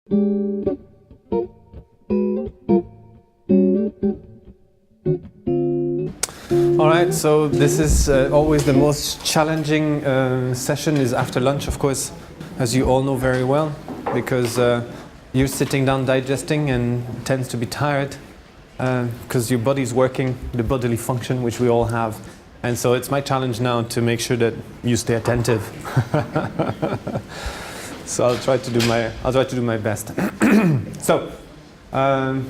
All right, so this is always the most challenging session is after lunch, of course, as you all know very well, because you're sitting down digesting and tends to be tired because your body's working, the bodily function which we all have. And so it's my challenge now to make sure that you stay attentive. So I'll try to do my best. So I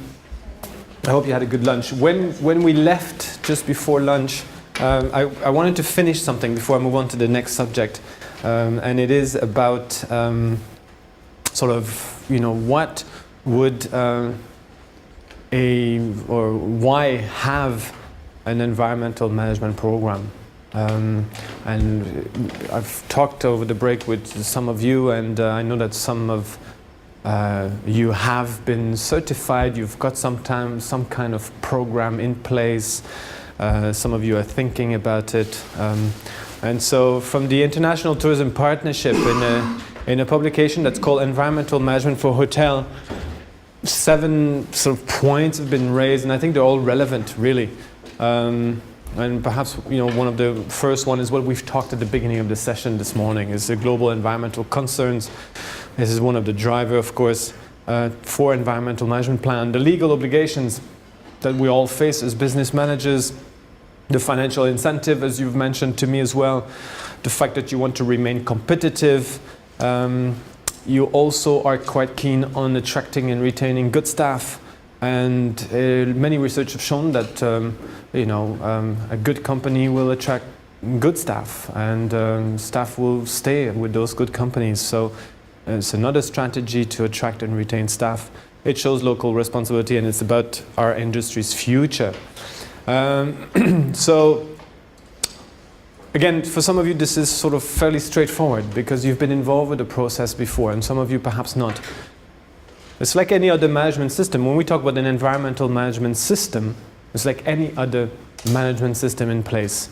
hope you had a good lunch. When we left just before lunch, I wanted to finish something before I move on to the next subject, and it is about sort of, you know, what would why have an environmental management program. And I've talked over the break with some of you, and I know that some of you have been certified, you've got some kind of program in place, some of you are thinking about it. And so from the International Tourism Partnership, in a publication that's called Environmental Management for Hotel, 7 sort of points have been raised, and I think they're all relevant, really. And perhaps, you know, one of the first one is what we've talked at the beginning of the session this morning, is the global environmental concerns. This is one of the drivers, of course, for environmental management plan. The legal obligations that we all face as business managers, the financial incentive, as you've mentioned to me as well, the fact that you want to remain competitive. You also are quite keen on attracting and retaining good staff. And many research have shown that a good company will attract good staff, and staff will stay with those good companies. So it's another strategy to attract and retain staff. It shows local responsibility, and it's about our industry's future. So again, for some of you, this is sort of fairly straightforward because you've been involved with the process before, and some of you perhaps not. It's like any other management system. When we talk about an environmental management system, it's like any other management system in place.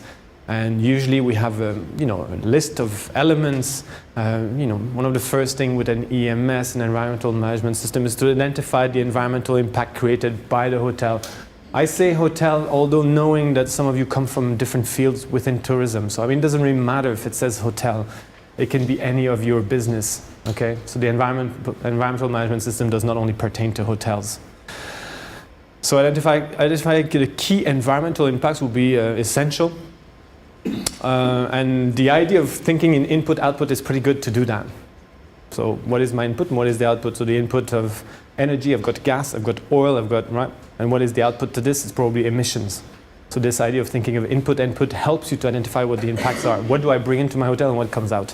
And usually we have a list of elements. One of the first things with an EMS, an environmental management system, is to identify the environmental impact created by the hotel. I say hotel, although knowing that some of you come from different fields within tourism. So I mean, it doesn't really matter if it says hotel. It can be any of your business. Okay, so the environmental management system does not only pertain to hotels. So identifying the key environmental impacts will be essential. And the idea of thinking in input-output is pretty good to do that. So what is my input and what is the output? So the input of energy, I've got gas, I've got oil, right? And what is the output to this? It's probably emissions. So this idea of thinking of input-output helps you to identify what the impacts are. What do I bring into my hotel and what comes out?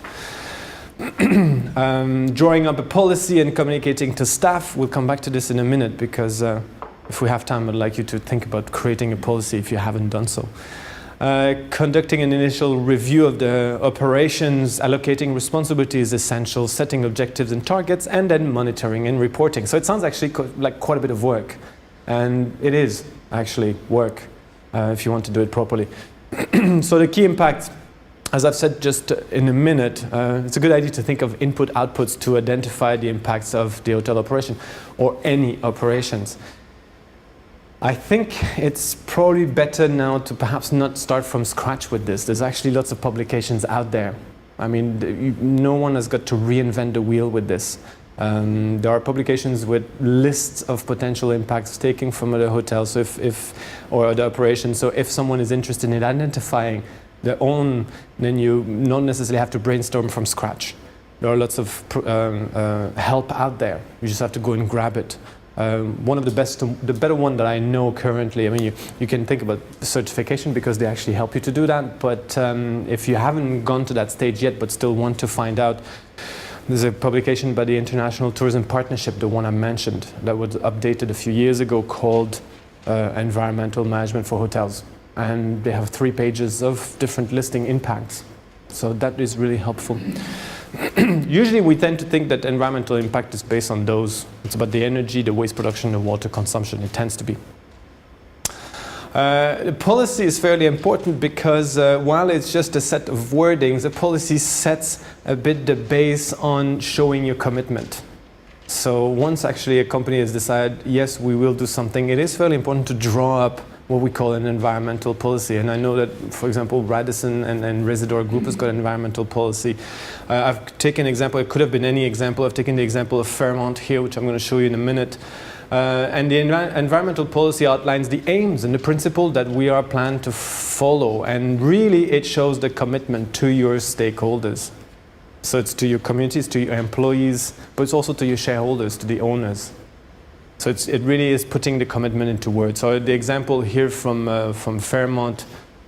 Drawing up a policy and communicating to staff. We'll come back to this in a minute because if we have time, I'd like you to think about creating a policy if you haven't done so. Conducting an initial review of the operations, allocating responsibilities is essential, setting objectives and targets, and then monitoring and reporting. So it sounds actually like quite a bit of work. And it is actually work if you want to do it properly. So the key impacts, as I've said just in a minute, it's a good idea to think of input-outputs to identify the impacts of the hotel operation or any operations. I think it's probably better now to perhaps not start from scratch with this. There's actually lots of publications out there. I mean, no one has got to reinvent the wheel with this. There are publications with lists of potential impacts taken from other hotels or other operations. So if someone is interested in identifying their own, then you not necessarily have to brainstorm from scratch. There are lots of help out there. You just have to go and grab it. One of the better one that I know currently, I mean, you can think about certification because they actually help you to do that. But if you haven't gone to that stage yet but still want to find out, there's a publication by the International Tourism Partnership, the one I mentioned, that was updated a few years ago called Environmental Management for Hotels. And they have 3 pages of different listing impacts. So that is really helpful. Usually we tend to think that environmental impact is based on those. It's about the energy, the waste production, the water consumption. It tends to be. The policy is fairly important because while it's just a set of wordings, the policy sets a bit the base on showing your commitment. So once actually a company has decided, yes, we will do something, it is fairly important to draw up what we call an environmental policy. And I know that, for example, Radisson and Residor Group has got an environmental policy. I've taken an example, it could have been any example. I've taken the example of Fairmont here, which I'm going to show you in a minute. And the environmental policy outlines the aims and the principle that we are planned to follow. And really, it shows the commitment to your stakeholders. So it's to your communities, to your employees, but it's also to your shareholders, to the owners. So it really is putting the commitment into words. So the example here from Fairmont,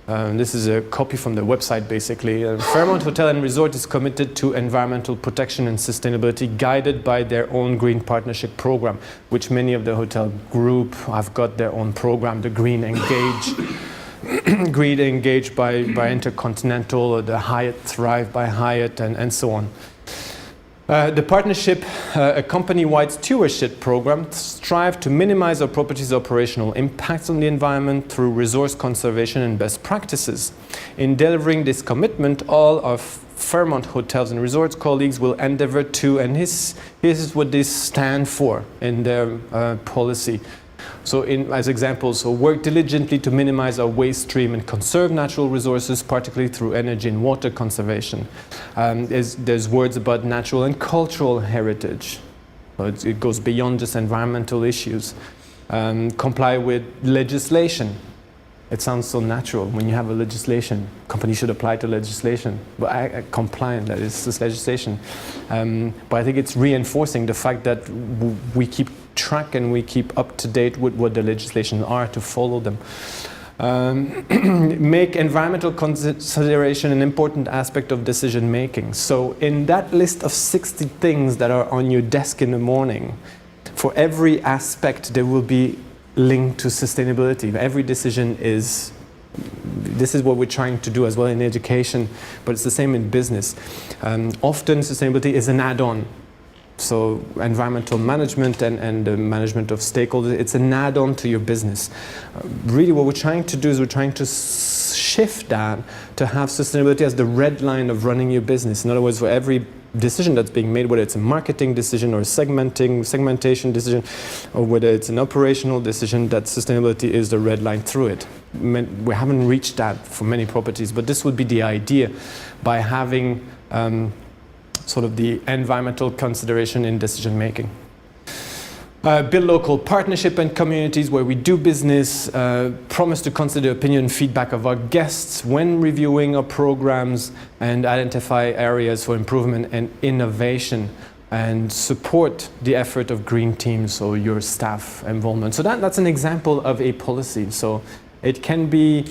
this is a copy from the website basically. Fairmont Hotel and Resort is committed to environmental protection and sustainability guided by their own Green Partnership program, which many of the hotel group have got their own program, the Green Engage. Green Engage by Intercontinental, or the Hyatt Thrive by Hyatt, and so on. The partnership, a company-wide stewardship program, strive to minimize our property's operational impacts on the environment through resource conservation and best practices. In delivering this commitment, all of Fairmont Hotels and Resorts colleagues will endeavor to, and this is what they stand for in their policy. So as examples, so work diligently to minimize our waste stream and conserve natural resources, particularly through energy and water conservation. There's words about natural and cultural heritage. So it goes beyond just environmental issues. Comply with legislation. It sounds so natural when you have a legislation. Companies should apply to legislation. But compliant, that is this legislation. But I think it's reinforcing the fact that we keep track and we keep up to date with what the legislation are to follow them. Make environmental consideration an important aspect of decision making. So in that list of 60 things that are on your desk in the morning, for every aspect there will be linked to sustainability. Every decision is, this is what we're trying to do as well in education, but it's the same in business. Often sustainability is an add-on. So environmental management and the management of stakeholders, it's an add-on to your business. Really what we're trying to do is we're trying to shift that to have sustainability as the red line of running your business. In other words, for every decision that's being made, whether it's a marketing decision or a segmentation decision, or whether it's an operational decision, that sustainability is the red line through it. We haven't reached that for many properties, but this would be the idea by having sort of the environmental consideration in decision making. Build local partnership and communities where we do business. Promise to consider opinion and feedback of our guests when reviewing our programs, and identify areas for improvement and innovation, and support the effort of green teams or your staff involvement. So that's an example of a policy. So it can be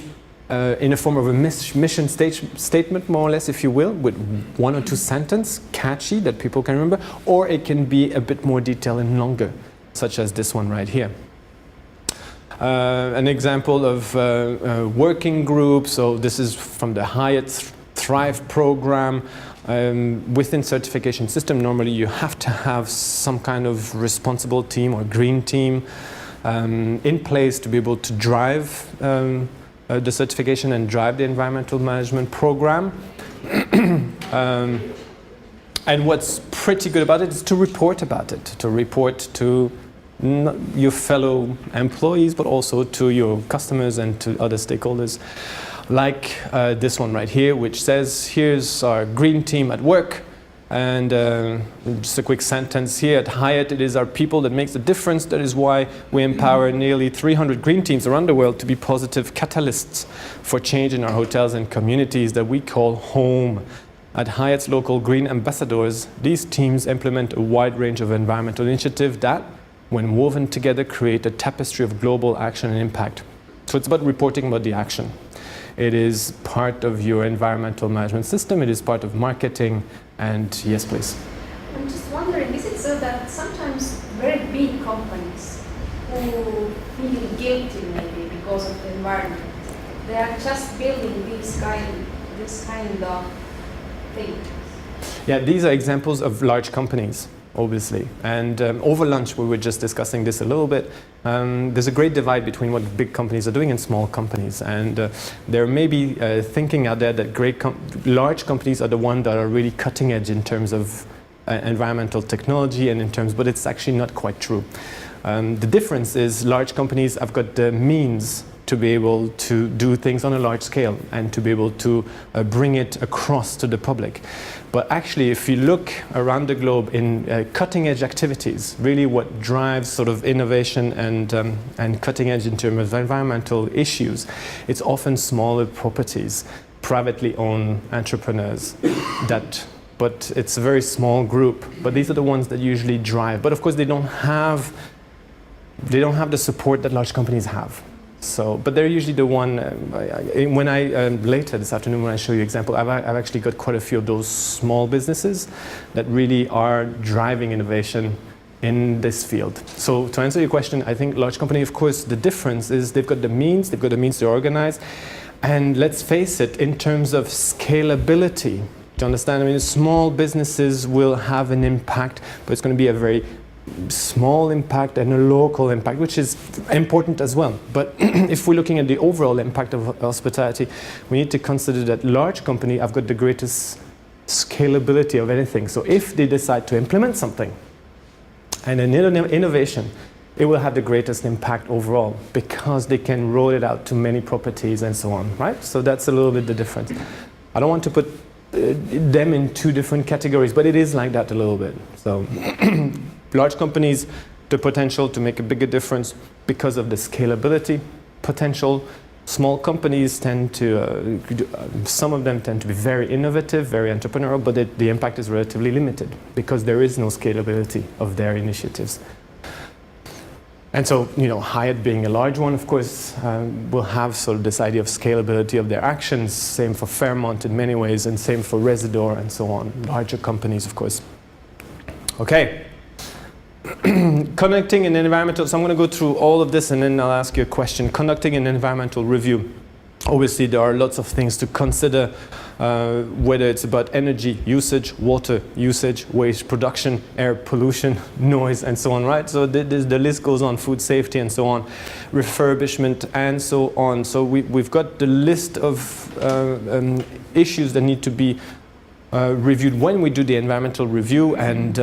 in a form of a mission statement, more or less, if you will, with 1 or 2 sentences, catchy, that people can remember, or it can be a bit more detailed and longer, such as this one right here. An example of working group, so this is from the Hyatt Thrive program. Within certification system, normally you have to have some kind of responsible team or green team in place to be able to drive the certification and drive the environmental management program. And what's pretty good about it is to report about it, to report to your fellow employees, but also to your customers and to other stakeholders. Like this one right here, which says, here's our green team at work. And just a quick sentence here, at Hyatt, it is our people that makes the difference. That is why we empower nearly 300 green teams around the world to be positive catalysts for change in our hotels and communities that we call home. At Hyatt's local green ambassadors, these teams implement a wide range of environmental initiatives that, when woven together, create a tapestry of global action and impact. So it's about reporting about the action. It is part of your environmental management system. It is part of marketing. And yes, please. I'm just wondering, is it so that sometimes very big companies who feel guilty maybe because of the environment, they are just building this kind of thing? Yeah, these are examples of large companies, obviously. And over lunch, we were just discussing this a little bit. There's a great divide between what big companies are doing and small companies. And there may be thinking out there that large companies are the ones that are really cutting edge in terms of environmental technology and in terms, but it's actually not quite true. The difference is large companies have got the means to be able to do things on a large scale and to be able to bring it across to the public. But actually, if you look around the globe in cutting edge activities, really what drives sort of innovation and cutting edge in terms of environmental issues, it's often smaller properties, privately owned entrepreneurs but it's a very small group. But these are the ones that usually drive. But of course, they don't have the support that large companies have. So, but they're usually the one. When I later this afternoon, when I show you example, I've actually got quite a few of those small businesses that really are driving innovation in this field. So, to answer your question, I think large company, of course, the difference is they've got the means to organize, and let's face it, in terms of scalability. Do you understand? I mean, small businesses will have an impact, but it's going to be a very small impact and a local impact, which is important as well. But if we're looking at the overall impact of hospitality, we need to consider that large companies have got the greatest scalability of anything. So if they decide to implement something and an innovation, it will have the greatest impact overall because they can roll it out to many properties and so on, right? So that's a little bit the difference. I don't want to put them in two different categories, but it is like that a little bit. So large companies, the potential to make a bigger difference because of the scalability potential. Small companies tend to, some of them tend to be very innovative, very entrepreneurial, but the impact is relatively limited because there is no scalability of their initiatives. And so, Hyatt being a large one, of course, will have sort of this idea of scalability of their actions. Same for Fairmont in many ways, and same for Residor and so on. Larger companies, of course. Okay. Conducting an environmental, so I'm going to go through all of this and then I'll ask you a question. Conducting an environmental review. Obviously, there are lots of things to consider, whether it's about energy usage, water usage, waste production, air pollution, noise, and so on, right? So the list goes on, food safety and so on, refurbishment and so on. So we've got the list of issues that need to be reviewed when we do the environmental review. And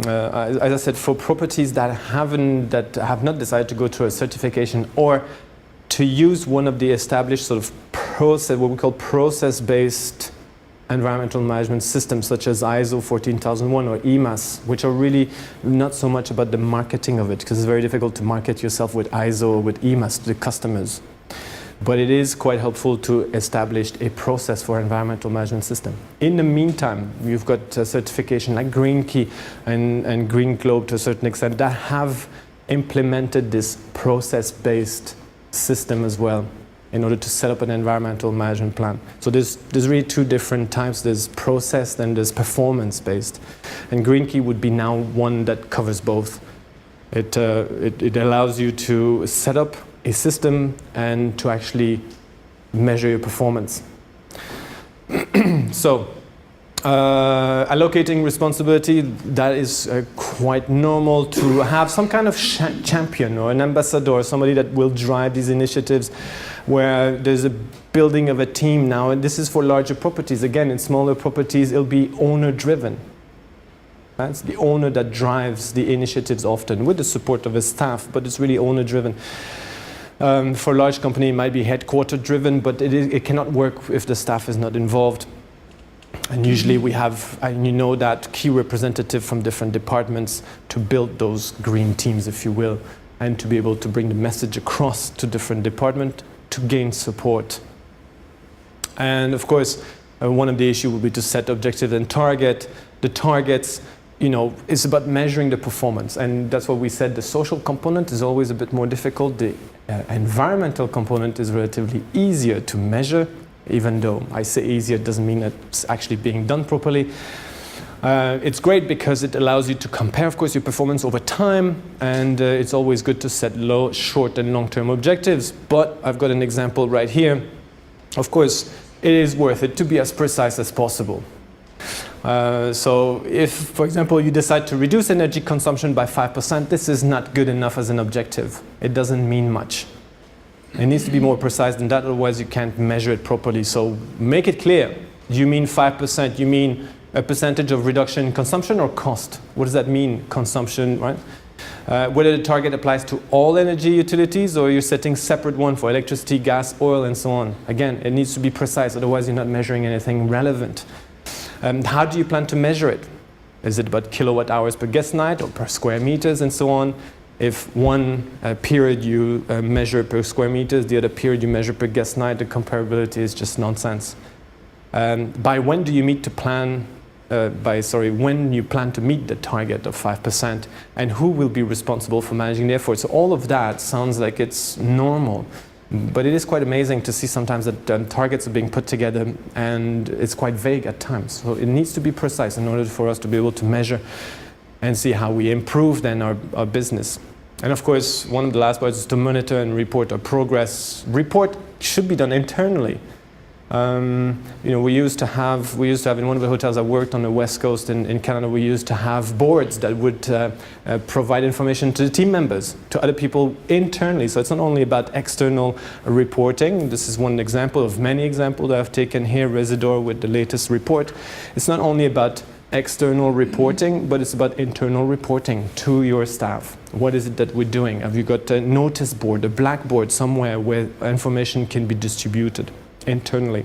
as I said, for properties that have not decided to go through a certification or to use one of the established sort of what we call process-based environmental management systems, such as ISO 14001 or EMAS, which are really not so much about the marketing of it, because it's very difficult to market yourself with ISO or with EMAS to the customers. But it is quite helpful to establish a process for environmental management system. In the meantime, you've got a certification like Green Key and Green Globe to a certain extent that have implemented this process-based system as well in order to set up an environmental management plan. So there's really two different types. There's process and there's performance-based. And Green Key would be now one that covers both. It allows you to set up a system and to actually measure your performance. So, allocating responsibility, that is quite normal to have some kind of champion or an ambassador, somebody that will drive these initiatives where there's a building of a team now. And this is for larger properties. Again, in smaller properties, it'll be owner-driven. It's the owner that drives the initiatives often with the support of his staff, but it's really owner-driven. For a large company, it might be headquarter-driven, but it cannot work if the staff is not involved. And usually we have, that key representative from different departments to build those green teams, if you will, and to be able to bring the message across to different departments to gain support. And of course, one of the issues will be to set objectives and target. The targets, is about measuring the performance. And that's what we said, the social component is always a bit more difficult. The environmental component is relatively easier to measure, even though I say easier, it doesn't mean that it's actually being done properly. It's great because it allows you to compare, of course, your performance over time, and it's always good to set low, short, and long-term objectives. But I've got an example right here. Of course, it is worth it to be as precise as possible. So if, for example, you decide to reduce energy consumption by 5%, this is not good enough as an objective. It doesn't mean much. It needs to be more precise than that, otherwise you can't measure it properly. So make it clear. Do you mean 5%? You mean a percentage of reduction in consumption or cost. What does that mean, consumption, right? Whether the target applies to all energy utilities or you're setting separate one for electricity, gas, oil, and so on. Again, it needs to be precise, otherwise you're not measuring anything relevant. How do you plan to measure it? Is it about kilowatt hours per guest night or per square meters and so on? If one period you measure per square meters, the other period you measure per guest night, the comparability is just nonsense. By when do you meet to plan when you plan to meet the target of 5%, and who will be responsible for managing the effort? So all of that sounds like it's normal, but it is quite amazing to see sometimes that targets are being put together and it's quite vague at times. So it needs to be precise in order for us to be able to measure and see how we improve then our business. And of course, one of the last parts is to monitor and report our progress. Report should be done internally. We used to have in one of the hotels I worked on the West Coast in Canada, we used to have boards that would provide information to the team members, to other people internally. So it's not only about external reporting. This is one example of many examples that I've taken here, Residor with the latest report. It's not only about external reporting, but it's about internal reporting to your staff. What is it that we're doing? Have you got a notice board, a blackboard somewhere where information can be distributed internally?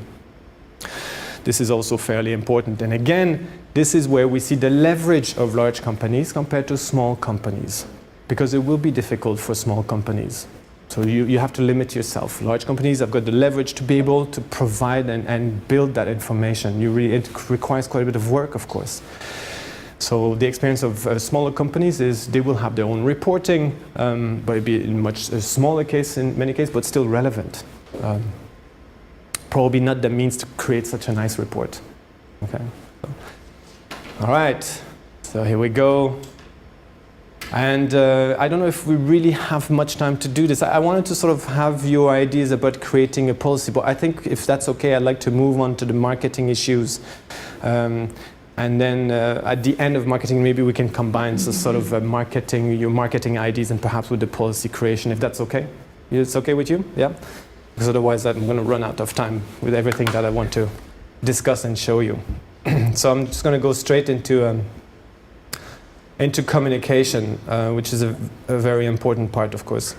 This is also fairly important. And again, this is where we see the leverage of large companies compared to small companies, because it will be difficult for small companies. So you have to limit yourself. Large companies have got the leverage to be able to provide and build that information. It requires quite a bit of work, of course. So the experience of smaller companies is they will have their own reporting, but it'll be in much smaller case in many cases, but still relevant. Probably not the means to create such a nice report. Okay. So, all right. So here we go. And I don't know if we really have much time to do this. I wanted to sort of have your ideas about creating a policy, but I think if that's okay, I'd like to move on to the marketing issues. And then at the end of marketing, maybe we can combine some sort of your marketing ideas and perhaps with the policy creation, if that's okay. It's okay with you? Yeah? Because otherwise I'm going to run out of time with everything that I want to discuss and show you. So I'm just going to go straight into communication, which is a very important part, of course.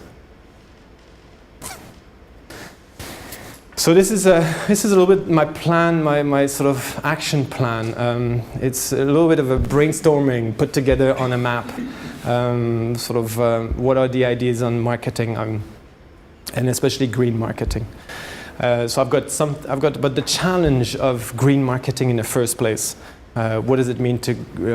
So this is a little bit my plan, my sort of action plan. It's a little bit of a brainstorming put together on a map. What are the ideas on marketing, and especially green marketing. So I've got about the challenge of green marketing in the first place. What does it mean to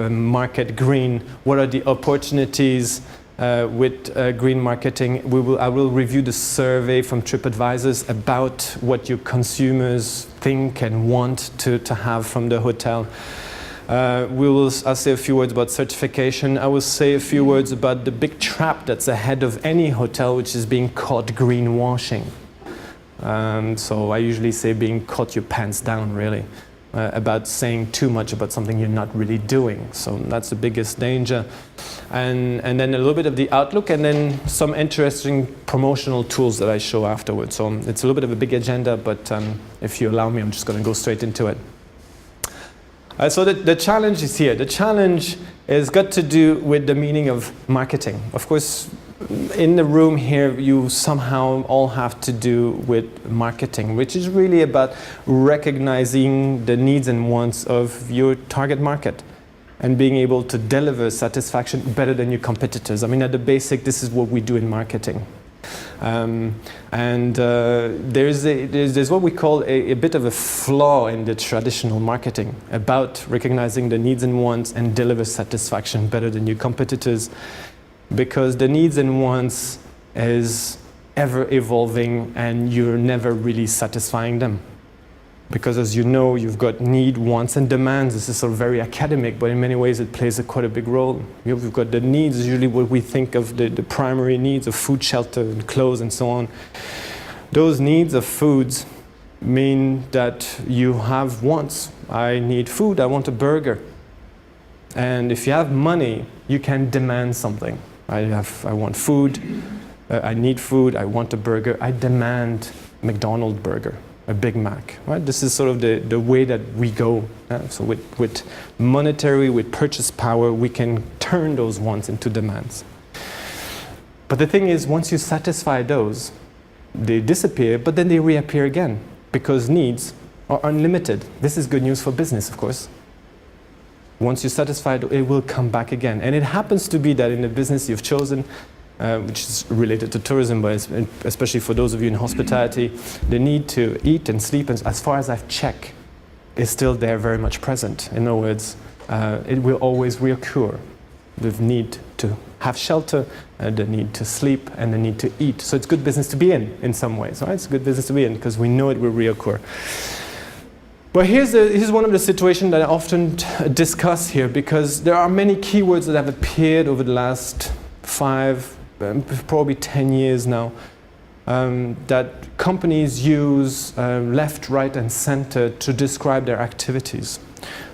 market green? What are the opportunities with green marketing? I will review the survey from TripAdvisor about what your consumers think and want to have from the hotel. I'll say a few words about certification. I will say a few words about the big trap that's ahead of any hotel, which is being caught greenwashing. So I usually say being caught your pants down, really. About saying too much about something you're not really doing. So that's the biggest danger. And then a little bit of the outlook, and then some interesting promotional tools that I show afterwards. So it's a little bit of a big agenda, but if you allow me, I'm just going to go straight into it. So the challenge is here. The challenge has got to do with the meaning of marketing. Of course, in the room here, you somehow all have to do with marketing, which is really about recognizing the needs and wants of your target market and being able to deliver satisfaction better than your competitors. I mean, at the basic, this is what we do in marketing. There's what we call a bit of a flaw in the traditional marketing about recognizing the needs and wants and deliver satisfaction better than your competitors. Because the needs and wants is ever evolving and you're never really satisfying them. Because as you know, you've got need, wants, and demands. This is sort of very academic, but in many ways it plays quite a big role. We've got the needs, usually what we think of the primary needs of food, shelter, and clothes, and so on. Those needs of foods mean that you have wants. I need food, I want a burger. And if you have money, you can demand something. I want food, I need food, I want a burger, I demand McDonald's burger. a Big Mac, right? This is sort of the way that we go. So with monetary, with purchase power, we can turn those wants into demands. But the thing is, once you satisfy those, they disappear, but then they reappear again, because needs are unlimited. This is good news for business, of course. Once you satisfy it, it will come back again. And it happens to be that in the business you've chosen, which is related to tourism, but especially for those of you in hospitality, the need to eat and sleep, and as far as I've checked, is still there, very much present. In other words, it will always reoccur. The need to have shelter, the need to sleep, and the need to eat. So it's good business to be in some ways, right? It's good business to be in because we know it will reoccur. But here's one of the situations that I often discuss here, because there are many keywords that have appeared over the last 5, probably 10 years now, that companies use left, right, and center to describe their activities.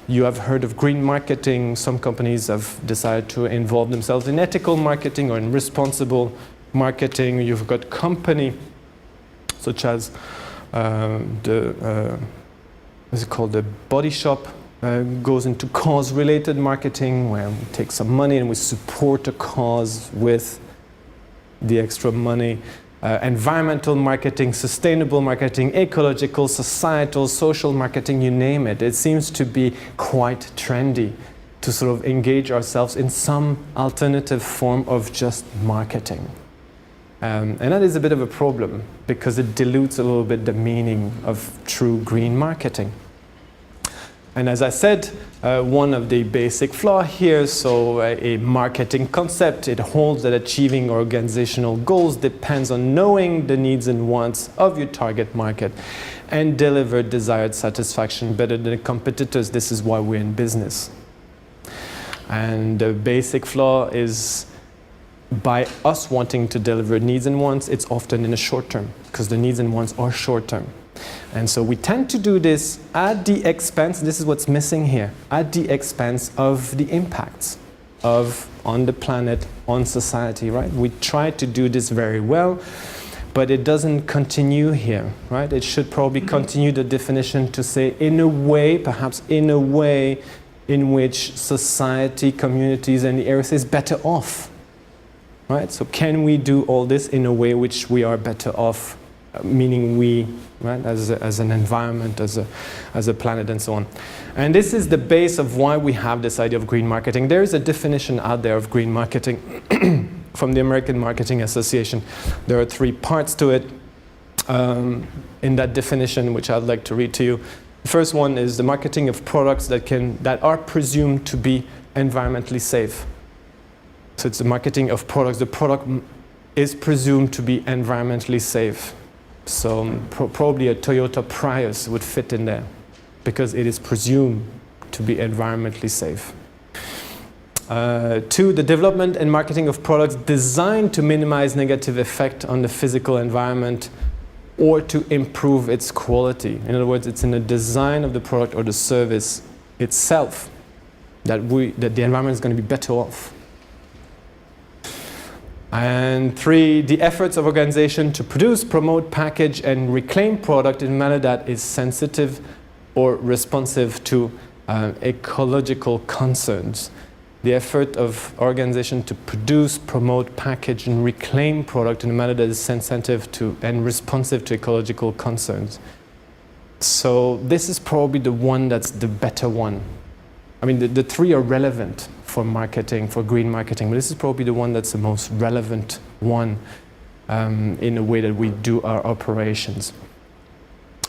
You have heard of green marketing. Some companies have decided to involve themselves in ethical marketing or in responsible marketing. You've got company such as what's it called? The Body Shop goes into cause-related marketing, where we take some money and we support a cause with the extra money. Environmental marketing, sustainable marketing, ecological, societal, social marketing, you name it. It seems to be quite trendy to sort of engage ourselves in some alternative form of just marketing. And that is a bit of a problem, because it dilutes a little bit the meaning of true green marketing. And as I said, one of the basic flaws here, so a marketing concept, it holds that achieving organizational goals depends on knowing the needs and wants of your target market and deliver desired satisfaction better than the competitors. This is why we're in business. And the basic flaw is, by us wanting to deliver needs and wants, it's often in the short term, because the needs and wants are short term. And so we tend to do this at the expense, this is what's missing here, at the expense of the impacts on the planet, on society, right? We try to do this very well, but it doesn't continue here, right? It should probably continue the definition to say, in a way, perhaps in a way in which society, communities, and the area is better off, right? So can we do all this in a way which we are better off, meaning we, right, as an environment, as a planet, and so on. And this is the base of why we have this idea of green marketing. There is a definition out there of green marketing from the American Marketing Association. There are 3 parts to it in that definition, which I'd like to read to you. The first one is the marketing of products that are presumed to be environmentally safe. So it's the marketing of products. The product is presumed to be environmentally safe. So probably a Toyota Prius would fit in there, because it is presumed to be environmentally safe. 2, the development and marketing of products designed to minimize negative effect on the physical environment or to improve its quality. In other words, it's in the design of the product or the service itself that the environment is going to be better off. And 3, the efforts of organization to produce, promote, package, and reclaim product in a manner that is sensitive or responsive to ecological concerns. The effort of organization to produce, promote, package, and reclaim product in a manner that is sensitive to and responsive to ecological concerns. So this is probably the one that's the better one. I mean, the 3 are relevant for marketing, for green marketing, but this is probably the one that's the most relevant one in the way that we do our operations.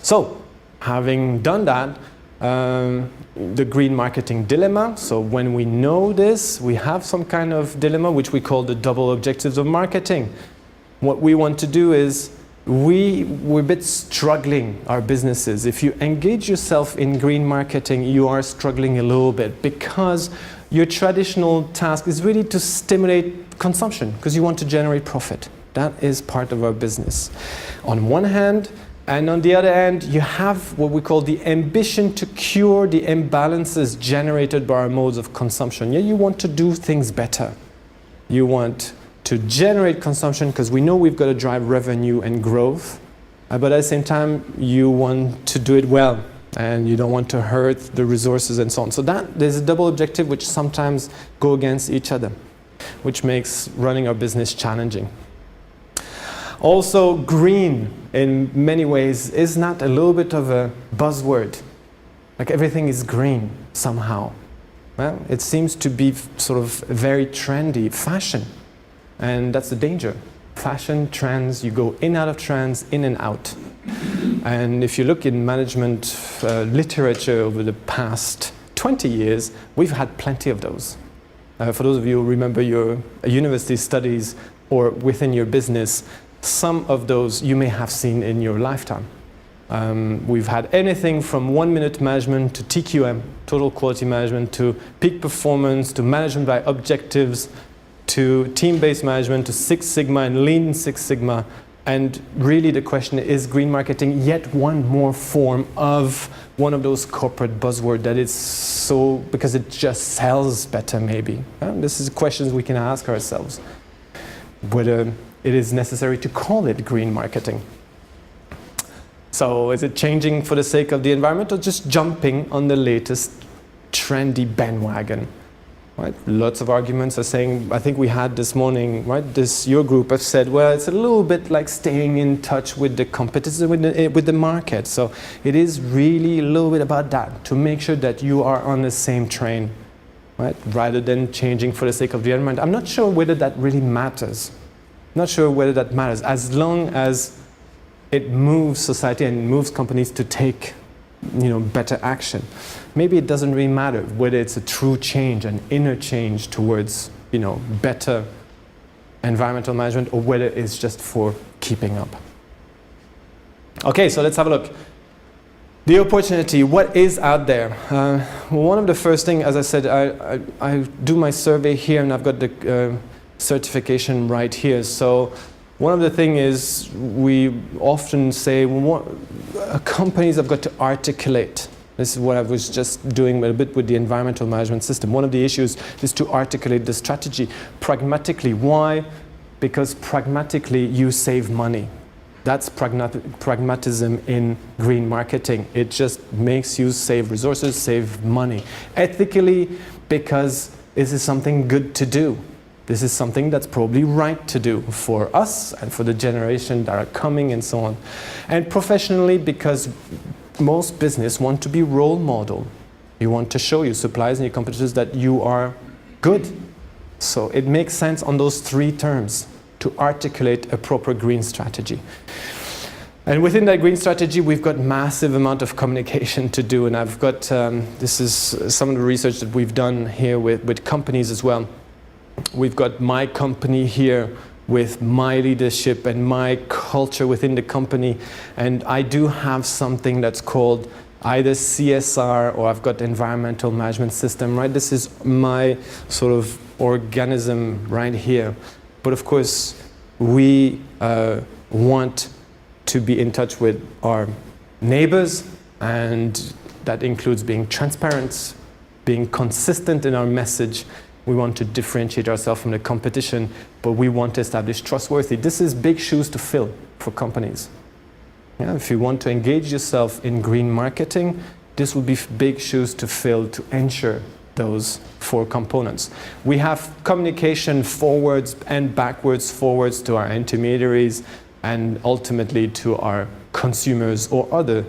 So, having done that, the green marketing dilemma. So when we know this, we have some kind of dilemma, which we call the double objectives of marketing. What we want to do is, we're a bit struggling, our businesses. If you engage yourself in green marketing, you are struggling a little bit, because your traditional task is really to stimulate consumption, because you want to generate profit. That is part of our business, on one hand. And on the other hand, you have what we call the ambition to cure the imbalances generated by our modes of consumption. Yeah, you want to do things better. You want to generate consumption, because we know we've got to drive revenue and growth. but at the same time, you want to do it well, and you don't want to hurt the resources and so on. So there's a double objective which sometimes go against each other, which makes running our business challenging. Also, green, in many ways, is not a little bit of a buzzword. Like everything is green somehow. Well, it seems to be sort of very trendy fashion, and that's the danger. Fashion, trends, you go in, out of trends, in and out. And if you look in management literature over the past 20 years, we've had plenty of those. For those of you who remember your university studies or within your business, some of those you may have seen in your lifetime. We've had anything from 1-minute management to TQM, total quality management, to peak performance, to management by objectives, to team-based management, to Six Sigma and Lean Six Sigma. And really the question is green marketing yet one more form of one of those corporate buzzwords that is so, because it just sells better maybe. This is questions we can ask ourselves. Whether it is necessary to call it green marketing. So is it changing for the sake of the environment or just jumping on the latest trendy bandwagon? Right? Lots of arguments are saying, I think we had this morning, right? Your group have said, well, it's a little bit like staying in touch with the competitors, with the market. So it is really a little bit about that, to make sure that you are on the same train, right? Rather than changing for the sake of the environment. I'm not sure whether that really matters. Not sure whether that matters, as long as it moves society and moves companies to take, better action. Maybe it doesn't really matter whether it's a true change, an inner change towards, better environmental management, or whether it's just for keeping up. Okay, so let's have a look. The opportunity, what is out there? One of the first things, as I said, I do my survey here, and I've got the certification right here. So one of the things is we often say companies have got to articulate. This is what I was just doing a bit with the environmental management system. One of the issues is to articulate the strategy pragmatically. Why? Because pragmatically you save money. That's pragmatism in green marketing. It just makes you save resources, save money. Ethically, because this is something good to do. This is something that's probably right to do for us and for the generation that are coming and so on. And professionally, because most business want to be role model. You want to show your suppliers and your competitors that you are good. So it makes sense on those three terms to articulate a proper green strategy. And within that green strategy, we've got massive amount of communication to do. And I've got, this is some of the research that we've done here with companies as well. We've got my company here with my leadership and my culture within the company. And I do have something that's called either CSR or I've got environmental management system, right? This is my sort of organism right here. But of course, we want to be in touch with our neighbors, and that includes being transparent, being consistent in our message. We want to differentiate ourselves from the competition, but we want to establish trustworthy. This is big shoes to fill for companies. Yeah, if you want to engage yourself in green marketing, this will be big shoes to fill to ensure those four components. We have communication forwards and backwards, forwards to our intermediaries and ultimately to our consumers or other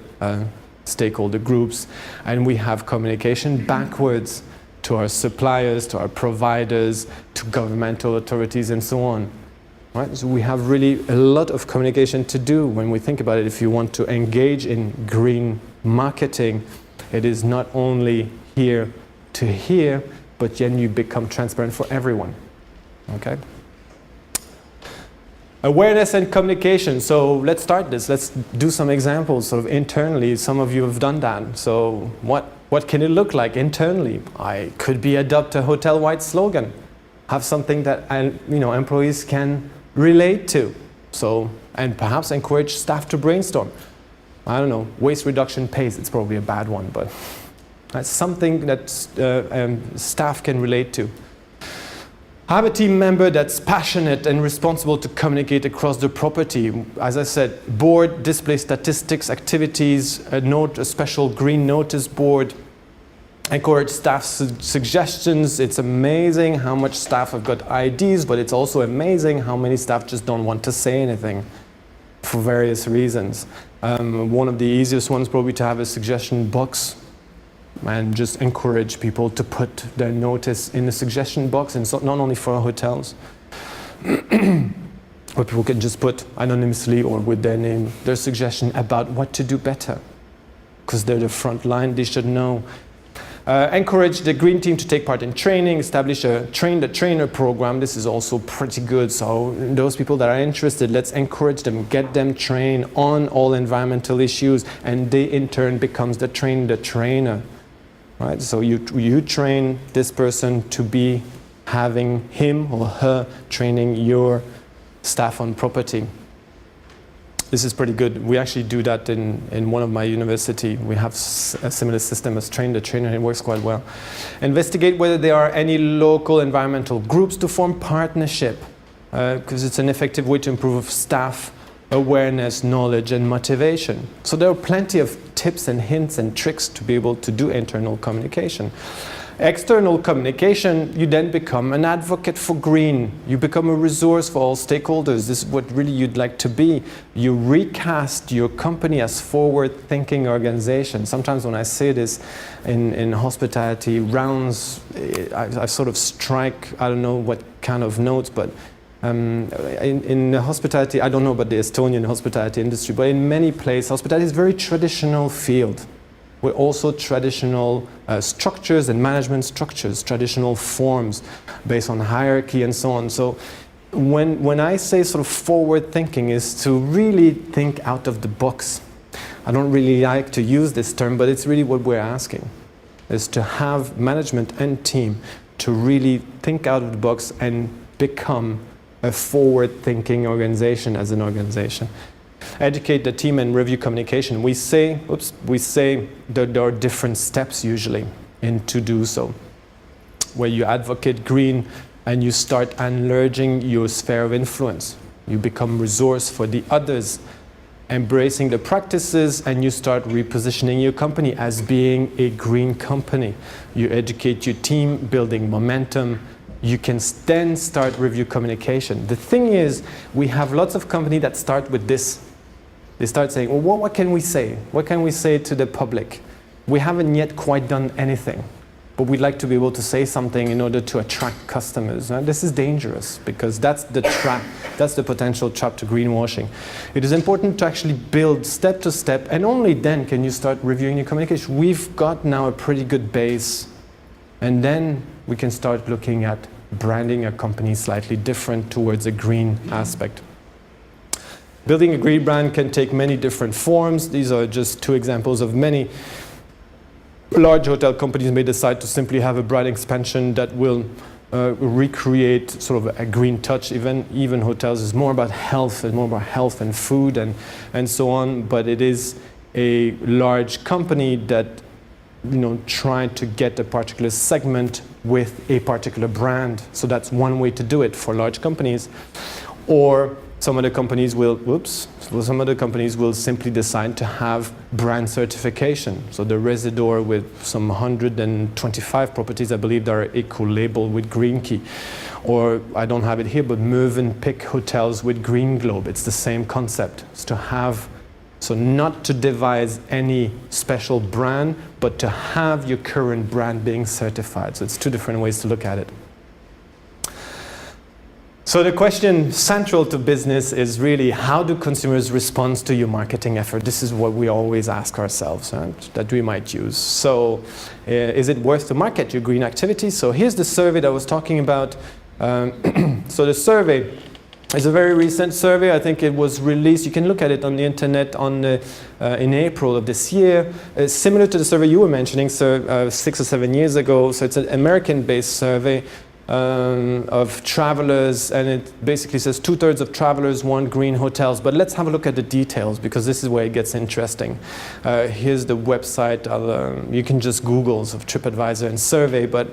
stakeholder groups. And we have communication backwards to our suppliers, to our providers, to governmental authorities, and so on. Right? So we have really a lot of communication to do when we think about it. If you want to engage in green marketing, it is not only here to here, but then you become transparent for everyone. Okay? Awareness and communication. So let's start this. Let's do some examples sort of internally. Some of you have done that. So what can it look like internally? I could be adopt a hotel-wide slogan. Have something that employees can relate to. So, and perhaps encourage staff to brainstorm. I don't know, waste reduction pays. It's probably a bad one, but that's something that staff can relate to. Have a team member that's passionate and responsible to communicate across the property. As I said, board, display statistics, activities, a special green notice board. Encourage staff suggestions. It's amazing how much staff have got ideas, but it's also amazing how many staff just don't want to say anything for various reasons. One of the easiest ones probably to have a suggestion box and just encourage people to put their notice in the suggestion box, and so not only for hotels, but people can just put anonymously or with their name their suggestion about what to do better, because they're the front line, they should know. Encourage the green team to take part in training, establish a train-the-trainer program. This is also pretty good. So those people that are interested, let's encourage them, get them trained on all environmental issues, and they in turn becomes the trainer. Right? So you train this person to be having him or her training your staff on property. This is pretty good. We actually do that in one of my university. We have a similar system as train the trainer, and it works quite well. Investigate whether there are any local environmental groups to form partnership, because it's an effective way to improve staff awareness, knowledge, and motivation. So there are plenty of tips and hints and tricks to be able to do internal communication. External communication, you then become an advocate for green. You become a resource for all stakeholders. This is what really you'd like to be. You recast your company as forward-thinking organization. Sometimes when I say this in hospitality rounds, I sort of strike, I don't know what kind of notes, but in hospitality, I don't know about the Estonian hospitality industry, but in many places, hospitality is a very traditional field. We're also traditional structures and management structures, traditional forms based on hierarchy and so on. So when I say sort of forward thinking is to really think out of the box. I don't really like to use this term, but it's really what we're asking, is to have management and team to really think out of the box and become a forward thinking organization as an organization. Educate the team and review communication. We say that there are different steps usually in to do so, where you advocate green and you start enlarging your sphere of influence. You become resource for the others, embracing the practices, and you start repositioning your company as being a green company. You educate your team, building momentum. You can then start review communication. The thing is, we have lots of companies that start with this. They start saying, well, what can we say? What can we say to the public? We haven't yet quite done anything, but we'd like to be able to say something in order to attract customers. Now, this is dangerous because that's the trap, that's the potential trap to greenwashing. It is important to actually build step to step, and only then can you start reviewing your communication. We've got now a pretty good base, and then we can start looking at branding a company slightly different towards a green aspect. Building a green brand can take many different forms. These are just two examples of many. Large hotel companies may decide to simply have a brand expansion that will recreate sort of a green touch. Even hotels is more about health and food and so on. But it is a large company that trying to get a particular segment with a particular brand. So that's one way to do it for large companies. Or some other companies will simply decide to have brand certification. So the Residor with some 125 properties, I believe, that are eco-labeled with Green Key. Or I don't have it here, but Mövenpick hotels with Green Globe. It's the same concept. It's to have, so not to devise any special brand, but to have your current brand being certified. So it's two different ways to look at it. So the question central to business is really, how do consumers respond to your marketing effort? This is what we always ask ourselves, that we might use. So is it worth to market your green activities? So here's the survey that I was talking about. So the survey is a very recent survey. I think it was released, you can look at it on the internet in April of this year. Similar to the survey you were mentioning, 6 or 7 years ago. So it's an American-based survey of travelers, and it basically says 2/3 of travelers want green hotels. But let's have a look at the details, because this is where it gets interesting. Here's the website. You can just Google of TripAdvisor and survey, but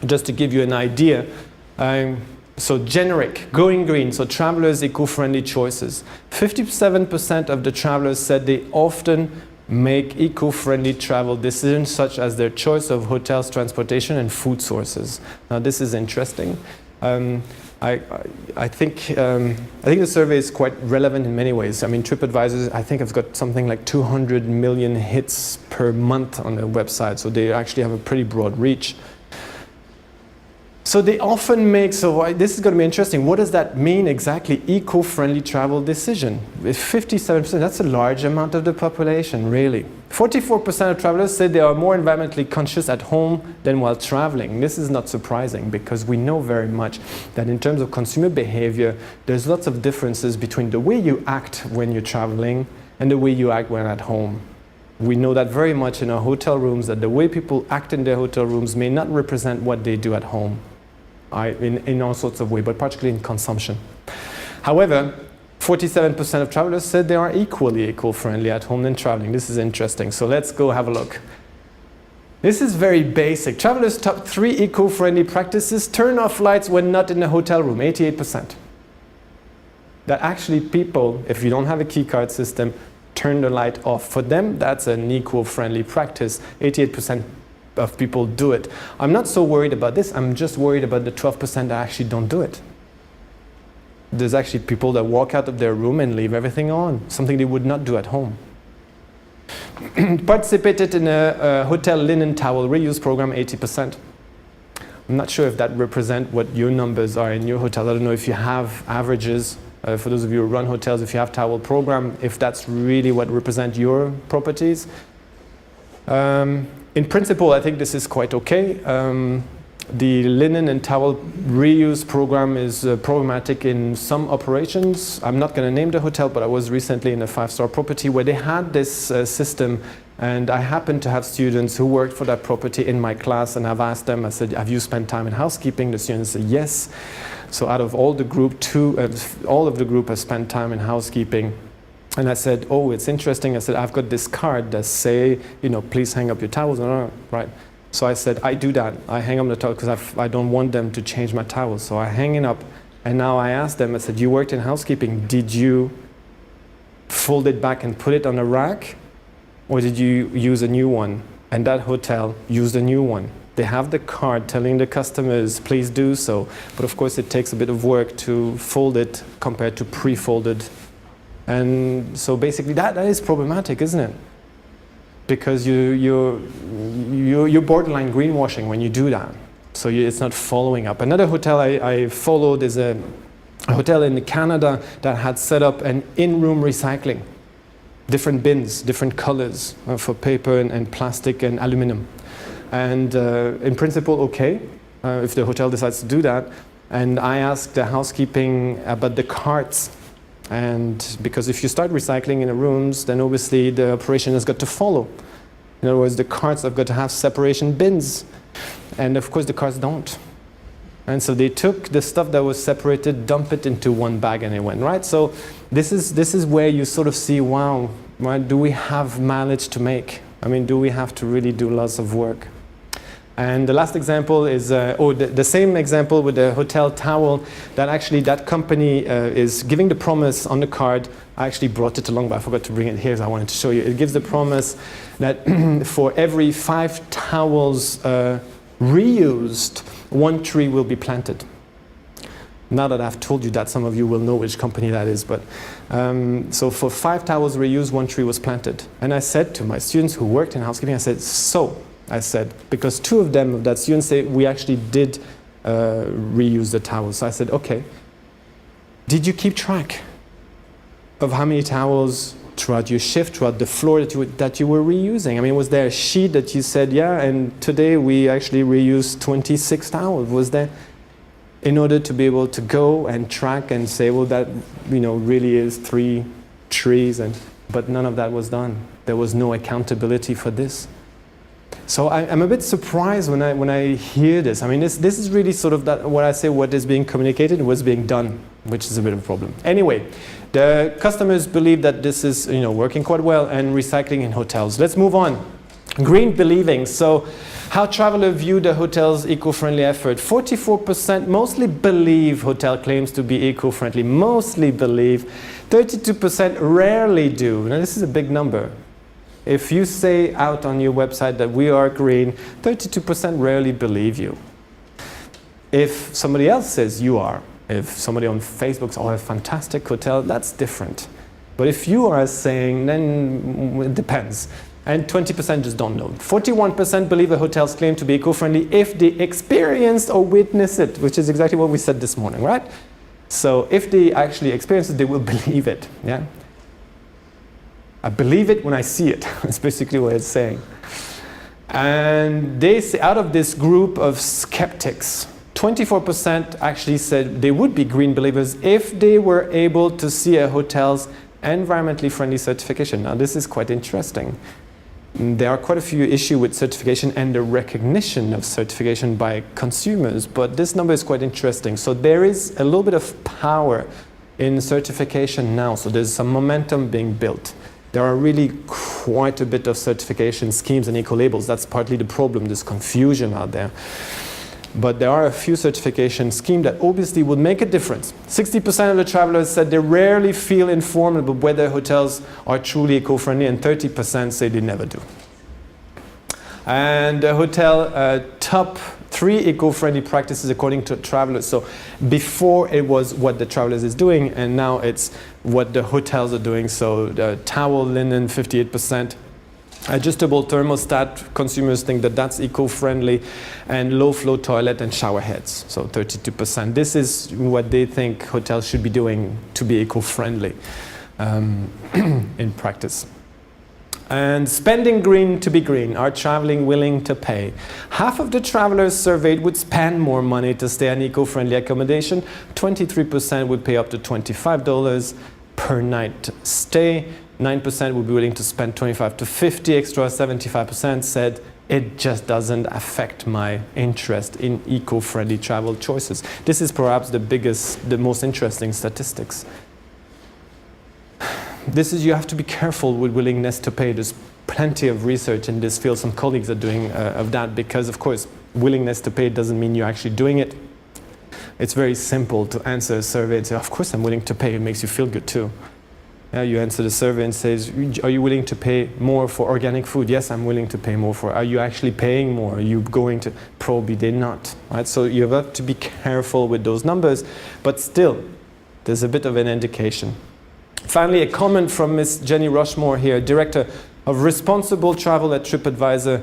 just to give you an idea, So generic, going green, so travelers' eco-friendly choices. 57% of the travelers said they often make eco-friendly travel decisions, such as their choice of hotels, transportation, and food sources. Now this is interesting. I think the survey is quite relevant in many ways. I mean, TripAdvisor, I think, has got something like 200 million hits per month on their website, so they actually have a pretty broad reach. So they often make, this is going to be interesting, what does that mean exactly, eco-friendly travel decision? With 57%, that's a large amount of the population, really. 44% of travelers said they are more environmentally conscious at home than while traveling. This is not surprising because we know very much that in terms of consumer behavior, there's lots of differences between the way you act when you're traveling and the way you act when at home. We know that very much in our hotel rooms, that the way people act in their hotel rooms may not represent what they do at home. In all sorts of ways, but particularly in consumption. However, 47% of travelers said they are equally eco-friendly at home than traveling. This is interesting, so let's go have a look. This is very basic. Travelers' top 3 eco-friendly practices: turn off lights when not in the hotel room, 88%. That actually people, if you don't have a key card system, turn the light off. For them, that's an eco-friendly practice. 88% of people do it. I'm not so worried about this. I'm just worried about the 12% that actually don't do it. There's actually people that walk out of their room and leave everything on, something they would not do at home. Participated in a hotel linen towel reuse program, 80%. I'm not sure if that represents what your numbers are in your hotel. I don't know if you have averages. For those of you who run hotels, if you have towel program, if that's really what represents your properties. In principle, I think this is quite okay. The linen and towel reuse program is problematic in some operations. I'm not going to name the hotel, but I was recently in a 5-star property where they had this system, and I happened to have students who worked for that property in my class, and I've asked them, I said, have you spent time in housekeeping? The students said yes. So out of all the group, all of the group has spent time in housekeeping. And I said, oh, it's interesting. I said, I've got this card that say, please hang up your towels. Right. So I said, I do that. I hang up the towels because I don't want them to change my towels. So I hang it up. And now I asked them, I said, you worked in housekeeping. Did you fold it back and put it on a rack? Or did you use a new one? And that hotel used a new one. They have the card telling the customers, please do so. But of course, it takes a bit of work to fold it compared to pre-folded. And so basically that is problematic, isn't it? Because you're borderline greenwashing when you do that. So it's not following up. Another hotel I followed is a hotel in Canada that had set up an in-room recycling. Different bins, different colors for paper and plastic and aluminum. And in principle, okay, if the hotel decides to do that. And I asked the housekeeping about the carts. And because if you start recycling in the rooms, then obviously the operation has got to follow. In other words, the carts have got to have separation bins. And of course the carts don't. And so they took the stuff that was separated, dump it into one bag, and it went, right? So this is where you sort of see, wow, right, do we have mileage to make? I mean, do we have to really do lots of work? And the last example is, the same example with the hotel towel, that actually that company is giving the promise on the card. I actually brought it along, but I forgot to bring it here, so I wanted to show you. It gives the promise that for every 5 towels reused, 1 tree will be planted. Now that I've told you that, some of you will know which company that is, but so for 5 towels reused, 1 tree was planted. And I said to my students who worked in housekeeping, I said, because 2 of them, that students say, we actually did reuse the towels. So I said, okay, did you keep track of how many towels throughout your shift, throughout the floor that you were reusing? I mean, was there a sheet that you said, yeah, and today we actually reused 26 towels? Was there, in order to be able to go and track and say, well, that really is 3 trees, but none of that was done. There was no accountability for this. So I'm a bit surprised when I hear this. I mean, this is really sort of what I say, what is being communicated and what's being done, which is a bit of a problem. Anyway, the customers believe that this is working quite well, and recycling in hotels. Let's move on. Green believing. So how travelers view the hotel's eco-friendly effort. 44% mostly believe hotel claims to be eco-friendly. Mostly believe. 32% rarely do. Now this is a big number. If you say out on your website that we are green, 32% rarely believe you. If somebody else says you are, if somebody on Facebook says, oh, a fantastic hotel, that's different. But if you are saying, then it depends. And 20% just don't know. 41% believe a hotel's claim to be eco-friendly if they experienced or witness it, which is exactly what we said this morning, right? So if they actually experience it, they will believe it, yeah? I believe it when I see it. That's basically what it's saying. And they say, out of this group of skeptics, 24% actually said they would be green believers if they were able to see a hotel's environmentally friendly certification. Now this is quite interesting. There are quite a few issues with certification and the recognition of certification by consumers, but this number is quite interesting. So there is a little bit of power in certification now, so there's some momentum being built. There are really quite a bit of certification schemes and eco-labels. That's partly the problem, there's confusion out there. But there are a few certification schemes that obviously would make a difference. 60% of the travelers said they rarely feel informed about whether hotels are truly eco-friendly, and 30% say they never do. And the hotel top 3 eco-friendly practices according to travelers. So before it was what the travelers is doing, and now it's what the hotels are doing. So the towel, linen, 58%. Adjustable thermostat, consumers think that that's eco-friendly, and low-flow toilet and shower heads, so 32%. This is what they think hotels should be doing to be eco-friendly in practice. And spending green to be green, are traveling willing to pay? Half of the travelers surveyed would spend more money to stay in eco-friendly accommodation. 23% would pay up to $25 per night stay. 9% would be willing to spend 25 to 50 extra. 75% said it just doesn't affect my interest in eco-friendly travel choices. This is perhaps the most interesting statistics. You have to be careful with willingness to pay. There's plenty of research in this field. Some colleagues are doing of that, because of course willingness to pay doesn't mean you're actually doing it. It's very simple to answer a survey and say, of course I'm willing to pay. It makes you feel good too. You answer the survey and says, are you willing to pay more for organic food? Yes, I'm willing to pay more for. Are you actually paying more? Are you going to? Probably they're not. Right? So you have to be careful with those numbers, but still, there's a bit of an indication. Finally, a comment from Ms. Jenny Rushmore here, Director of Responsible Travel at TripAdvisor.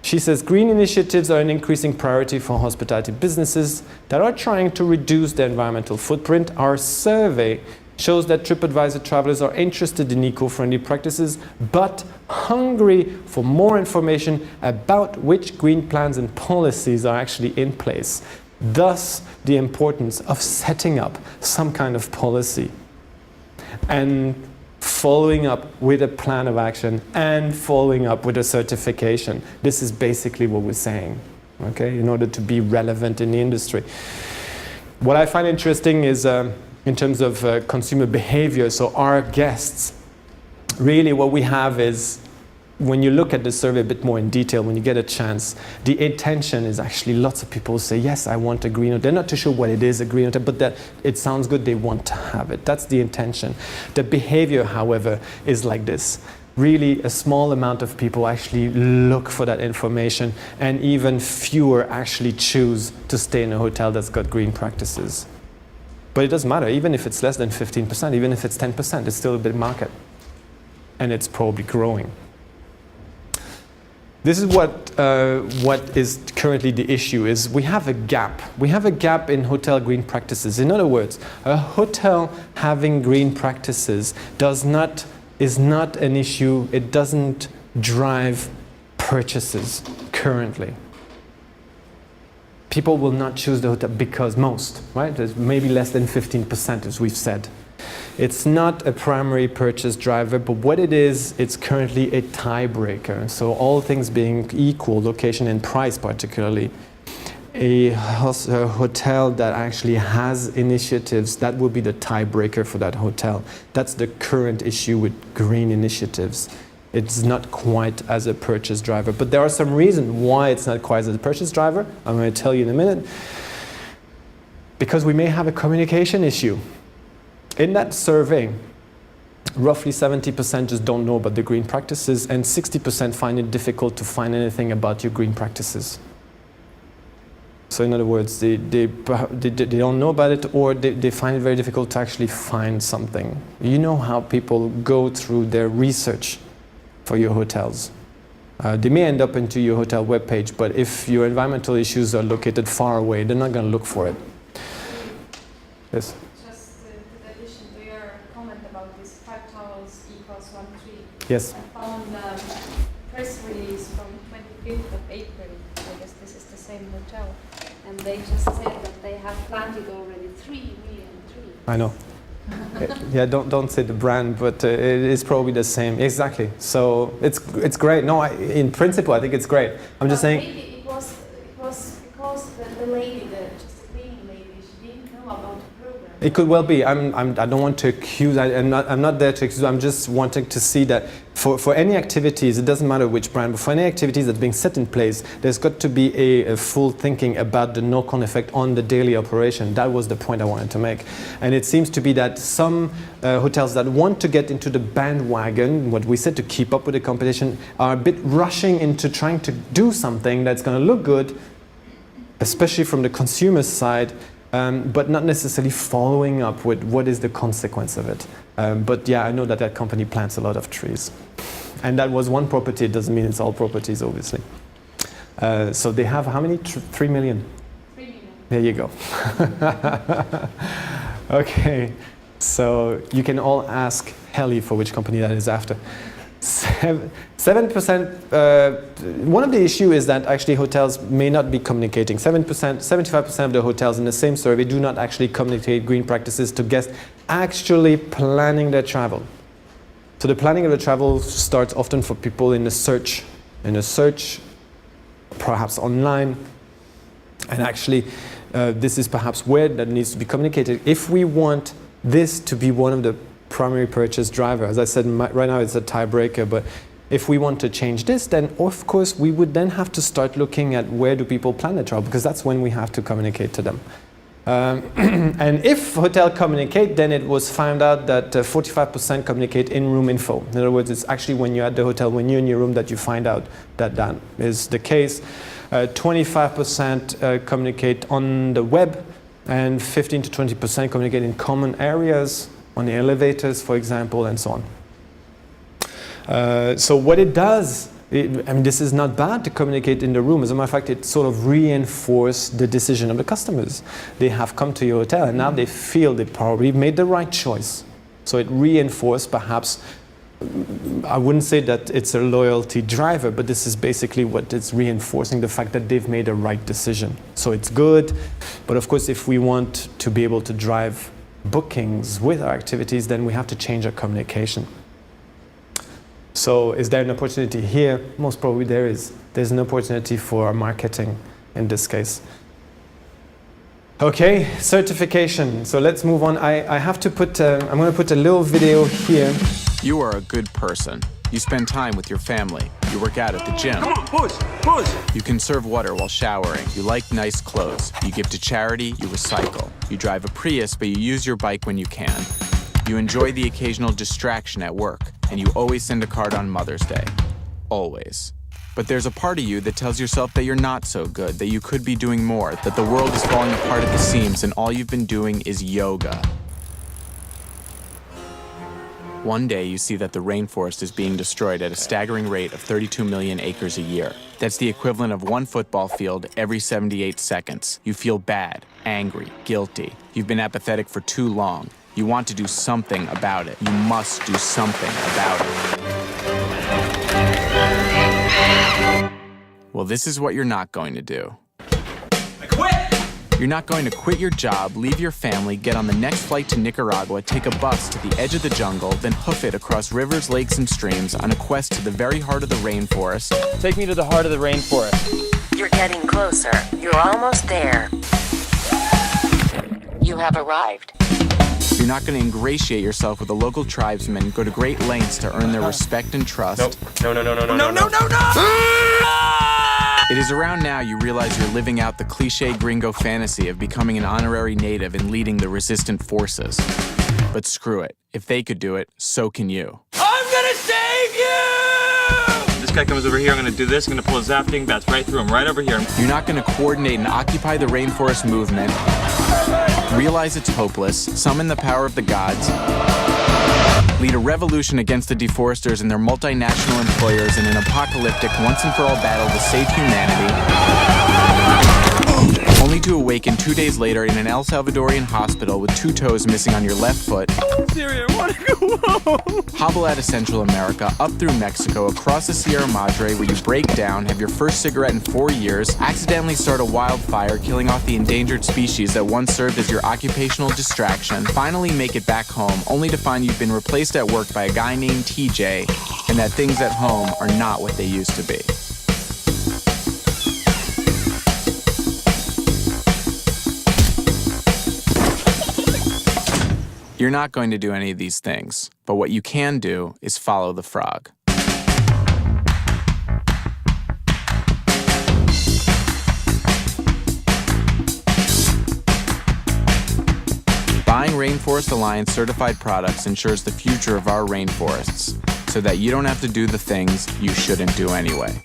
She says, green initiatives are an increasing priority for hospitality businesses that are trying to reduce their environmental footprint. Our survey shows that TripAdvisor travelers are interested in eco-friendly practices, but hungry for more information about which green plans and policies are actually in place. Thus, the importance of setting up some kind of policy and following up with a plan of action and following up with a certification. This is basically what we're saying, okay, in order to be relevant in the industry. What I find interesting is in terms of consumer behavior, so our guests, really what we have is, when you look at the survey a bit more in detail, when you get a chance, the intention is actually lots of people say, yes, I want a green hotel. They're not too sure what it is, a green hotel, but that it sounds good, they want to have it. That's the intention. The behavior, however, is like this. Really, a small amount of people actually look for that information, and even fewer actually choose to stay in a hotel that's got green practices. But it doesn't matter, even if it's less than 15%, even if it's 10%, it's still a big market. And it's probably growing. This is what is currently the issue, is we have a gap. We have a gap in hotel green practices. In other words, a hotel having green practices is not an issue. It doesn't drive purchases currently. People will not choose the hotel because most, right? There's maybe less than 15%, as we've said. It's not a primary purchase driver, but what it is, it's currently a tiebreaker. So all things being equal, location and price particularly, a hotel that actually has initiatives, that will be the tiebreaker for that hotel. That's the current issue with green initiatives. it's not quite as a purchase driver. But there are some reasons why it's not quite as a purchase driver. I'm going to tell you in a minute. Because we may have a communication issue. In that survey, roughly 70% just don't know about the green practices, and 60% find it difficult to find anything about your green practices. So in other words, they don't know about it, or they find it very difficult to actually find something. You know how people go through their research for your hotels. They may end up into your hotel webpage, but if your environmental issues are located far away, they're not going to look for it. Yes? Just in addition to your comment about this 5 towels equals 1 tree. Yes. I found a press release from 25th of April. I guess this is the same hotel. And they just said that they have planted already 3 million trees. I know. Yeah, don't say the brand, but it is probably the same. Exactly. So it's great. No, in principle, I think it's great. I'm just saying. Maybe it was because the lady, just the cleaning lady, she didn't know about the program. It could well be. I don't want to accuse. I'm not there to accuse. I'm just wanting to see that for any activities, it doesn't matter which brand, but for any activities that's being set in place, there's got to be a full thinking about the knock-on effect on the daily operation. That was the point I wanted to make. And it seems to be that some hotels that want to get into the bandwagon, what we said to keep up with the competition, are a bit rushing into trying to do something that's going to look good, especially from the consumer side, but not necessarily following up with what is the consequence of it. But yeah, I know that company plants a lot of trees. And that was one property. It doesn't mean it's all properties, obviously. So they have how many? 3 million? 3 million. There you go. Okay. So you can all ask Helly for which company that is after. 7%. One of the issues is that actually hotels may not be communicating. 75% of the hotels in the same survey do not actually communicate green practices to guests actually planning their travel. So the planning of the travel starts often for people in a search, perhaps online, and actually this is perhaps where that needs to be communicated. If we want this to be one of the primary purchase driver. As I said, right now it's a tiebreaker, but if we want to change this, then of course we would then have to start looking at where do people plan their travel, because that's when we have to communicate to them. And if hotel communicate, then it was found out that 45% communicate in-room info. In other words, it's actually when you're at the hotel, when you're in your room, that you find out that that is the case. 25% communicate on the web, and 15 to 20% communicate in common areas, on the elevators, for example, and so on. So what it does, this is not bad to communicate in the room. As a matter of fact, it sort of reinforces the decision of the customers. They have come to your hotel and now they feel they probably made the right choice. So it reinforces perhaps, I wouldn't say that it's a loyalty driver, but this is basically what it's reinforcing, the fact that they've made a right decision. So it's good, but of course if we want to be able to drive bookings with our activities, then we have to change our communication. So is there an opportunity here? Most probably there is. There's an opportunity for marketing in this case. Okay, certification. So let's move on. I have to put, I'm going to put a little video here. You are a good person. You spend time with your family. You work out at the gym. Come on, push! You conserve water while showering. You like nice clothes. You give to charity. You recycle. You drive a Prius, but you use your bike when you can. You enjoy the occasional distraction at work, and you always send a card on Mother's Day. Always. But there's a part of you that tells yourself that you're not so good, that you could be doing more, that the world is falling apart at the seams, and all you've been doing is yoga. One day, you see that the rainforest is being destroyed at a staggering rate of 32 million acres a year. That's the equivalent of 1 football field every 78 seconds. You feel bad, angry, guilty. You've been apathetic for too long. You want to do something about it. You must do something about it. Well, this is what you're not going to do. I quit! You're not going to quit your job, leave your family, get on the next flight to Nicaragua, take a bus to the edge of the jungle, then hoof it across rivers, lakes, and streams on a quest to the very heart of the rainforest. Take me to the heart of the rainforest. You're getting closer. You're almost there. You have arrived. You're not going to ingratiate yourself with the local tribesmen and go to great lengths to earn their respect and trust. No. It is around now you realize you're living out the cliche gringo fantasy of becoming an honorary native and leading the resistant forces. But screw it. If they could do it, so can you. I'm gonna save you! This guy comes over here, I'm gonna do this, I'm gonna pull a zap-ding bats right through him, right over here. You're not going to coordinate and occupy the rainforest movement, realize it's hopeless, summon the power of the gods, lead a revolution against the deforesters and their multinational employers in an apocalyptic, once-and-for-all battle to save humanity, only to awaken 2 days later in an El Salvadorian hospital with 2 toes missing on your left foot. Siri, I wanna go home. Hobble out of Central America, up through Mexico, across the Sierra Madre, where you break down, have your first cigarette in 4 years, accidentally start a wildfire, killing off the endangered species that once served as your occupational distraction, finally make it back home, only to find you've been replaced at work by a guy named TJ, and that things at home are not what they used to be. You're not going to do any of these things, but what you can do is follow the frog. Buying Rainforest Alliance certified products ensures the future of our rainforests, so that you don't have to do the things you shouldn't do anyway.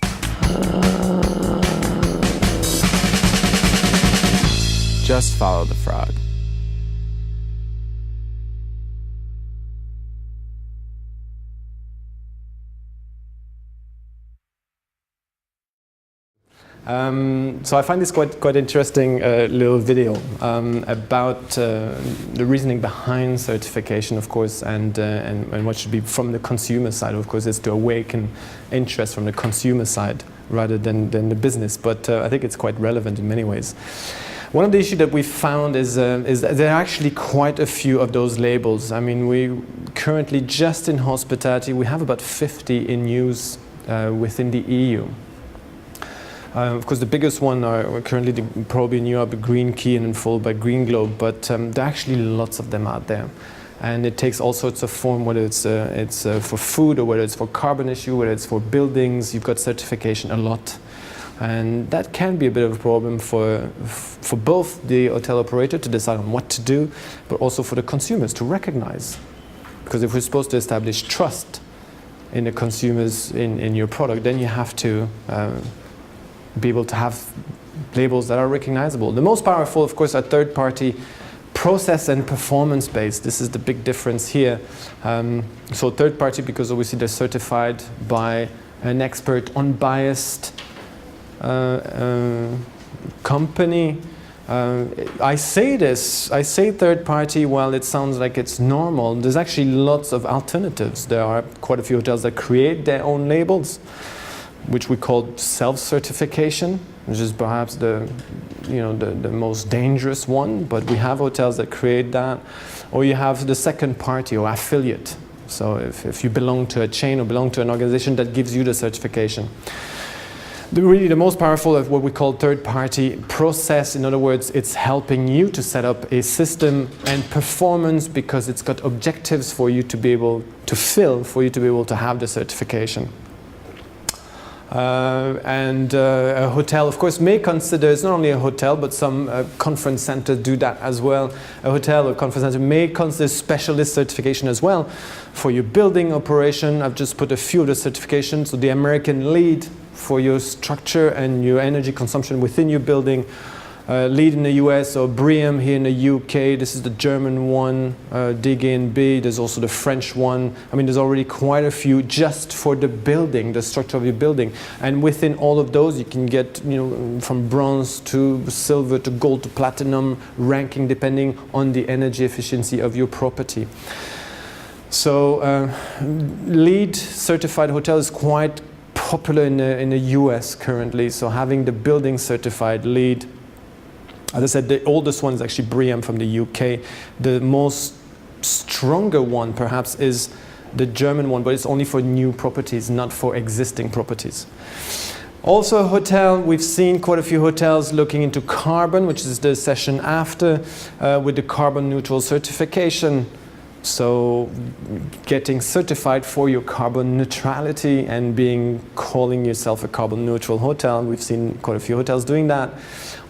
Just follow the frog. So I find this quite interesting little video about the reasoning behind certification, of course, and what should be from the consumer side. Of course, is to awaken interest from the consumer side rather than the business. But I think it's quite relevant in many ways. One of the issues that we found is that there are actually quite a few of those labels. I mean, we currently just in hospitality we have about 50 in use within the EU. Of course, the biggest one are currently probably in Europe, Green Key, and then followed by Green Globe. But there are actually lots of them out there, and it takes all sorts of form. Whether it's for food, or whether it's for carbon issue, whether it's for buildings, you've got certification a lot, and that can be a bit of a problem for both the hotel operator to decide on what to do, but also for the consumers to recognize, because if we're supposed to establish trust in the consumers in your product, then you have to be able to have labels that are recognizable. The most powerful, of course, are third-party process and performance-based. This is the big difference here. So third-party because obviously they're certified by an expert, unbiased company. I say third-party while it sounds like it's normal. There's actually lots of alternatives. There are quite a few hotels that create their own labels, which we call self-certification, which is perhaps the most dangerous one. But we have hotels that create that, or you have the second party or affiliate. So if you belong to a chain or belong to an organization that gives you the certification. Really, the most powerful of what we call third-party process. In other words, it's helping you to set up a system and performance because it's got objectives for you to be able to fill, for you to be able to have the certification. A hotel, of course, may consider, it's not only a hotel, but some conference centers do that as well. A hotel or conference center may consider specialist certification as well for your building operation. I've just put a few of the certifications. So the American LEED for your structure and your energy consumption within your building. LEED in the US, or BREEAM here in the UK. This is the German one, DGNB. There's also the French one. I mean, there's already quite a few just for the building, the structure of your building. And within all of those, you can get, from bronze to silver to gold to platinum ranking, depending on the energy efficiency of your property. So, LEED certified hotel is quite popular in the US currently. So having the building certified LEED. As I said, the oldest one is actually BREEAM from the UK. The most stronger one, perhaps, is the German one, but it's only for new properties, not for existing properties. Also a hotel, we've seen quite a few hotels looking into carbon, which is the session after, with the carbon neutral certification. So getting certified for your carbon neutrality and calling yourself a carbon neutral hotel. We've seen quite a few hotels doing that.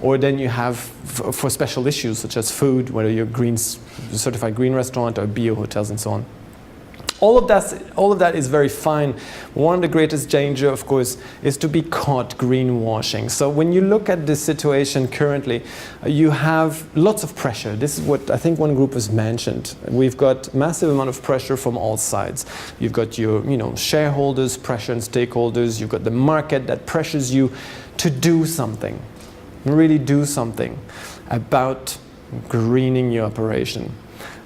Or then you have for special issues such as food, whether you're certified green restaurant or bio hotels and so on. All of that is very fine. One of the greatest danger, of course, is to be caught greenwashing. So when you look at the situation currently, you have lots of pressure. This is what I think one group has mentioned. We've got massive amount of pressure from all sides. You've got your shareholders, pressure and stakeholders. You've got the market that pressures you to do something, really do something about greening your operation.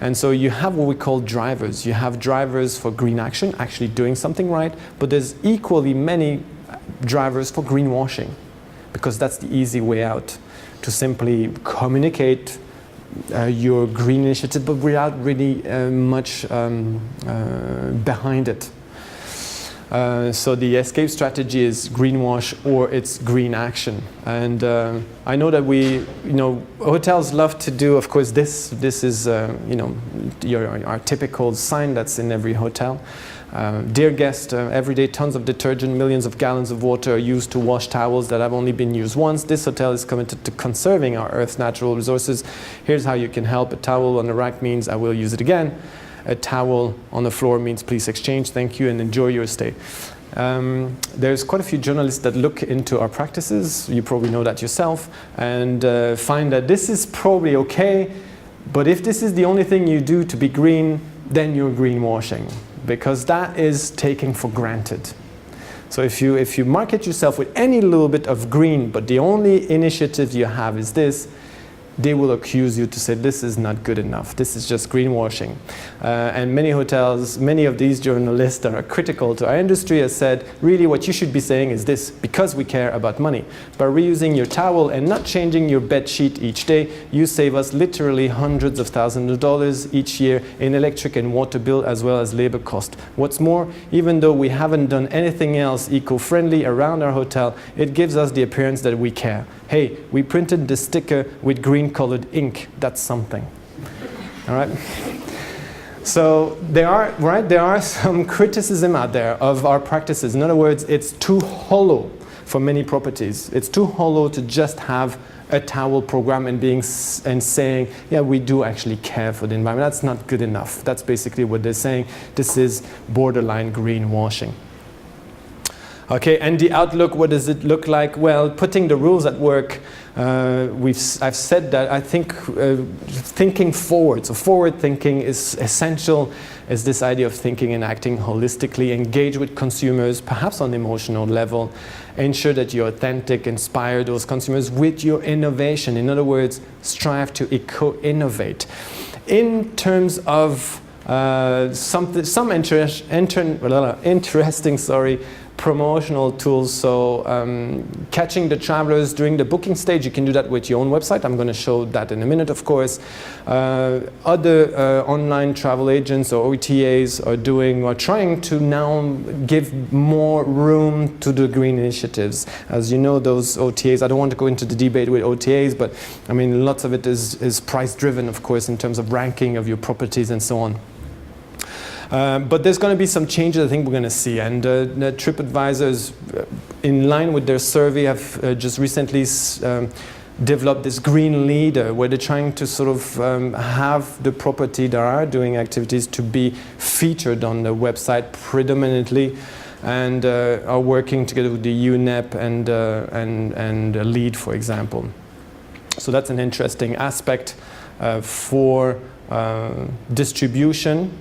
And so you have what we call drivers. You have drivers for green action, actually doing something right, but there's equally many drivers for greenwashing, because that's the easy way out, to simply communicate your green initiative, but without really much behind it. So the escape strategy is greenwash or it's green action. And I know that hotels love to do, of course, this is, our typical sign that's in every hotel. Dear guest, every day tons of detergent, millions of gallons of water are used to wash towels that have only been used once. This hotel is committed to conserving our Earth's natural resources. Here's how you can help. A towel on the rack means I will use it again. A towel on the floor means please exchange, thank you, and enjoy your stay. There's quite a few journalists that look into our practices, you probably know that yourself, and find that this is probably okay, but if this is the only thing you do to be green, then you're greenwashing, because that is taken for granted. So if you market yourself with any little bit of green, but the only initiative you have is this, they will accuse you to say this is not good enough. This is just greenwashing. And many hotels, many of these journalists that are critical to our industry have said, really what you should be saying is this: because we care about money. By reusing your towel and not changing your bed sheet each day, you save us literally hundreds of thousands of dollars each year in electric and water bill, as well as labor cost. What's more, even though we haven't done anything else eco-friendly around our hotel, it gives us the appearance that we care. Hey, we printed the sticker with green colored ink. That's something. All right? So there are some criticism out there of our practices. In other words, it's too hollow for many properties. It's too hollow to just have a towel program and saying, yeah, we do actually care for the environment. That's not good enough. That's basically what they're saying. This is borderline greenwashing. Okay, and the outlook, what does it look like? Well, putting the rules at work, I've said that I think thinking forward, so forward thinking is essential, is this idea of thinking and acting holistically, engage with consumers, perhaps on an emotional level, ensure that you're authentic, inspire those consumers with your innovation. In other words, strive to eco-innovate. In terms of some interesting promotional tools. So catching the travelers during the booking stage, you can do that with your own website. I'm going to show that in a minute, of course. Other online travel agents or OTAs are trying to now give more room to the green initiatives. As you know, those OTAs, I don't want to go into the debate with OTAs, but I mean, lots of it is price driven, of course, in terms of ranking of your properties and so on. But there's going to be some changes I think we're going to see, and TripAdvisor, in line with their survey, have just recently developed this green leader, where they're trying to sort of have the property that are doing activities to be featured on the website predominantly, and are working together with the UNEP and LEED, for example. So that's an interesting aspect for distribution.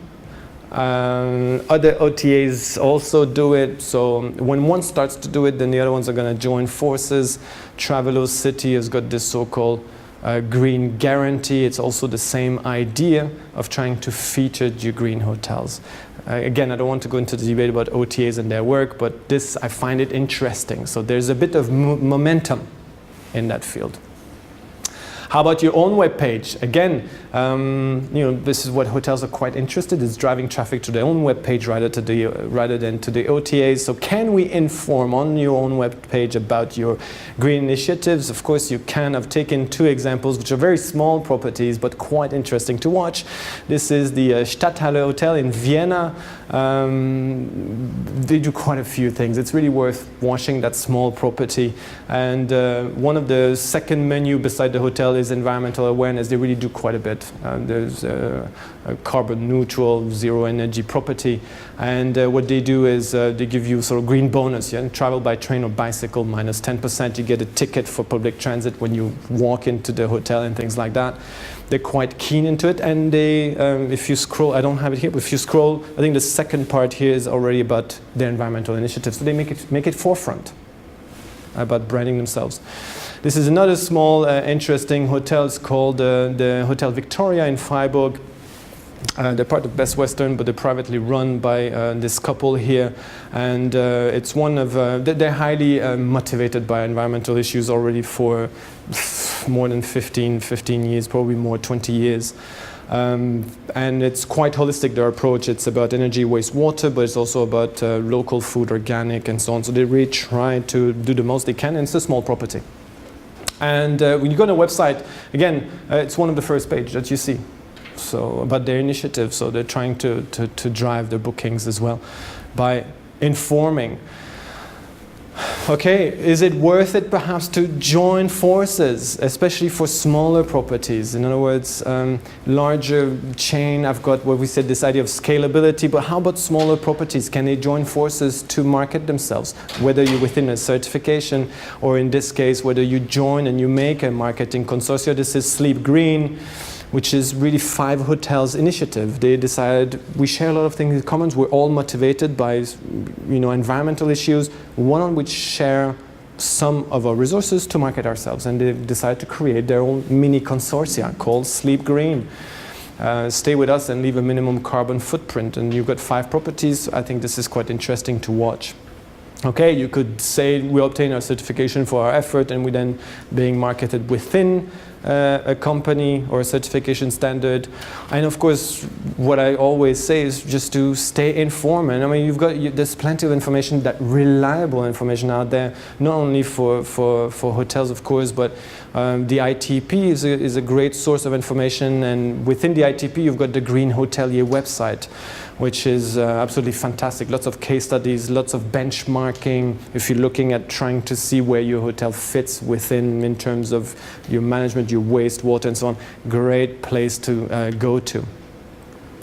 Other OTAs also do it, so when one starts to do it, then the other ones are going to join forces. Travelocity has got this so-called green guarantee. It's also the same idea of trying to feature your green hotels. Again, I don't want to go into the debate about OTAs and their work, but this, I find it interesting. So there's a bit of momentum in that field. How about your own web page? Again, this is what hotels are quite interested in, is driving traffic to their own web page rather than to the OTAs. So can we inform on your own web page about your green initiatives? Of course you can. I've taken 2 examples which are very small properties but quite interesting to watch. This is the Stadthalle Hotel in Vienna. They do quite a few things. It's really worth watching that small property. And one of the second menu beside the hotel is environmental awareness. They really do quite a bit. There's a carbon neutral, zero energy property. And what they do is they give you sort of green bonus. Yeah? Travel by train or bicycle minus 10%. You get a ticket for public transit when you walk into the hotel and things like that. They're quite keen into it, and they, if you scroll, I don't have it here, but if you scroll, I think the second part here is already about their environmental initiatives. So they make it forefront about branding themselves. This is another small, interesting hotel. It's called the Hotel Victoria in Freiburg. They're part of Best Western, but they're privately run by this couple here. And it's one of, they're highly motivated by environmental issues already for more than 15 years, probably more, 20 years. And it's quite holistic, their approach. It's about energy, wastewater, but it's also about local food, organic, and so on. So they really try to do the most they can, and it's a small property. And when you go on the website, again, it's one of the first pages that you see. So about their initiative, so they're trying to drive their bookings as well by informing. Okay, is it worth it perhaps to join forces, especially for smaller properties? In other words, larger chain, I've got what we said, this idea of scalability, but how about smaller properties? Can they join forces to market themselves? Whether you're within a certification, or in this case, whether you join and you make a marketing consortium. This is Sleep Green, which is really 5 hotels initiative. They decided we share a lot of things in common. We're all motivated by environmental issues. Why don't we share some of our resources to market ourselves? And they decided to create their own mini consortia called Sleep Green. Stay with us and leave a minimum carbon footprint. And you've got 5 properties. I think this is quite interesting to watch. Okay, you could say we obtain our certification for our effort, and we then being marketed within a company or a certification standard. And of course, what I always say is just to stay informed. And I mean, there's plenty of information, that reliable information out there, not only for hotels, of course, but the ITP is a great source of information. And within the ITP, you've got the Green Hotelier website, which is absolutely fantastic. Lots of case studies, lots of benchmarking. If you're looking at trying to see where your hotel fits within in terms of your management, your waste, water, and so on, great place to go to.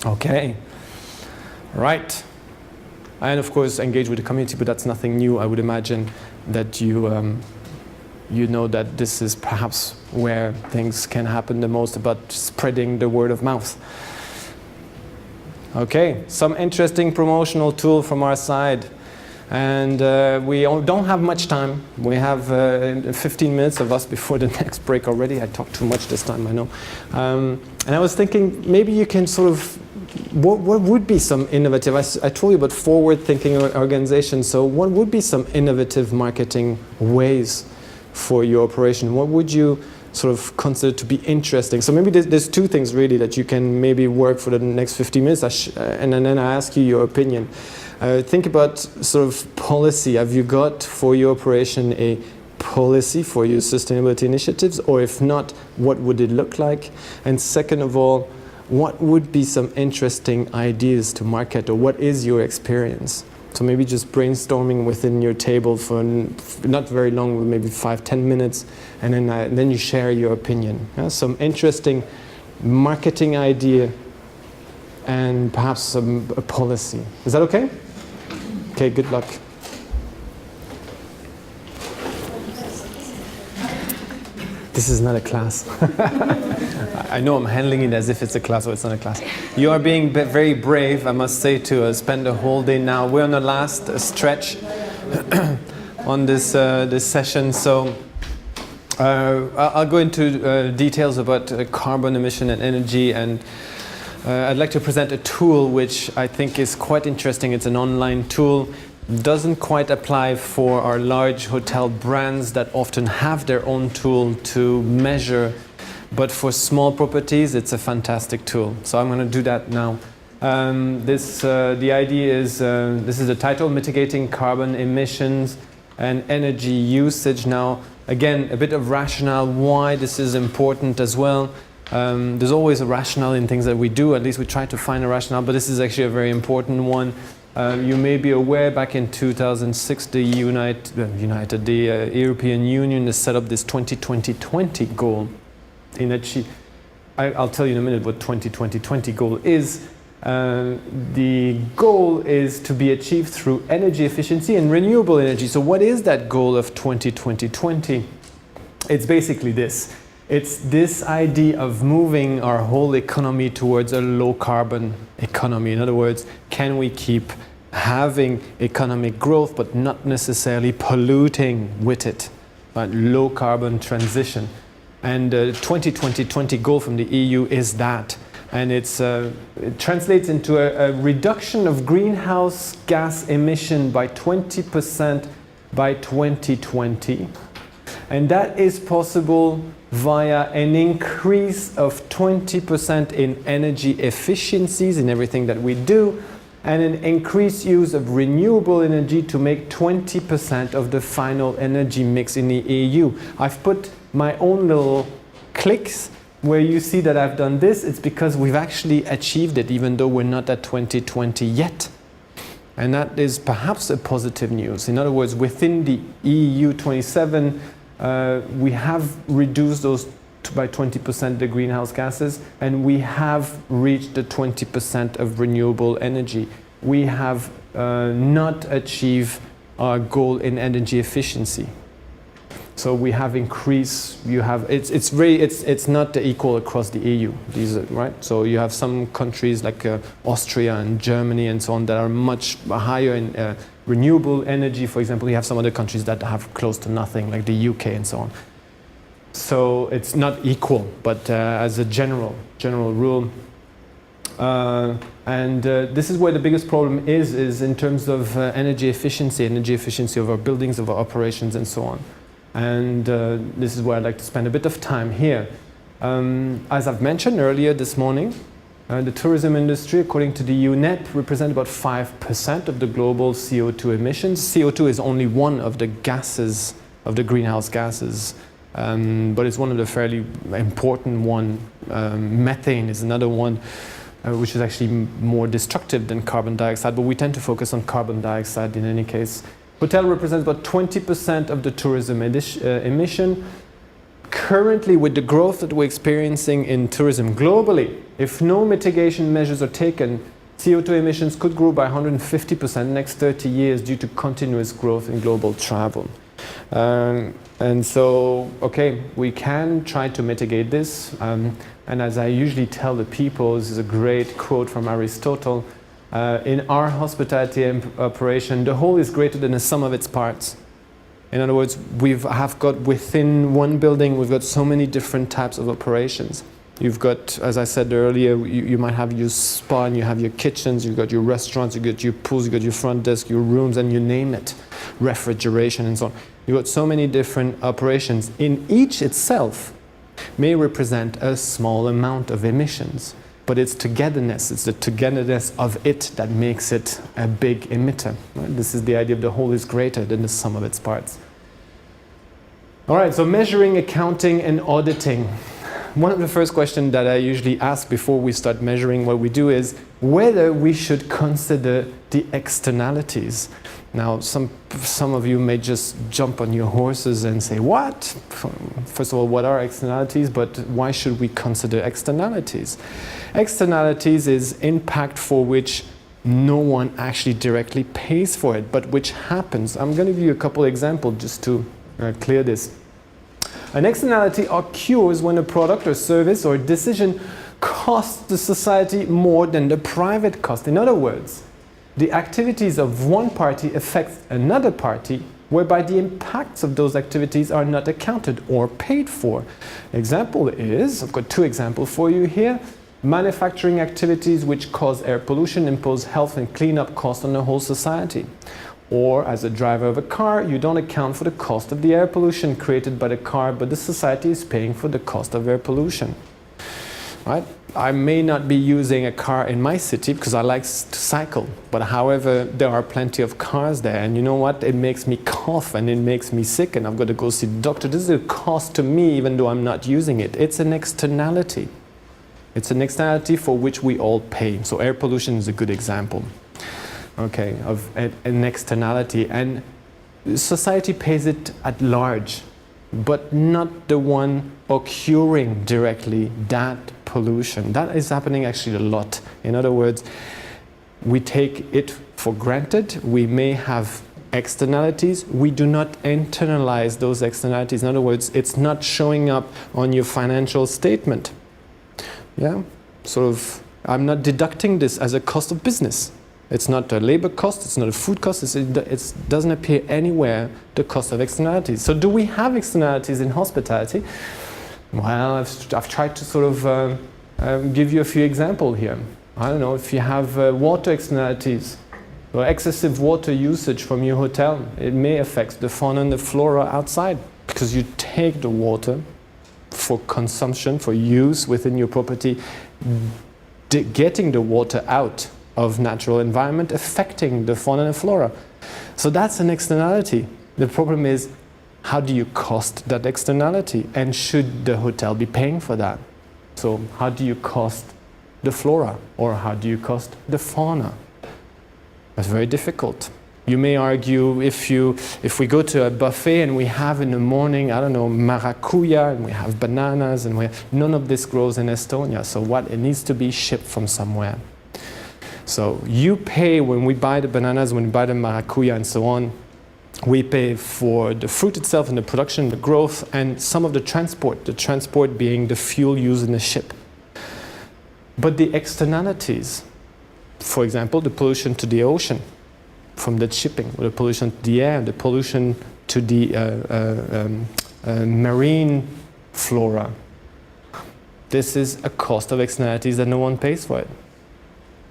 Okay, right. And of course, engage with the community, but that's nothing new. I would imagine that you know that this is perhaps where things can happen the most, about spreading the word of mouth. Okay, some interesting promotional tool from our side. And we don't have much time. We have 15 minutes of us before the next break already. I talked too much this time, I know. And I was thinking, maybe you can sort of, what would be some innovative, I told you about forward-thinking organizations, so what would be some innovative marketing ways for your operation? What would you sort of consider to be interesting? So maybe there's 2 things really that you can maybe work for the next 50 minutes, and then I ask you your opinion. Think about sort of policy. Have you got for your operation a policy for your sustainability initiatives? Or if not, what would it look like? And second of all, what would be some interesting ideas to market, or what is your experience? So maybe just brainstorming within your table for not very long, maybe 5-10 minutes, and then you share your opinion. Yeah? Some interesting marketing idea and perhaps a policy. Is that okay? Okay, good luck. This is not a class. I know I'm handling it as if it's a class, or it's not a class. You are being very brave, I must say, to spend the whole day now. We're on the last stretch on this session, so I'll go into details about carbon emission and energy, and I'd like to present a tool which I think is quite interesting. It's an online tool. Doesn't quite apply for our large hotel brands that often have their own tool to measure But for small properties, it's a fantastic tool. So I'm going to do that now. The idea is, this is the title, Mitigating Carbon Emissions and Energy Usage. Now, again, a bit of rationale why this is important as well. There's always a rationale in things that we do, at least we try to find a rationale, but this is actually a very important one. You may be aware back in 2006, the European Union has set up this 2020 goal. I'll tell you in a minute what 2020 goal is. The goal is to be achieved through energy efficiency and renewable energy. So what is that goal of 2020? It's basically this. It's this idea of moving our whole economy towards a low carbon economy. In other words, can we keep having economic growth but not necessarily polluting with it? But low carbon transition. And the 2020 goal from the EU is that. And it translates into a reduction of greenhouse gas emission by 20% by 2020. And that is possible via an increase of 20% in energy efficiencies in everything that we do, and an increased use of renewable energy to make 20% of the final energy mix in the EU. I've put my own little clicks where you see that I've done this. It's because we've actually achieved it, even though we're not at 2020 yet. And that is perhaps a positive news. In other words, within the EU 27, we have reduced those by 20% the greenhouse gases, and we have reached the 20% of renewable energy. We have not achieved our goal in energy efficiency. So we have increased. It's not equal across the EU. These are, right. So you have some countries like Austria and Germany and so on that are much higher in renewable energy. For example, you have some other countries that have close to nothing, like the UK and so on. So it's not equal, but as a general rule. This is where the biggest problem is in terms of energy efficiency of our buildings, of our operations, and so on. And this is where I'd like to spend a bit of time here. As I've mentioned earlier this morning, the tourism industry, according to the UNEP, represents about 5% of the global CO2 emissions. CO2 is only one of the gases, of the greenhouse gases, but it's one of the fairly important one. Methane is another one, which is actually more destructive than carbon dioxide, but we tend to focus on carbon dioxide in any case. Hotel represents about 20% of the tourism emission. Currently, with the growth that we're experiencing in tourism globally, if no mitigation measures are taken, CO2 emissions could grow by 150% in the next 30 years due to continuous growth in global travel. And so, okay, we can try to mitigate this. And as I usually tell the people, this is a great quote from Aristotle, in our hospitality operation, the whole is greater than the sum of its parts. In other words, have got within one building, we've got so many different types of operations. You've got, as I said earlier, you might have your spa and you have your kitchens, you've got your restaurants, you've got your pools, you've got your front desk, your rooms, and you name it, refrigeration and so on. You've got so many different operations. In each itself may represent a small amount of emissions. But it's togetherness, it's the togetherness of it that makes it a big emitter. Right? This is the idea of the whole is greater than the sum of its parts. All right, so measuring, accounting, and auditing. One of the first questions that I usually ask before we start measuring what we do is whether we should consider the externalities. Now, some of you may just jump on your horses and say, what? First of all, what are externalities? But why should we consider externalities? Externalities is impact for which no one actually directly pays for it, but which happens. I'm going to give you a couple examples just to clear this. An externality occurs when a product or service or decision costs the society more than the private cost. In other words, the activities of one party affect another party, whereby the impacts of those activities are not accounted or paid for. Example is, I've got two examples for you here. Manufacturing activities which cause air pollution impose health and cleanup costs on the whole society. Or as a driver of a car, you don't account for the cost of the air pollution created by the car, but the society is paying for the cost of air pollution. Right? I may not be using a car in my city because I like to cycle, but however, there are plenty of cars there, and you know what? It makes me cough and it makes me sick, and I've got to go see the doctor. This is a cost to me even though I'm not using it. It's an externality. It's an externality for which we all pay. So air pollution is a good example, okay, of an externality, and society pays it at large, but not the one occurring directly that pollution. That is happening actually a lot. In other words, we take it for granted. We may have externalities. We do not internalize those externalities. In other words, it's not showing up on your financial statement. Yeah, sort of, I'm not deducting this as a cost of business. It's not a labor cost, it's not a food cost, it doesn't appear anywhere, the cost of externalities. So do we have externalities in hospitality? Well, I've tried to sort of give you a few examples here. I don't know, if you have water externalities or excessive water usage from your hotel, it may affect the fauna and the flora outside because you take the water for consumption, for use within your property, getting the water out of natural environment, affecting the fauna and flora. So that's an externality. The problem is, how do you cost that externality? And should the hotel be paying for that? So how do you cost the flora? Or how do you cost the fauna? That's very difficult. You may argue if we go to a buffet and we have in the morning, I don't know, maracuja, and we have bananas, and none of this grows in Estonia. So what? It needs to be shipped from somewhere. So you pay when we buy the bananas, when we buy the maracuja and so on, we pay for the fruit itself and the production, the growth, and some of the transport being the fuel used in the ship. But the externalities, for example, the pollution to the ocean from that shipping, or the pollution to the air, the pollution to the marine flora, this is a cost of externalities that no one pays for it.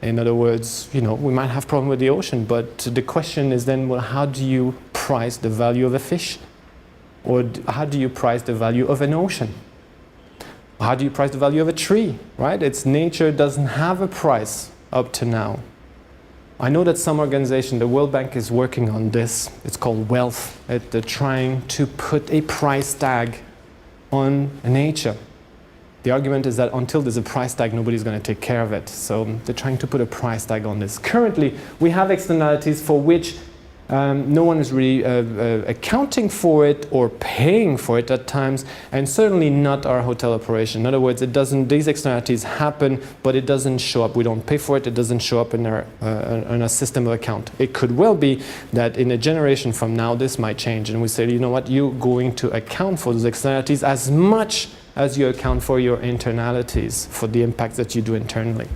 In other words, you know, we might have a problem with the ocean, but the question is then, well, how do you price the value of a fish? Or how do you price the value of an ocean? How do you price the value of a tree, right? Its nature doesn't have a price up to now. I know that some organization, the World Bank, is working on this. It's called wealth. They're trying to put a price tag on nature. The argument is that until there's a price tag, nobody's going to take care of it. So they're trying to put a price tag on this. Currently, we have externalities for which no one is really accounting for it or paying for it at times, and certainly not our hotel operation. In other words, these externalities happen, but it doesn't show up. We don't pay for it. It doesn't show up in our system of account. It could well be that in a generation from now, this might change, and we say, you know what, you're going to account for those externalities as much as you account for your internalities, for the impact that you do internally.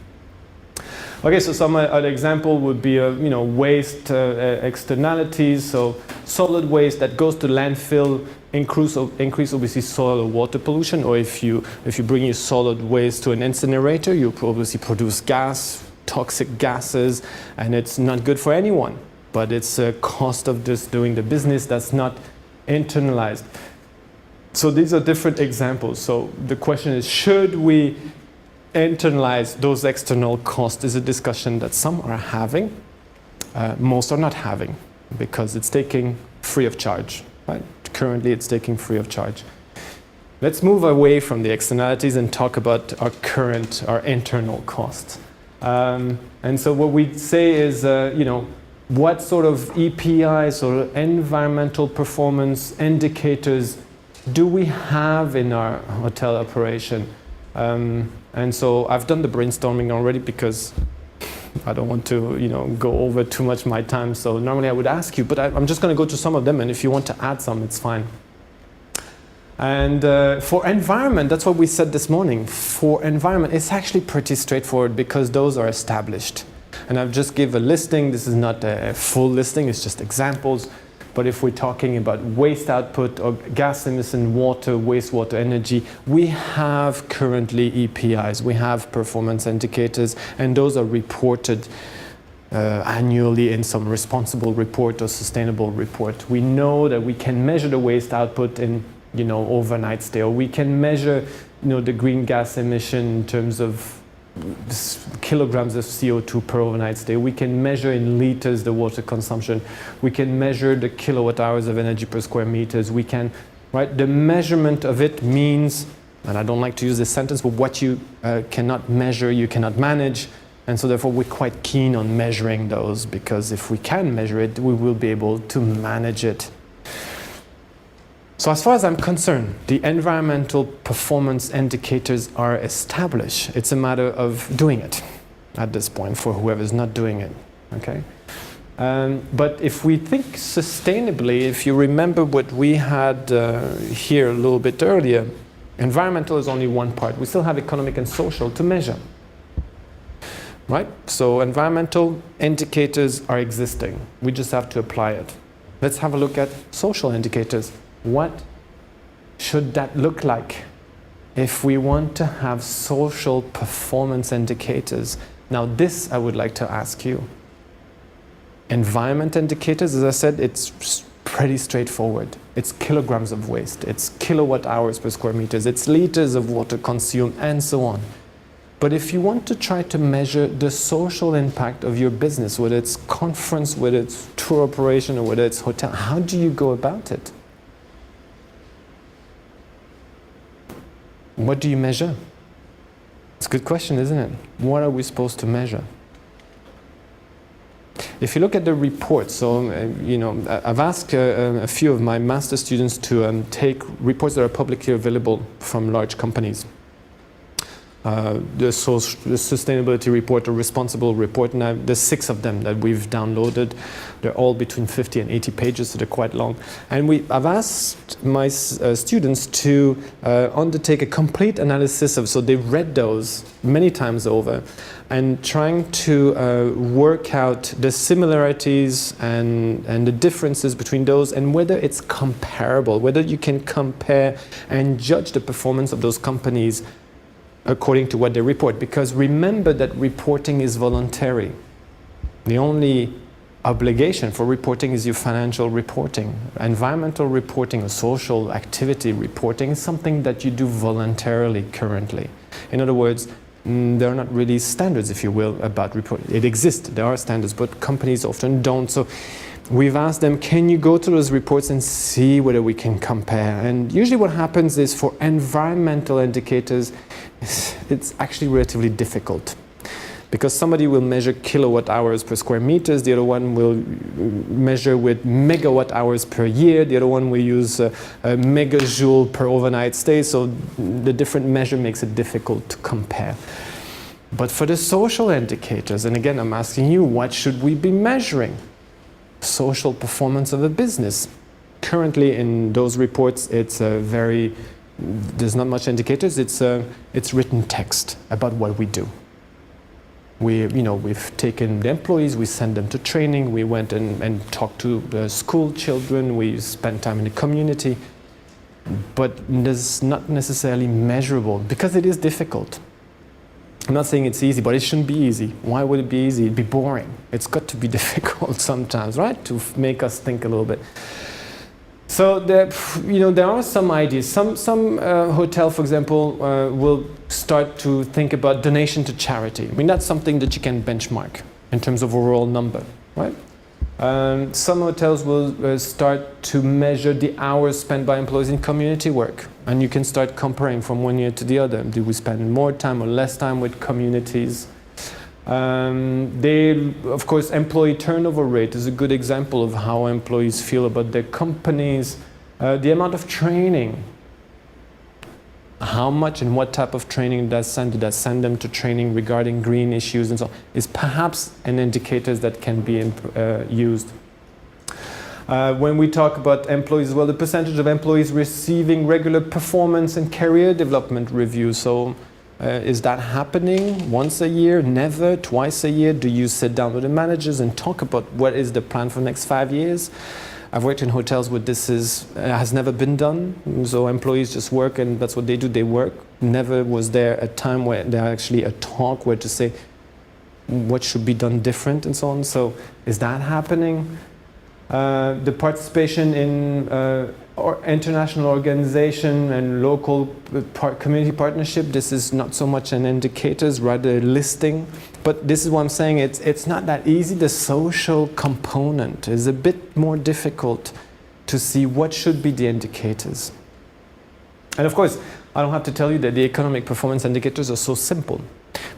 Okay, so some other example would be waste externalities. So solid waste that goes to landfill increase obviously soil or water pollution. Or if you bring your solid waste to an incinerator, you obviously produce gas, toxic gases, and it's not good for anyone. But it's a cost of just doing the business that's not internalized. So these are different examples. So the question is, should we internalize those external costs? Is a discussion that some are having, most are not having, because it's taking free of charge. Right? Currently, it's taking free of charge. Let's move away from the externalities and talk about our internal costs. And so what we say is, what sort of EPIs or environmental performance indicators do we have in our hotel operation? And so I've done the brainstorming already because I don't want to, go over too much my time. So normally I would ask you, but I'm just going to go to some of them, and if you want to add some, it's fine. And for environment, that's what we said this morning. For environment, it's actually pretty straightforward because those are established. And I've just give a listing. This is not a full listing, it's just examples. But if we're talking about waste output or gas emission, water, wastewater energy, we have currently EPIs, we have performance indicators, and those are reported annually in some responsible report or sustainable report. We know that we can measure the waste output in overnight stay, or we can measure the green gas emission in terms of kilograms of CO2 per overnight stay. We can measure in liters the water consumption. We can measure the kilowatt hours of energy per square meters. We can, right? The measurement of it means, and I don't like to use this sentence, but what you cannot measure, you cannot manage. And so therefore we're quite keen on measuring those, because if we can measure it, we will be able to manage it. So as far as I'm concerned, the environmental performance indicators are established. It's a matter of doing it at this point for whoever's not doing it, okay? But if we think sustainably, if you remember what we had here a little bit earlier, environmental is only one part. We still have economic and social to measure, right? So environmental indicators are existing. We just have to apply it. Let's have a look at social indicators. What should that look like if we want to have social performance indicators? Now this I would like to ask you. Environment indicators, as I said, it's pretty straightforward. It's kilograms of waste, it's kilowatt hours per square meters, it's liters of water consumed, and so on. But if you want to try to measure the social impact of your business, whether it's conference, whether it's tour operation, or whether it's hotel, how do you go about it? What do you measure? It's a good question, isn't it? What are we supposed to measure? If you look at the report, so I've asked a few of my master students to take reports that are publicly available from large companies. The sustainability report or responsible report, and there's 6 of them that we've downloaded. They're all between 50 and 80 pages, so they're quite long. And I've asked my students to undertake a complete analysis of, so they've read those many times over, and trying to work out the similarities and the differences between those, and whether it's comparable, whether you can compare and judge the performance of those companies according to what they report. Because remember that reporting is voluntary. The only obligation for reporting is your financial reporting. Environmental reporting or social activity reporting is something that you do voluntarily currently. In other words, there are not really standards, if you will, about reporting. It exists, there are standards, but companies often don't. So we've asked them, can you go to those reports and see whether we can compare? And usually what happens is, for environmental indicators, it's actually relatively difficult, because somebody will measure kilowatt hours per square meters, the other one will measure with megawatt hours per year, the other one will use a megajoule per overnight stay, so the different measure makes it difficult to compare. But for the social indicators, and again I'm asking you, what should we be measuring? Social performance of a business. Currently in those reports, there's not much indicators, it's written text about what we do. We've taken the employees, we send them to training, we went and talked to the school children, we spent time in the community, but it's not necessarily measurable, because it is difficult. I'm not saying it's easy, but it shouldn't be easy. Why would it be easy? It'd be boring. It's got to be difficult sometimes, right? To make us think a little bit. So there are some ideas. Some hotel, for example, will start to think about donation to charity. I mean, that's something that you can benchmark in terms of overall number, right? Some hotels will start to measure the hours spent by employees in community work, and you can start comparing from one year to the other. Do we spend more time or less time with communities? Of course, employee turnover rate is a good example of how employees feel about their companies. The amount of training, how much and what type of training does send them to training regarding green issues and so on, is perhaps an indicator that can be used. When we talk about employees as well, the percentage of employees receiving regular performance and career development reviews. So is that happening once a year, never, twice a year? Do you sit down with the managers and talk about what is the plan for the next 5 years? I've worked in hotels where this has never been done. So employees just work, and that's what they do, they work. Never was there a time where there actually a talk where to say, what should be done different and so on. So is that happening? The participation in international organization and local community partnership, this is not so much an indicators, rather a listing. But this is what I'm saying, it's not that easy. The social component is a bit more difficult to see what should be the indicators. And of course, I don't have to tell you that the economic performance indicators are so simple,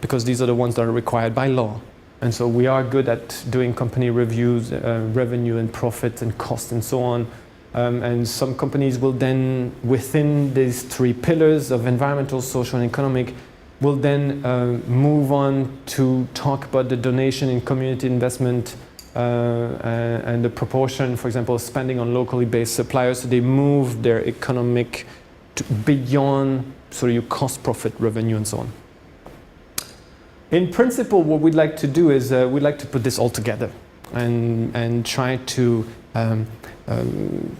because these are the ones that are required by law. And so we are good at doing company reviews, revenue and profit and cost and so on. And some companies will then, within these three pillars of environmental, social, and economic, will then move on to talk about the donation in community investment and the proportion, for example, spending on locally based suppliers. So they move their economic beyond sort of your cost, profit, revenue, and so on. In principle, what we'd like to do is we'd like to put this all together and try to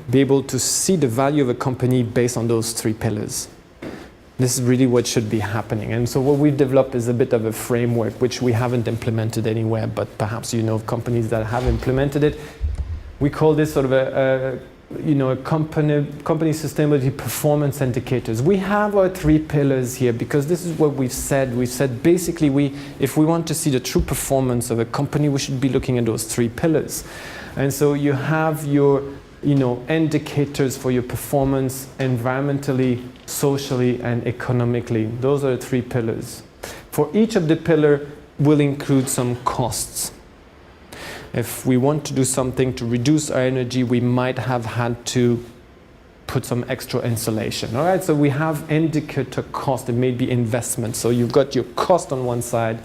be able to see the value of a company based on those three pillars. This is really what should be happening. And so what we've developed is a bit of a framework which we haven't implemented anywhere, but perhaps you know of companies that have implemented it. We call this sort of a company sustainability performance indicators. We have our three pillars here because this is what we've said. We've said basically if we want to see the true performance of a company, we should be looking at those three pillars. And so you have your indicators for your performance environmentally, socially, and economically. Those are the three pillars. For each of the pillars will include some costs. If we want to do something to reduce our energy, we might have had to put some extra insulation. All right, so we have indicator cost. It may be investment. So you've got your cost on one side,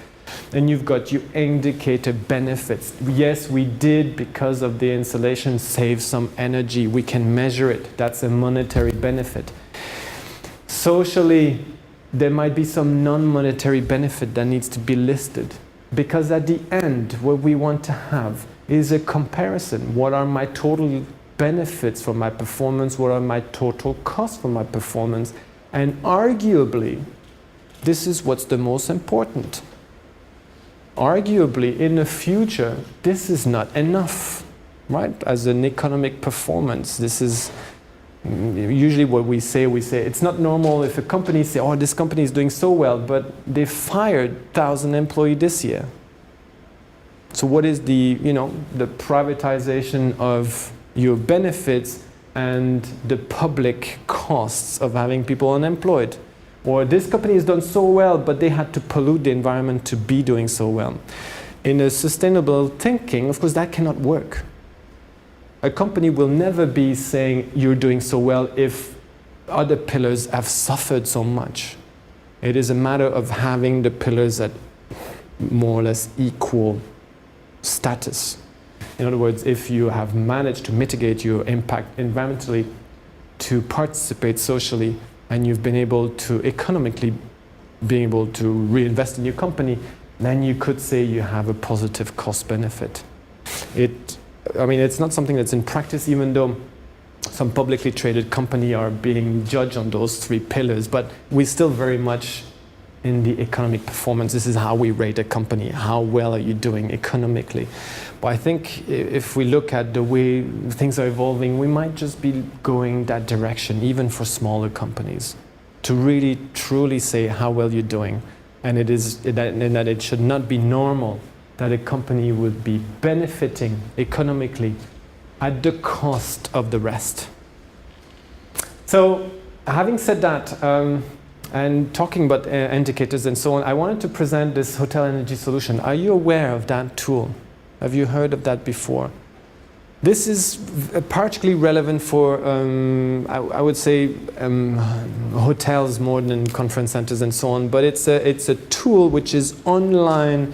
and you've got your indicator benefits. Yes, we did, because of the insulation, save some energy. We can measure it. That's a monetary benefit. Socially, there might be some non-monetary benefit that needs to be listed. Because at the end, what we want to have is a comparison. What are my total benefits for my performance? What are my total costs for my performance? And arguably, this is what's the most important. Arguably, in the future, this is not enough, right? As an economic performance, this is usually what we say it's not normal if a company say, oh, this company is doing so well, but they fired 1,000 employees this year. So what is the privatization of your benefits and the public costs of having people unemployed? Or this company has done so well, but they had to pollute the environment to be doing so well. In a sustainable thinking, of course, that cannot work. A company will never be saying you're doing so well if other pillars have suffered so much. It is a matter of having the pillars at more or less equal status. In other words, if you have managed to mitigate your impact environmentally, to participate socially, and you've been able to economically be able to reinvest in your company, then you could say you have a positive cost benefit. It's not something that's in practice, even though some publicly traded companies are being judged on those three pillars, but we're still very much in the economic performance. This is how we rate a company. How well are you doing economically? But I think if we look at the way things are evolving, we might just be going that direction, even for smaller companies, to really truly say how well you're doing. And that it should not be normal that a company would be benefiting economically at the cost of the rest. So, having said that, and talking about indicators and so on, I wanted to present this hotel energy solution. Are you aware of that tool? Have you heard of that before? This is particularly relevant for, I would say, hotels more than conference centers and so on, but it's a tool which is online,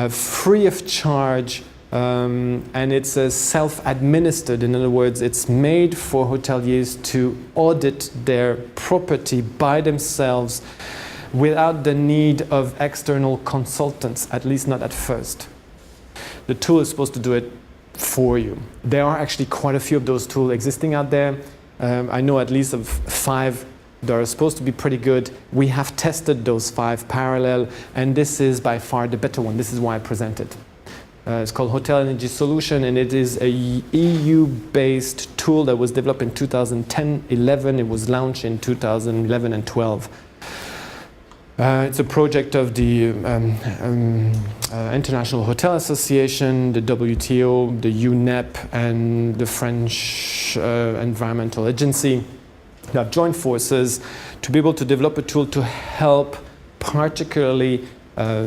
free of charge, and it's self-administered. In other words, it's made for hoteliers to audit their property by themselves without the need of external consultants, at least not at first. The tool is supposed to do it for you. There are actually quite a few of those tools existing out there. I know at least of 5 that are supposed to be pretty good. We have tested those 5 parallel, and this is by far the better one. This is why I present it. It's called Hotel Energy Solution, and it is a EU-based tool that was developed in 2010-11. It was launched in 2011 and 12. It's a project of the International Hotel Association, the WTO, the UNEP, and the French Environmental Agency. They have joined forces to be able to develop a tool to help particularly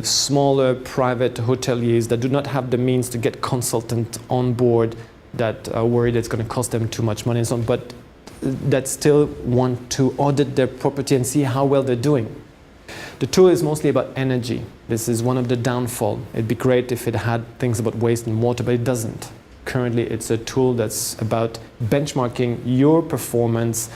smaller private hoteliers that do not have the means to get consultant on board, that are worried it's going to cost them too much money and so on, but that still want to audit their property and see how well they're doing. The tool is mostly about energy. This is one of the downfall. It'd be great if it had things about waste and water, but it doesn't. Currently, it's a tool that's about benchmarking your performance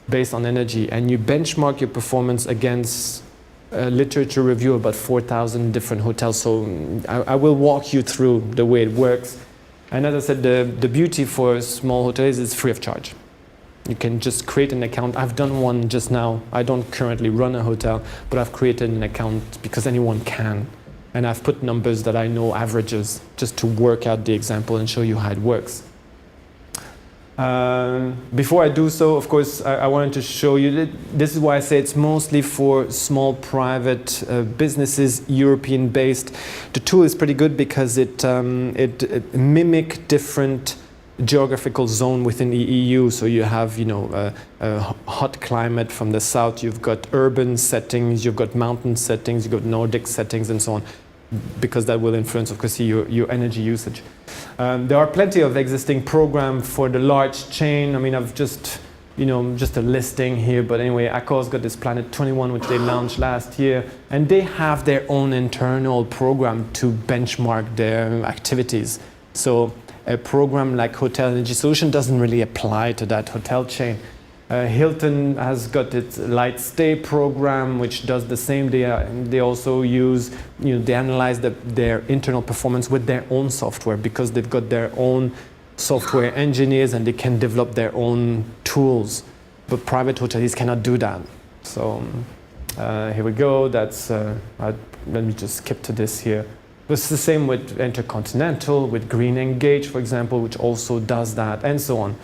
based on energy, and you benchmark your performance against a literature review about 4,000 different hotels. So I will walk you through the way it works. And as I said, the beauty for small hotels is free of charge. You can just create an account. I've done one just now. I don't currently run a hotel, but I've created an account because anyone can. And I've put numbers that I know, averages, just to work out the example and show you how it works. Before I do so, of course, I wanted to show you that this is why I say it's mostly for small private businesses, European-based. The tool is pretty good because it mimics different geographical zone within the EU. So you have, a hot climate from the south. You've got urban settings. You've got mountain settings. You've got Nordic settings, and so on, because that will influence, of course, your energy usage. There are plenty of existing programs for the large chain. I mean, I've just a listing here, but anyway, Accor's got this Planet 21, which they launched last year, and they have their own internal program to benchmark their activities. So a program like Hotel Energy Solution doesn't really apply to that hotel chain. Hilton has got its light stay program, which does the same. They also use, they analyze their internal performance with their own software, because they've got their own software engineers and they can develop their own tools. But private hoteliers cannot do that. So here we go. That's let me just skip to this here. It's the same with Intercontinental, with Green Engage, for example, which also does that, and so on.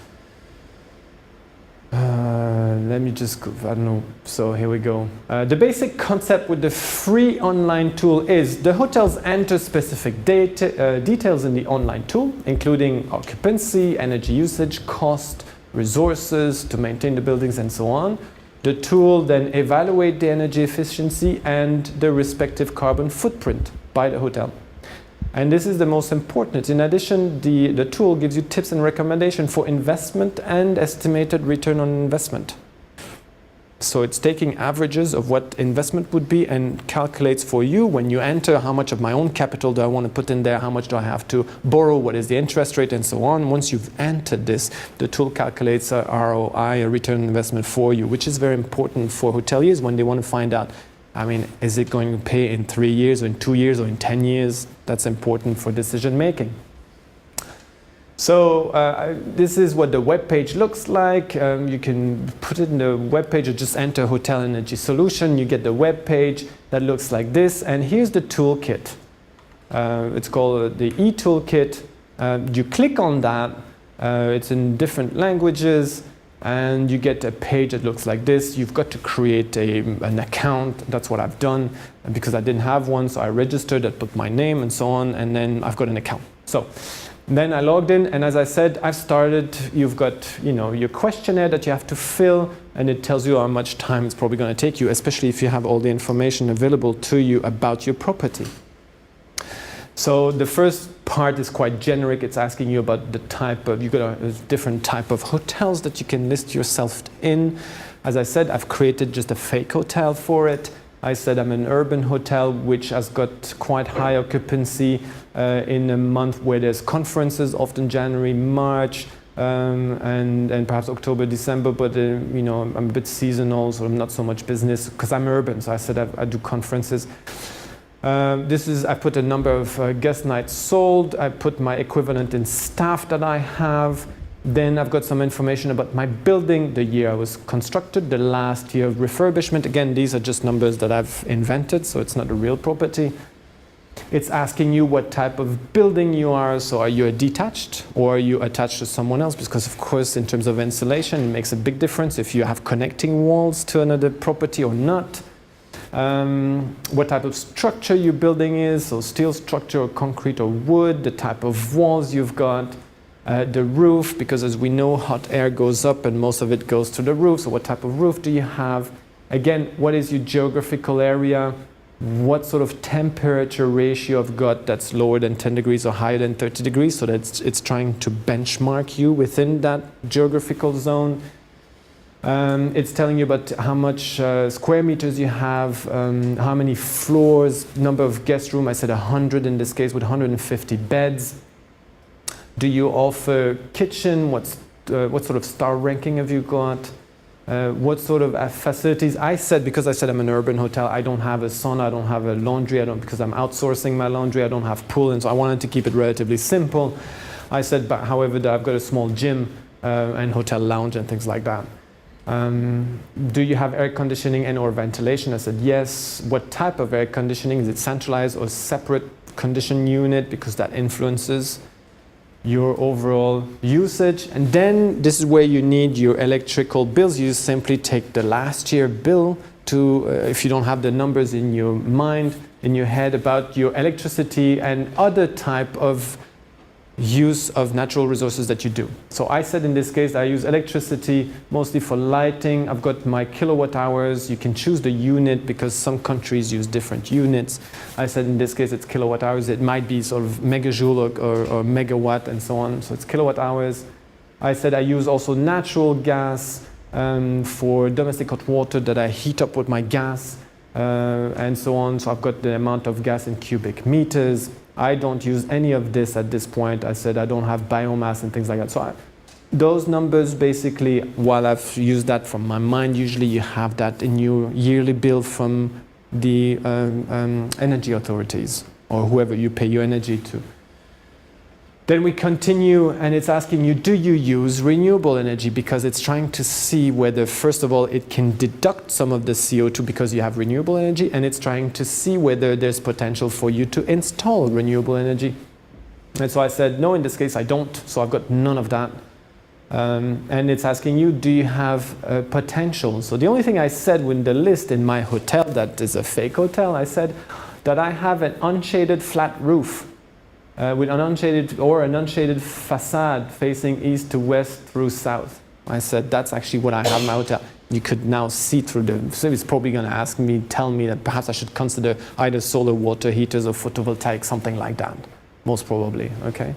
Let me just go, I don't know, so here we go. The basic concept with the free online tool is the hotels enter specific details in the online tool, including occupancy, energy usage, cost, resources to maintain the buildings, and so on. The tool then evaluates the energy efficiency and the respective carbon footprint by the hotel. And this is the most important. In addition, the tool gives you tips and recommendations for investment and estimated return on investment. So it's taking averages of what investment would be and calculates for you when you enter how much of my own capital do I want to put in there, how much do I have to borrow, what is the interest rate, and so on. Once you've entered this, the tool calculates a ROI, a return on investment for you, which is very important for hoteliers when they want to find out, is it going to pay in 3 years or in 2 years or in 10 years? That's important for decision making. So this is what the web page looks like. You can put it in the web page or just enter Hotel Energy Solution. You get the web page that looks like this. And here's the toolkit. It's called the e-toolkit. You click on that. It's in different languages. And you get a page that looks like this. You've got to create an account. That's what I've done. And because I didn't have one, so I registered, I put my name and so on, and then I've got an account. So then I logged in, and as I said, I've started. You've got your questionnaire that you have to fill, and it tells you how much time it's probably going to take you, especially if you have all the information available to you about your property. So the first part is quite generic. It's asking you about the type of, you've got a different type of hotels that you can list yourself in. As I said, I've created just a fake hotel for it. I said I'm an urban hotel which has got quite high occupancy in a month where there's conferences, often January, March, and perhaps October, December, but I'm a bit seasonal, so I'm not so much business because I'm urban. So I said I do conferences. I put a number of guest nights sold. I put my equivalent in staff that I have. Then I've got some information about my building, the year I was constructed, the last year of refurbishment. Again, these are just numbers that I've invented, so it's not a real property. It's asking you what type of building you are. So are you a detached or are you attached to someone else? Because of course, in terms of insulation, it makes a big difference if you have connecting walls to another property or not. What type of structure your building is, so steel structure or concrete or wood, the type of walls you've got, the roof, because as we know, hot air goes up and most of it goes to the roof. So what type of roof do you have? Again, what is your geographical area? What sort of temperature ratio I've got that's lower than 10 degrees or higher than 30 degrees, so that it's trying to benchmark you within that geographical zone. It's telling you about how much square meters you have, how many floors, number of guest room. I said 100 in this case with 150 beds. Do you offer kitchen? What sort of star ranking have you got? What sort of facilities? I said, because I said I'm an urban hotel, I don't have a sauna, I don't have a laundry, because I'm outsourcing my laundry, I don't have pool, and so I wanted to keep it relatively simple. I said, but however, that I've got a small gym and hotel lounge and things like that. Do you have air conditioning and or ventilation? I said, yes. What type of air conditioning? Is it centralized or separate condition unit? Because that influences your overall usage. And then this is where you need your electrical bills. You simply take the last year bill to, if you don't have the numbers in your mind, in your head about your electricity and other type of use of natural resources that you do. So I said in this case I use electricity mostly for lighting. I've got my kilowatt hours. You can choose the unit because some countries use different units. I said in this case it's kilowatt hours. It might be sort of megajoule or megawatt and so on. So it's kilowatt hours. I said I use also natural gas for domestic hot water that I heat up with my gas and so on. So I've got the amount of gas in cubic meters. I don't use any of this at this point. I said I don't have biomass and things like that. So those numbers basically, while I've used that from my mind, usually you have that in your yearly bill from the energy authorities or whoever you pay your energy to. Then we continue and it's asking you, do you use renewable energy? Because it's trying to see whether, first of all, it can deduct some of the CO2 because you have renewable energy, and it's trying to see whether there's potential for you to install renewable energy. And so I said, no, in this case I don't, so I've got none of that. And it's asking you, do you have potential? So the only thing I said in the list in my hotel that is a fake hotel, I said that I have an unshaded flat roof. With an unshaded facade facing east to west through south. I said, that's actually what I have in my hotel. You could now see through so it's probably going to tell me that perhaps I should consider either solar water heaters or photovoltaic, something like that. Most probably, okay?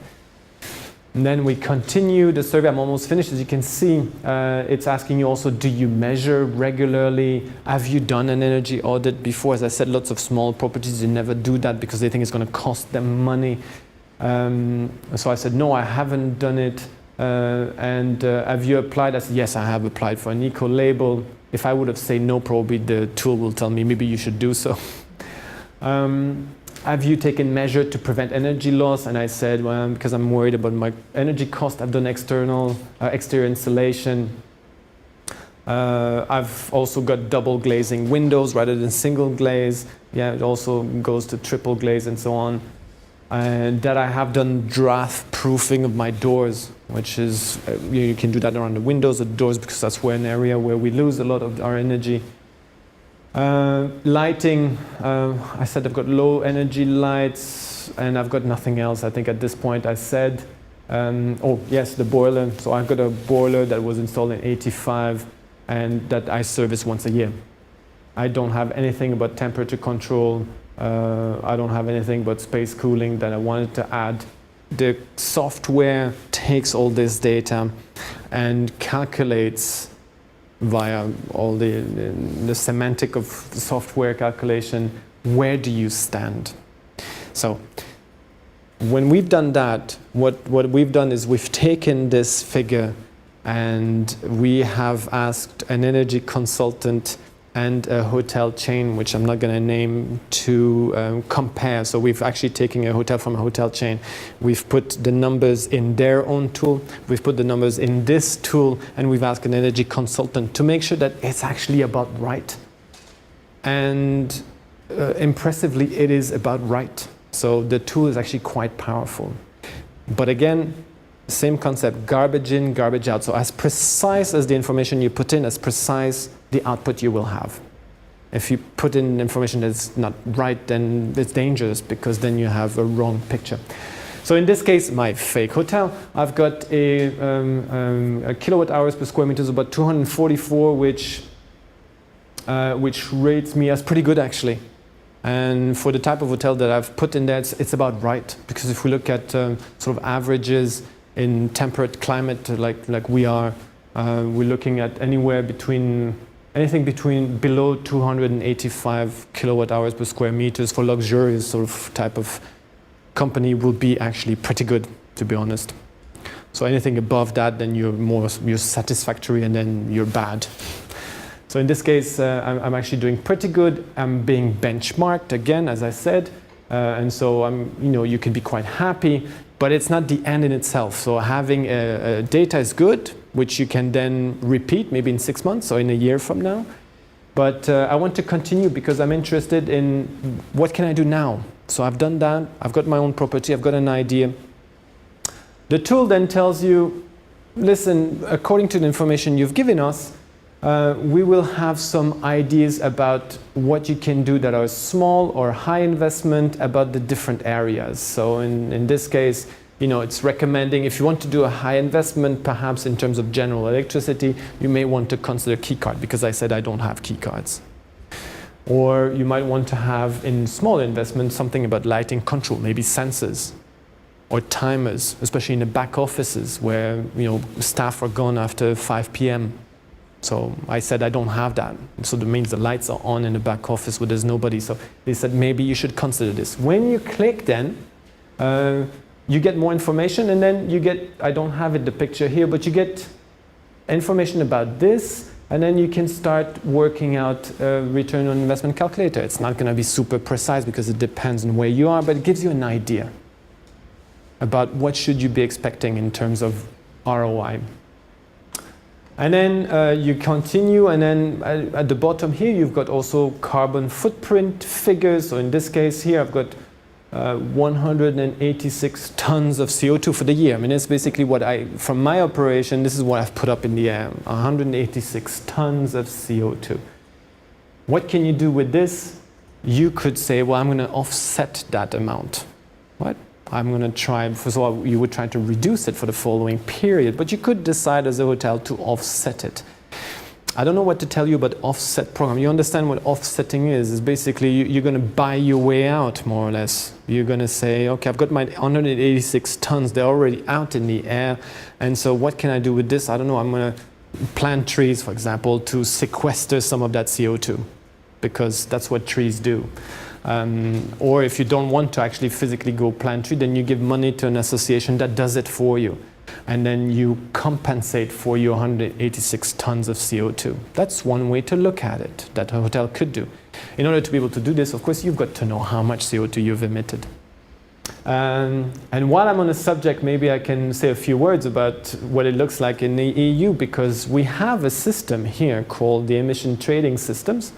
And then we continue the survey. I'm almost finished. As you can see, it's asking you also, do you measure regularly? Have you done an energy audit before? As I said, lots of small properties, you never do that because they think it's going to cost them money. So I said, no, I haven't done it. And have you applied? I said, yes, I have applied for an eco label. If I would have said no, probably the tool will tell me maybe you should do so. Have you taken measure to prevent energy loss? And I said, well, because I'm worried about my energy cost, I've done exterior insulation. I've also got double glazing windows rather than single glaze. Yeah, it also goes to triple glaze and so on. And that I have done draft proofing of my doors, which is, you can do that around the windows or the doors because that's an area where we lose a lot of our energy. Lighting, I said I've got low energy lights and I've got nothing else. I think at this point I said, oh yes, the boiler. So I've got a boiler that was installed in '85 and that I service once a year. I don't have anything about temperature control. I don't have anything but space cooling that I wanted to add. The software takes all this data and calculates via all the semantic of the software calculation, where do you stand? So when we've done that, what we've done is we've taken this figure and we have asked an energy consultant and a hotel chain, which I'm not going to name, to compare. So we've actually taken a hotel from a hotel chain. We've put the numbers in their own tool. We've put the numbers in this tool, and we've asked an energy consultant to make sure that it's actually about right. And impressively, it is about right. So the tool is actually quite powerful. But again, same concept, garbage in, garbage out. So as precise as the information you put in, as precise the output you will have. If you put in information that's not right, then it's dangerous because then you have a wrong picture. So in this case, my fake hotel, I've got a kilowatt hours per square meter is about 244, which rates me as pretty good actually. And for the type of hotel that I've put in there, it's about right. Because if we look at sort of averages in temperate climate like we are, we're looking at anything between below 285 kilowatt hours per square meters for luxurious sort of type of company will be actually pretty good, to be honest. So anything above that, then you're satisfactory, and then you're bad. So in this case, I'm actually doing pretty good. I'm being benchmarked again, as I said, and so you can be quite happy. But it's not the end in itself. So having data is good, which you can then repeat maybe in 6 months or in a year from now. But I want to continue because I'm interested in what can I do now. So I've done that. I've got my own property. I've got an idea. The tool then tells you, listen, according to the information you've given us, we will have some ideas about what you can do that are small or high investment about the different areas. So in this case, it's recommending if you want to do a high investment, perhaps in terms of general electricity, you may want to consider keycard, because I said I don't have keycards. Or you might want to have, in small investments, something about lighting control, maybe sensors or timers, especially in the back offices where staff are gone after 5 p.m. So I said I don't have that. So that means the lights are on in the back office where there's nobody. So they said maybe you should consider this. When you click then, you get more information, and then you get, I don't have it, the picture here, but you get information about this, and then you can start working out a return on investment calculator. It's not going to be super precise because it depends on where you are, but it gives you an idea about what should you be expecting in terms of ROI. And then you continue, and then at the bottom here, you've got also carbon footprint figures. So in this case here, I've got 186 tons of CO2 for the year. I mean, it's basically from my operation, this is what I've put up in the air, 186 tons of CO2. What can you do with this? You could say, well, I'm going to offset that amount. What? I'm going to try, first of all, you would try to reduce it for the following period, but you could decide as a hotel to offset it. I don't know what to tell you about offset program. You understand what offsetting is? It's basically you're going to buy your way out, more or less. You're going to say, okay, I've got my 186 tons. They're already out in the air. And so what can I do with this? I don't know. I'm going to plant trees, for example, to sequester some of that CO2, because that's what trees do. Or if you don't want to actually physically go plant tree, then you give money to an association that does it for you. And then you compensate for your 186 tons of CO2. That's one way to look at it, that a hotel could do. In order to be able to do this, of course, you've got to know how much CO2 you've emitted. And while I'm on the subject, maybe I can say a few words about what it looks like in the EU, because we have a system here called the emission trading systems,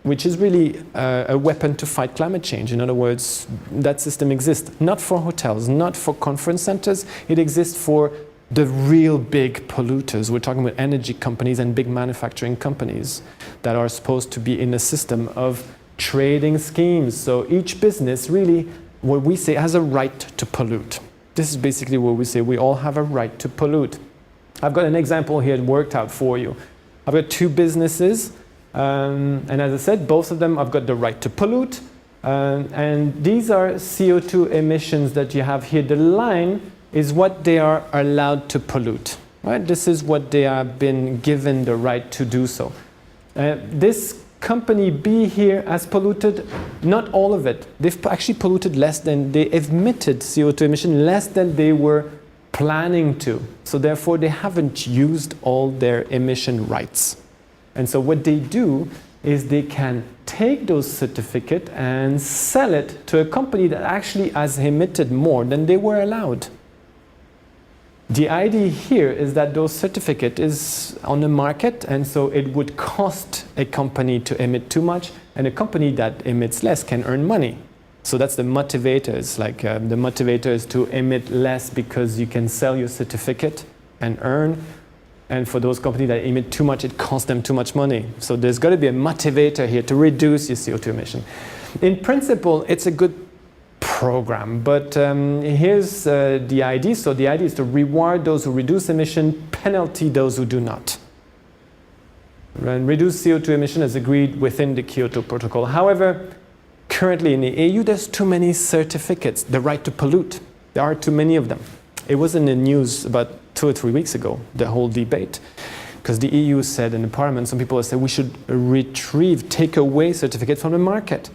which is really a weapon to fight climate change. In other words, that system exists not for hotels, not for conference centers. It exists for the real big polluters. We're talking about energy companies and big manufacturing companies that are supposed to be in a system of trading schemes. So each business really, what we say, has a right to pollute. This is basically what we say. We all have a right to pollute. I've got an example here worked out for you. I've got two businesses. And as I said, both of them have got the right to pollute. And these are CO2 emissions that you have here. The line is what they are allowed to pollute. Right? This is what they have been given the right to do so. This company B here has polluted, not all of it. They've actually polluted less than, they emitted CO2 emission less than they were planning to. So therefore, they haven't used all their emission rights. And so what they do is they can take those certificates and sell it to a company that actually has emitted more than they were allowed. The idea here is that those certificate is on the market, and so it would cost a company to emit too much, and a company that emits less can earn money. So that's the motivator. It's like the motivator is to emit less because you can sell your certificate and earn. And for those companies that emit too much, it costs them too much money. So there's got to be a motivator here to reduce your CO2 emission. In principle, it's a good program, but here's the idea. So the idea is to reward those who reduce emission, penalty those who do not. And reduce CO2 emission as agreed within the Kyoto Protocol. However, currently in the EU, there's too many certificates. The right to pollute. There are too many of them. It was in the news about 2 or 3 weeks ago, the whole debate. Because the EU said in the parliament, some people said we should take away certificates from the market.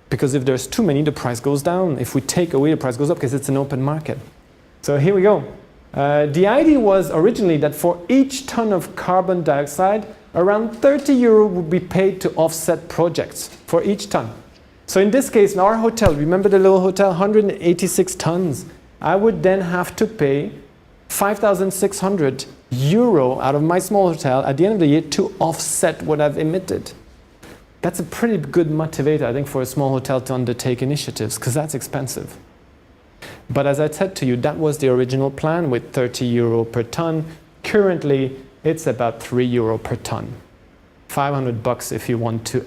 Because if there's too many, the price goes down. If we take away, the price goes up because it's an open market. So here we go. The idea was originally that for each ton of carbon dioxide, around 30 euro would be paid to offset projects for each ton. So in this case, in our hotel, remember the little hotel, 186 tons, I would then have to pay 5,600 euro out of my small hotel at the end of the year to offset what I've emitted. That's a pretty good motivator, I think, for a small hotel to undertake initiatives, because that's expensive. But as I said to you, that was the original plan with 30 euro per ton. Currently, it's about 3 euro per ton. 500 bucks if you want to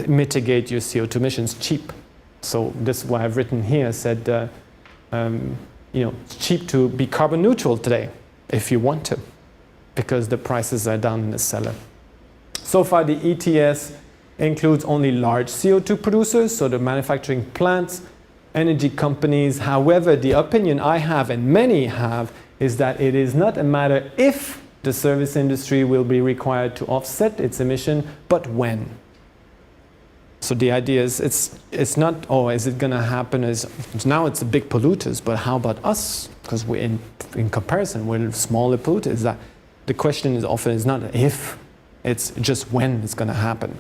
mitigate your CO2 emissions, cheap. So this is what I've written here, said, it's cheap to be carbon neutral today, if you want to, because the prices are down in the cellar. So far, the ETS includes only large CO2 producers, so the manufacturing plants, energy companies. However, the opinion I have, and many have, is that it is not a matter if the service industry will be required to offset its emission, but when. So the idea is, it's not, is it going to happen? Now it's the big polluters, but how about us? Because we're in comparison, we're smaller polluters. That the question is often is not if, it's just when it's going to happen.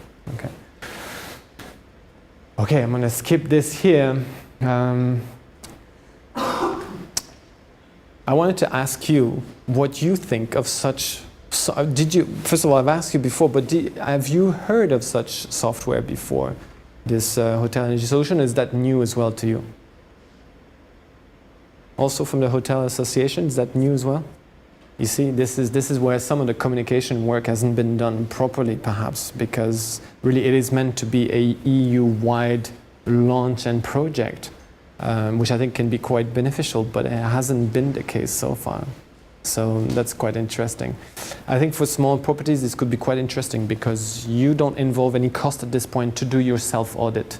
Okay, I'm going to skip this here. I wanted to ask you what you think of such. First of all, I've asked you before, but have you heard of such software before? This hotel energy solution, is that new as well to you? Also from the Hotel Association, is that new as well? You see, this is where some of the communication work hasn't been done properly, perhaps, because really it is meant to be a EU-wide launch and project, which I think can be quite beneficial, but it hasn't been the case so far. So that's quite interesting. I think for small properties, this could be quite interesting because you don't involve any cost at this point to do your self-audit.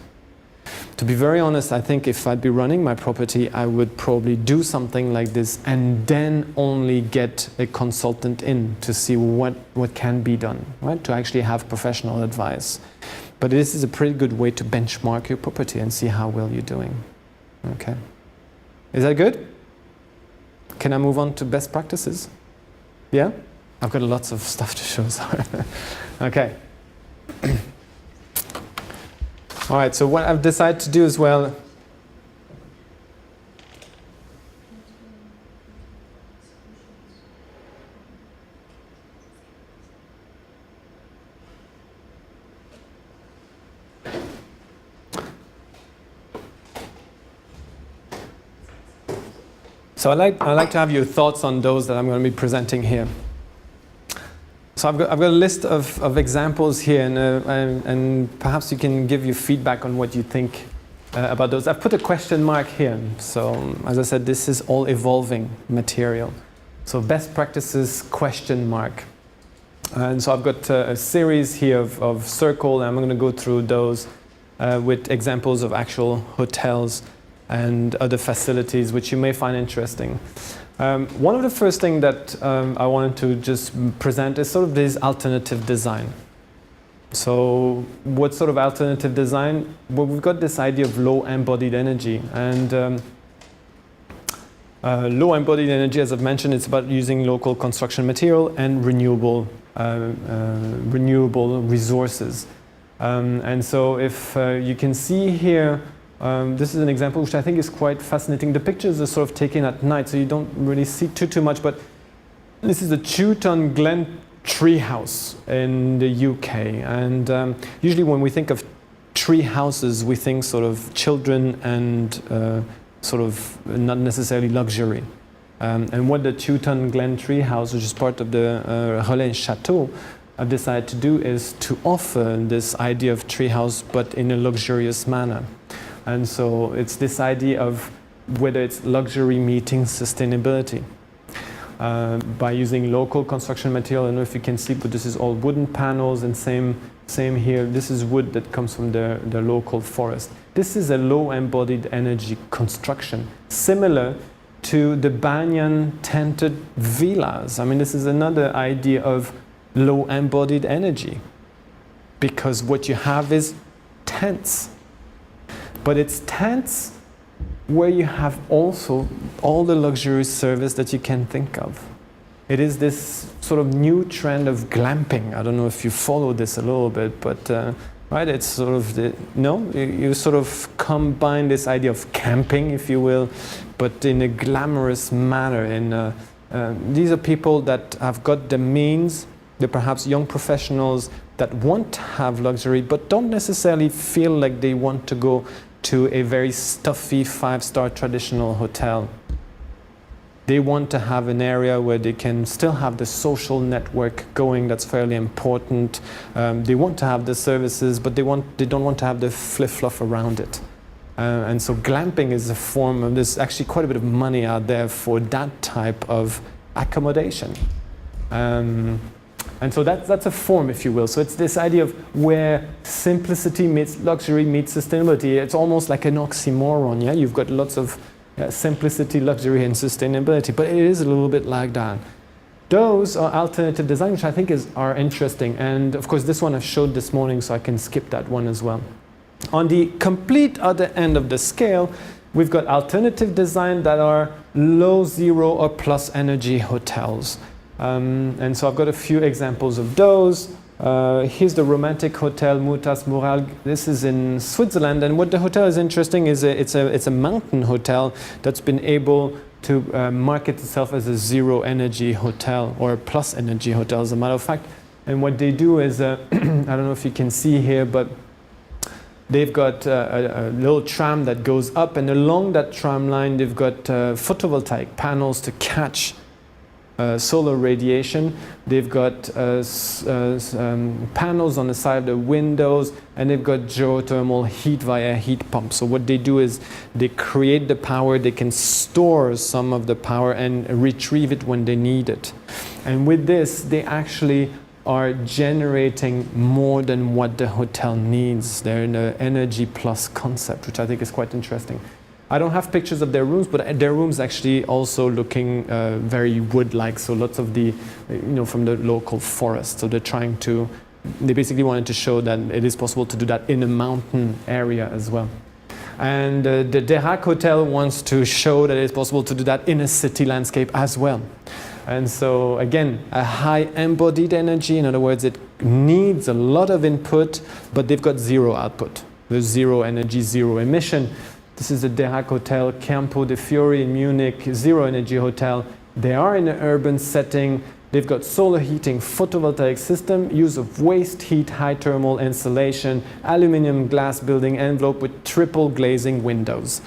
To be very honest, I think if I'd be running my property, I would probably do something like this and then only get a consultant in to see what can be done, right? To actually have professional advice. But this is a pretty good way to benchmark your property and see how well you're doing. Okay. Is that good? Can I move on to best practices? Yeah? I've got lots of stuff to show, sorry. Okay. All right, so what I've decided to do as well, so I'd like to have your thoughts on those that I'm going to be presenting here. So I've got a list of examples here, and perhaps you can give your feedback on what you think about those. I've put a question mark here. So as I said, this is all evolving material. So best practices question mark. And so I've got a series here of circle, and I'm going to go through those with examples of actual hotels and other facilities which you may find interesting. One of the first things that I wanted to just present is sort of this alternative design. So what sort of alternative design? Well, we've got this idea of low embodied energy, and low embodied energy, as I've mentioned, it's about using local construction material and renewable resources. And so if you can see here, this is an example which I think is quite fascinating. The pictures are sort of taken at night, so you don't really see too much, but this is a Chewton Glen treehouse in the UK. And usually when we think of tree houses, we think sort of children and sort of not necessarily luxury. And what the Chewton Glen treehouse, which is part of the Relais Chateau, I've decided to do is to offer this idea of treehouse, but in a luxurious manner. And so it's this idea of whether it's luxury meeting sustainability. By using local construction material, I don't know if you can see, but this is all wooden panels, and same here. This is wood that comes from the local forest. This is a low embodied energy construction, similar to the banyan tented villas. I mean, this is another idea of low embodied energy, because what you have is tents, but it's tents where you have also all the luxury service that you can think of. It is this sort of new trend of glamping. I don't know if you follow this a little bit, but right, it's sort of you sort of combine this idea of camping, if you will, but in a glamorous manner. And these are people that have got the means. They're perhaps young professionals that want to have luxury, but don't necessarily feel like they want to go to a very stuffy 5-star traditional hotel. They want to have an area where they can still have the social network going. That's fairly important. They want to have the services, but they don't want to have the fluff around it. And so glamping is a form of, there's actually quite a bit of money out there for that type of accommodation. And so that's a form, if you will. So it's this idea of where simplicity meets luxury meets sustainability. It's almost like an oxymoron, yeah? You've got lots of simplicity, luxury, and sustainability, but it is a little bit like that. Those are alternative design, which I think are interesting. And of course, this one I showed this morning, so I can skip that one as well. On the complete other end of the scale, we've got alternative design that are low, zero, or plus energy hotels. And so I've got a few examples of those. Here's the romantic hotel Mutas Mural. This is in Switzerland, and what the hotel is interesting is it's a mountain hotel that's been able to market itself as a zero energy hotel or a plus energy hotel, as a matter of fact. And what they do is, I don't know if you can see here, but they've got a little tram that goes up, and along that tram line they've got photovoltaic panels to catch solar radiation. They've got panels on the side of the windows, and they've got geothermal heat via heat pumps. So what they do is they create the power, they can store some of the power and retrieve it when they need it. And with this, they actually are generating more than what the hotel needs. They're in an energy plus concept, which I think is quite interesting. I don't have pictures of their rooms, but their rooms actually also looking very wood-like. So lots of the, from the local forest. So they basically wanted to show that it is possible to do that in a mountain area as well. And the Derac Hotel wants to show that it's possible to do that in a city landscape as well. And so again, a high embodied energy. In other words, it needs a lot of input, but they've got zero output. There's zero energy, zero emission. This is the Derac Hotel, Campo de Fiori in Munich, zero energy hotel. They are in an urban setting. They've got solar heating, photovoltaic system, use of waste heat, high thermal insulation, aluminum glass building envelope with triple glazing windows.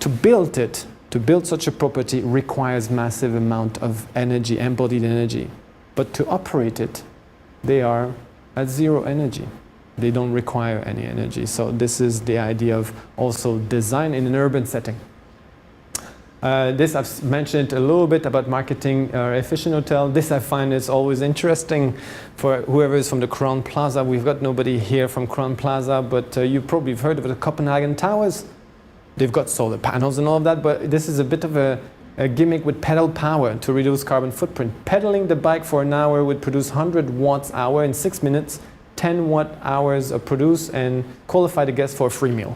To build such a property requires massive amount of energy, embodied energy. But to operate it, they are at zero energy. They don't require any energy. So this is the idea of also design in an urban setting. This I've mentioned a little bit about marketing efficient hotel. This I find is always interesting for whoever is from the Crown Plaza. We've got nobody here from Crown Plaza, but you probably have heard of the Copenhagen Towers. They've got solar panels and all of that, but this is a bit of a gimmick with pedal power to reduce carbon footprint. Pedaling the bike for an hour would produce 100 watts hour in 6 minutes. 10 watt hours are produced and qualify the guest for a free meal.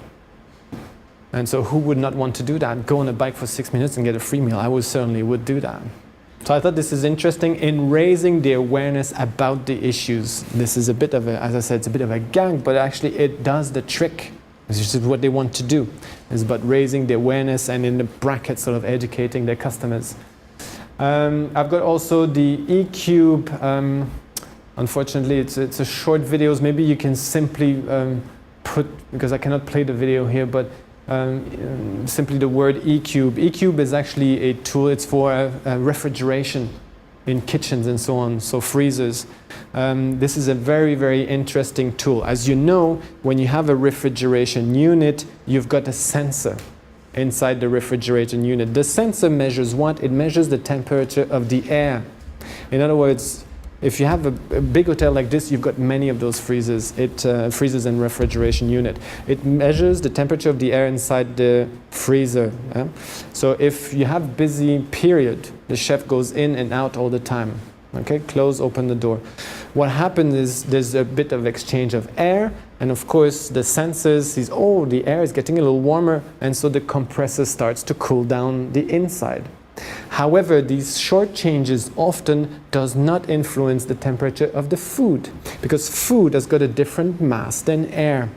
And so who would not want to do that? Go on a bike for 6 minutes and get a free meal. I certainly would do that. So I thought this is interesting in raising the awareness about the issues. This is a bit of a, as I said, it's a bit of a gag, but actually it does the trick. This is what they want to do. It's about raising the awareness and in the bracket sort of educating their customers. I've got also the E-Cube. Unfortunately, it's a short videos. Maybe you can simply put, because I cannot play the video here, but simply the word E-Cube. E-Cube is actually a tool. It's for refrigeration in kitchens and so on, so freezers. This is a very, very interesting tool. As you know, when you have a refrigeration unit, you've got a sensor inside the refrigeration unit. The sensor measures what? It measures the temperature of the air. In other words, if you have a big hotel like this, you've got many of those freezers. Freezers and refrigeration unit. It measures the temperature of the air inside the freezer. So if you have busy period, the chef goes in and out all the time. Okay, close, open the door. What happens is there's a bit of exchange of air, and of course the sensors sees, oh, the air is getting a little warmer, and so the compressor starts to cool down the inside. However, these short changes often does not influence the temperature of the food, because food has got a different mass than air.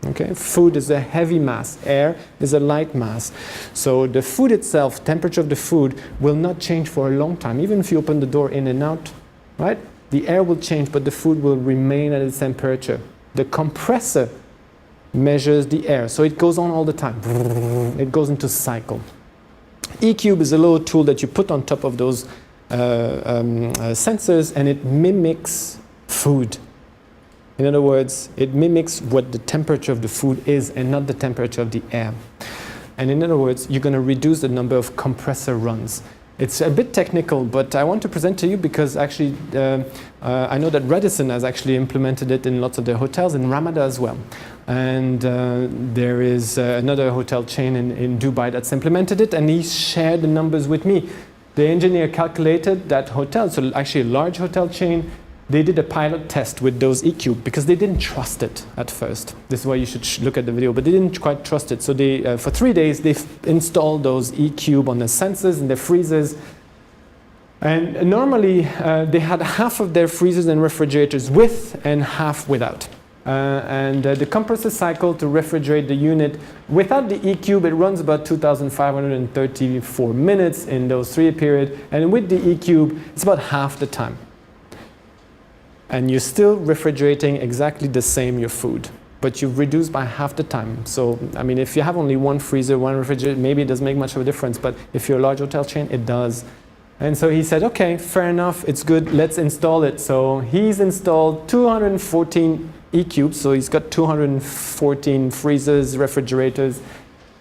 Okay, food is a heavy mass, air is a light mass. So the food itself, temperature of the food, will not change for a long time. Even if you open the door in and out, right? The air will change, but the food will remain at its temperature. The compressor measures the air, so it goes on all the time. It goes into cycle. E-Cube is a little tool that you put on top of those sensors, and it mimics food. In other words, it mimics what the temperature of the food is and not the temperature of the air. And in other words, you're going to reduce the number of compressor runs. It's a bit technical, but I want to present to you because actually I know that Radisson has actually implemented it in lots of their hotels, in Ramada as well. And there is another hotel chain in Dubai that's implemented it, and he shared the numbers with me. The engineer calculated that hotel, so actually a large hotel chain, they did a pilot test with those E-Cube because they didn't trust it at first. This is why you should look at the video, but they didn't quite trust it. So they, for 3 days, they installed those E-Cube on the sensors and the freezers. And normally, they had half of their freezers and refrigerators with and half without. The compressor cycle to refrigerate the unit, without the E-Cube, it runs about 2,534 minutes in those 3 periods. And with the E-Cube, it's about half the time. And you're still refrigerating exactly the same your food, but you've reduced by half the time. So, I mean, if you have only one freezer, one refrigerator, maybe it doesn't make much of a difference, but if you're a large hotel chain, it does. And so he said, okay, fair enough, it's good, let's install it. So he's installed 214 E-Cubes, so he's got 214 freezers, refrigerators,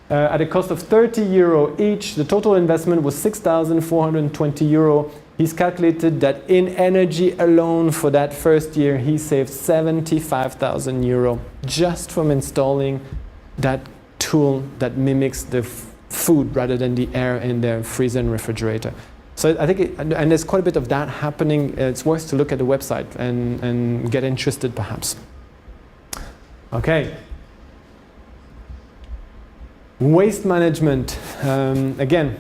at a cost of €30 each. The total investment was €6,420. He's calculated that in energy alone for that first year, he saved €75,000 just from installing that tool that mimics the food rather than the air in their freezer and refrigerator. So I think, and there's quite a bit of that happening. It's worth to look at the website and get interested perhaps. Okay. Waste management. Again,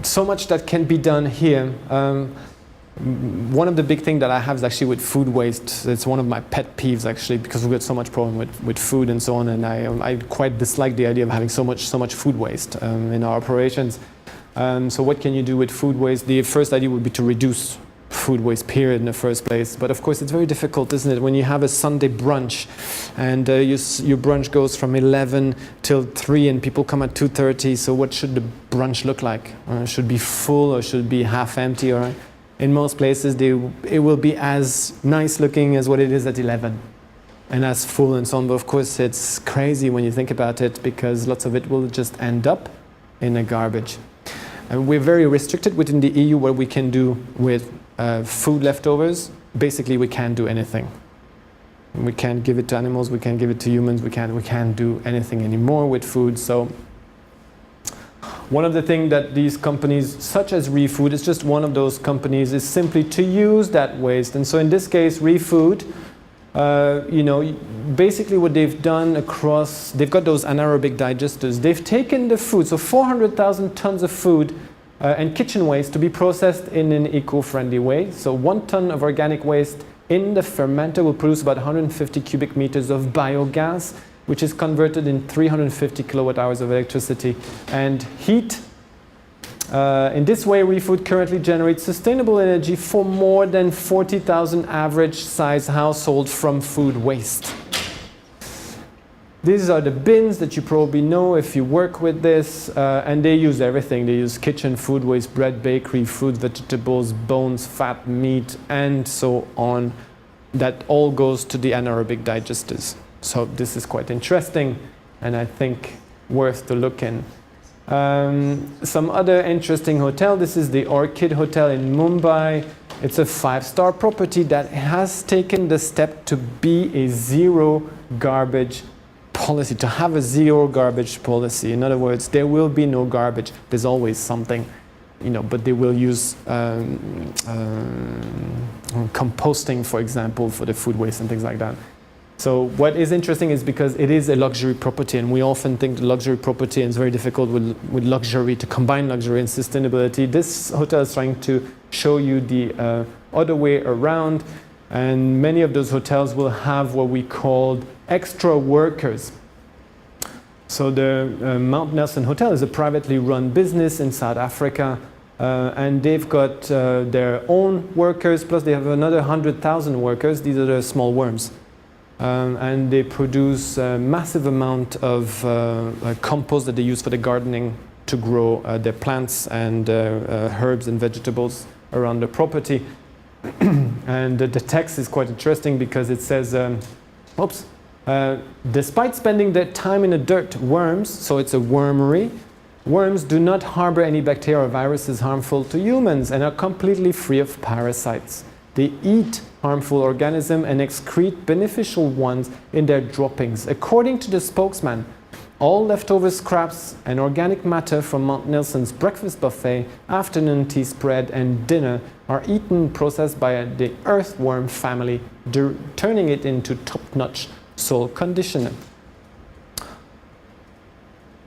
so much that can be done here. One of the big things that I have is actually with food waste. It's one of my pet peeves actually, because we've got so much problem with food and so on, and I quite dislike the idea of having so much food waste in our operations. So what can you do with food waste? The first idea would be to reduce food waste period in the first place, but of course it's very difficult, isn't it, when you have a Sunday brunch and your brunch goes from 11 till 3 and people come at 2:30. So what should the brunch look like? Should it be full or should it be half empty? All right. In most places it will be as nice looking as what it is at 11 and as full and so on, but of course it's crazy when you think about it, because lots of it will just end up in the garbage. And we're very restricted within the EU what we can do with food leftovers. Basically, we can't do anything. We can't give it to animals, we can't give it to humans, we can't do anything anymore with food. So one of the things that these companies, such as ReFood, is just one of those companies, is simply to use that waste. And so in this case, ReFood, basically what they've done across, they've got those anaerobic digesters. They've taken the food, so 400,000 tons of food and kitchen waste to be processed in an eco-friendly way. So 1 ton of organic waste in the fermenter will produce about 150 cubic meters of biogas, which is converted in 350 kilowatt hours of electricity and heat. In this way, ReFood currently generates sustainable energy for more than 40,000 average size households from food waste. These are the bins that you probably know if you work with this, and they use everything. They use kitchen, food waste, bread, bakery, fruit, vegetables, bones, fat, meat, and so on. That all goes to the anaerobic digesters. So this is quite interesting, and I think worth to look in. Some other interesting hotel. This is the Orchid Hotel in Mumbai. It's a 5-star property that has taken the step to be a zero garbage policy, to have a zero garbage policy. In other words, there will be no garbage. There's always something, you know, but they will use composting, for example, for the food waste and things like that. So what is interesting is because it is a luxury property, and we often think the luxury property, and it's very difficult with luxury to combine luxury and sustainability. This hotel is trying to show you the other way around, and many of those hotels will have what we call extra workers. So the Mount Nelson Hotel is a privately run business in South Africa, and they've got their own workers, plus they have another 100,000 workers. These are the small worms. And they produce a massive amount of compost that they use for the gardening to grow their plants and herbs and vegetables around the property. And the text is quite interesting because it says, despite spending their time in the dirt, worms, so it's a wormery, worms do not harbor any bacteria or viruses harmful to humans and are completely free of parasites. They eat harmful organisms and excrete beneficial ones in their droppings. According to the spokesman, all leftover scraps and organic matter from Mount Nelson's breakfast buffet, afternoon tea spread, and dinner are eaten and processed by the earthworm family, turning it into top-notch soil conditioner.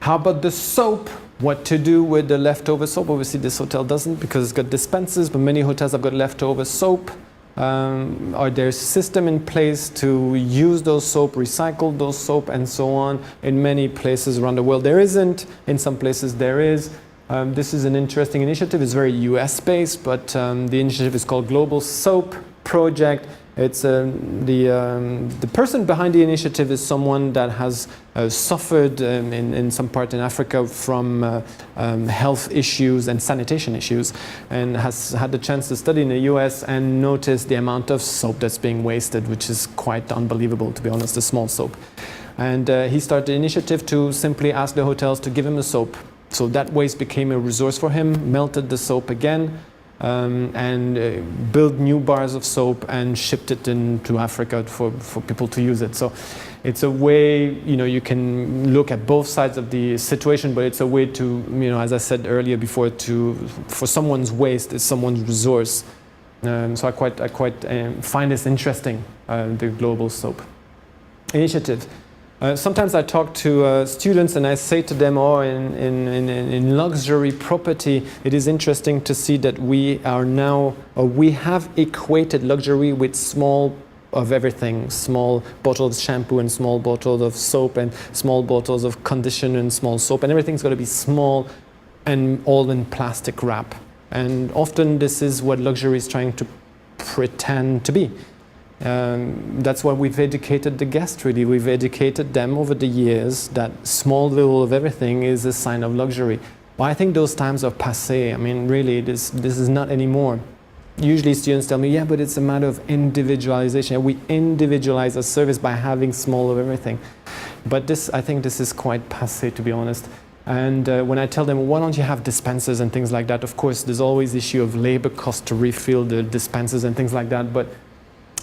How about the soap? What to do with the leftover soap? Obviously this hotel doesn't because it's got dispensers, but many hotels have got leftover soap. Are there a system in place to use those soap, recycle those soap, and so on? In many places around the world there isn't. In some places there is. This is an interesting initiative. It's very US based, but the initiative is called Global Soap Project. It's the person behind the initiative is someone that has suffered in some part in Africa from health issues and sanitation issues, and has had the chance to study in the US and notice the amount of soap that's being wasted, which is quite unbelievable, to be honest, the small soap. And he started an initiative to simply ask the hotels to give him the soap. So that waste became a resource for him, melted the soap again, and built new bars of soap and shipped it into Africa for people to use it. So it's a way, you know, you can look at both sides of the situation, but it's a way to, you know, as I said earlier before, for someone's waste is someone's resource. So I quite find this interesting, the Global Soap Initiative. Sometimes I talk to students and I say to them, in luxury property, it is interesting to see that we have equated luxury with small of everything, small bottles of shampoo and small bottles of soap and small bottles of conditioner and small soap, and everything's got to be small and all in plastic wrap. And often this is what luxury is trying to pretend to be. That's why we've educated the guests, really. We've educated them over the years that small little of everything is a sign of luxury. But I think those times are passé. I mean, really, this is not anymore. Usually students tell me, yeah, but it's a matter of individualization. We individualize a service by having small of everything. But I think this is quite passé, to be honest. And when I tell them, why don't you have dispensers and things like that, of course, there's always the issue of labor cost to refill the dispensers and things like that.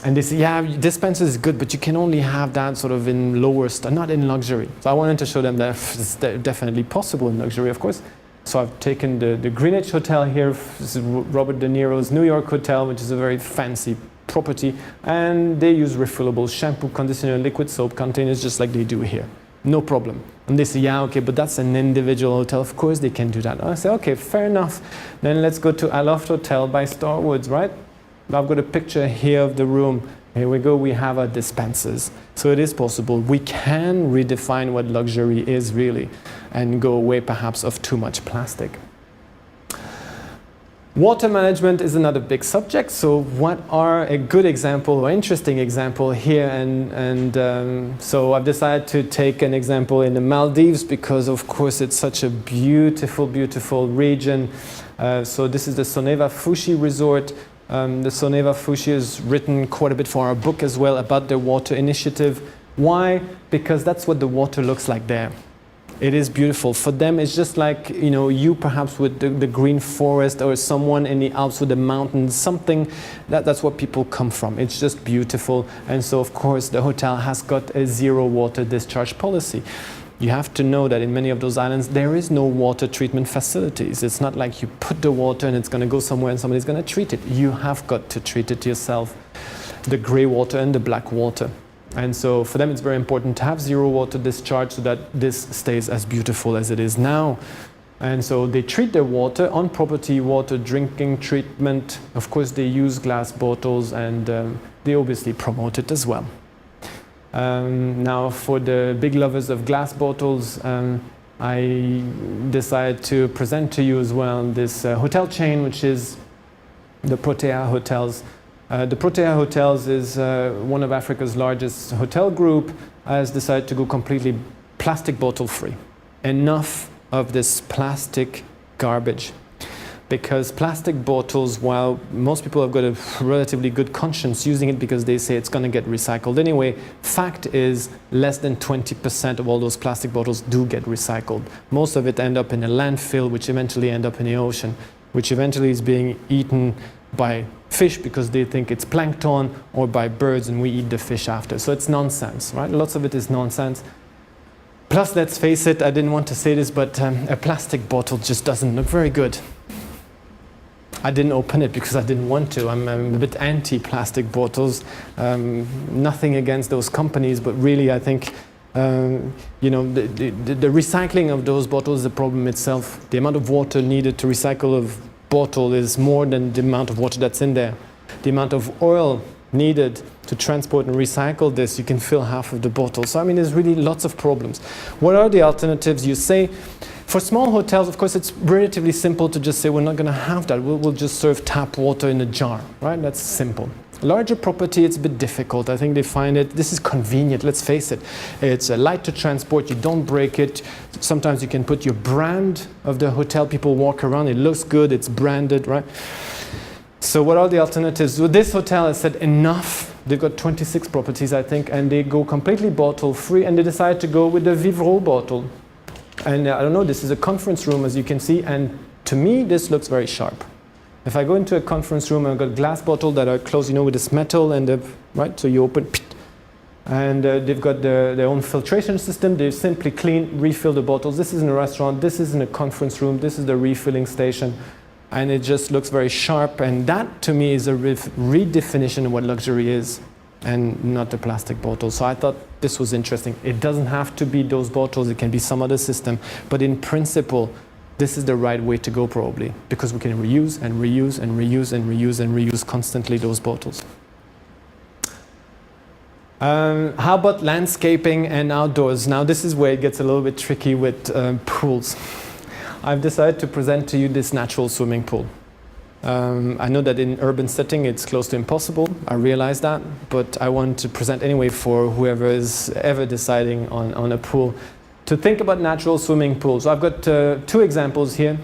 And they say, yeah, dispenser is good, but you can only have that sort of in lower not in luxury. So I wanted to show them that it's definitely possible in luxury, of course. So I've taken the Greenwich Hotel here, this is Robert De Niro's New York Hotel, which is a very fancy property, and they use refillable shampoo, conditioner, liquid soap containers just like they do here. no problem. And they say, yeah, okay, but that's an individual hotel. Of course they can do that. I say, okay, fair enough. Then let's go to Aloft Hotel by Starwoods, right? I've got a picture here of the room. Here we go, we have our dispensers. So it is possible. We can redefine what luxury is really and go away perhaps of too much plastic. Water management is another big subject. So what are a good example or interesting example here? So I've decided to take an example in the Maldives because of course it's such a beautiful, beautiful region. So this is the Soneva Fushi resort. The Soneva Fushi has written quite a bit for our book as well about their water initiative. Why? Because that's what the water looks like there. It is beautiful. For them, it's just like, you know, you perhaps with the green forest or someone in the Alps with the mountains, something that's what people come from. It's just beautiful. And so, of course, the hotel has got a zero water discharge policy. You have to know that in many of those islands, there is no water treatment facilities. It's not like you put the water and it's going to go somewhere and somebody's going to treat it. You have got to treat it yourself, the gray water and the black water. And so for them, it's very important to have zero water discharge so that this stays as beautiful as it is now. And so they treat their water, on-property water drinking treatment. Of course, they use glass bottles and they obviously promote it as well. Now, for the big lovers of glass bottles, I decided to present to you as well this hotel chain, which is the Protea Hotels. The Protea Hotels is one of Africa's largest hotel group, has decided to go completely plastic bottle free. Enough of this plastic garbage. Because plastic bottles, while most people have got a relatively good conscience using it because they say it's going to get recycled anyway, fact is less than 20% of all those plastic bottles do get recycled. Most of it end up in a landfill, which eventually end up in the ocean, which eventually is being eaten by fish because they think it's plankton, or by birds and we eat the fish after. So it's nonsense, right? Lots of it is nonsense. Plus, let's face it, I didn't want to say this, but a plastic bottle just doesn't look very good. I didn't open it because I didn't want to. I'm a bit anti-plastic bottles. Nothing against those companies, but really I think you know, the recycling of those bottles is the problem itself. The amount of water needed to recycle a bottle is more than the amount of water that's in there. The amount of oil needed to transport and recycle this, you can fill half of the bottle. So I mean, there's really lots of problems. What are the alternatives? You say, for small hotels, of course, it's relatively simple to just say we're not going to have that. We'll just serve tap water in a jar, right? That's simple. Larger property, it's a bit difficult. I think they find it, this is convenient, let's face it. It's light to transport, you don't break it. Sometimes you can put your brand of the hotel, people walk around, it looks good, it's branded, right? So what are the alternatives? Well, this hotel has said enough. They've got 26 properties, I think, and they go completely bottle free, and they decide to go with the Vivreau bottle. And I don't know, this is a conference room, as you can see, and to me, this looks very sharp. If I go into a conference room, I've got glass bottles that are closed, you know, with this metal, and right, so you open, and they've got their own filtration system. They simply clean, refill the bottles. This is in a restaurant, this is in a conference room, this is the refilling station, and it just looks very sharp. And that, to me, is a redefinition of what luxury is, and not the plastic bottle. So I thought this was interesting. It doesn't have to be those bottles, it can be some other system, but in principle, this is the right way to go probably, because we can reuse and reuse and reuse and reuse and reuse constantly those bottles. How about landscaping and outdoors? Now this is where it gets a little bit tricky with pools. I've decided to present to you this natural swimming pool. I know that in urban setting it's close to impossible, I realize that, but I want to present anyway for whoever is ever deciding on a pool to think about natural swimming pools. So I've got two examples here.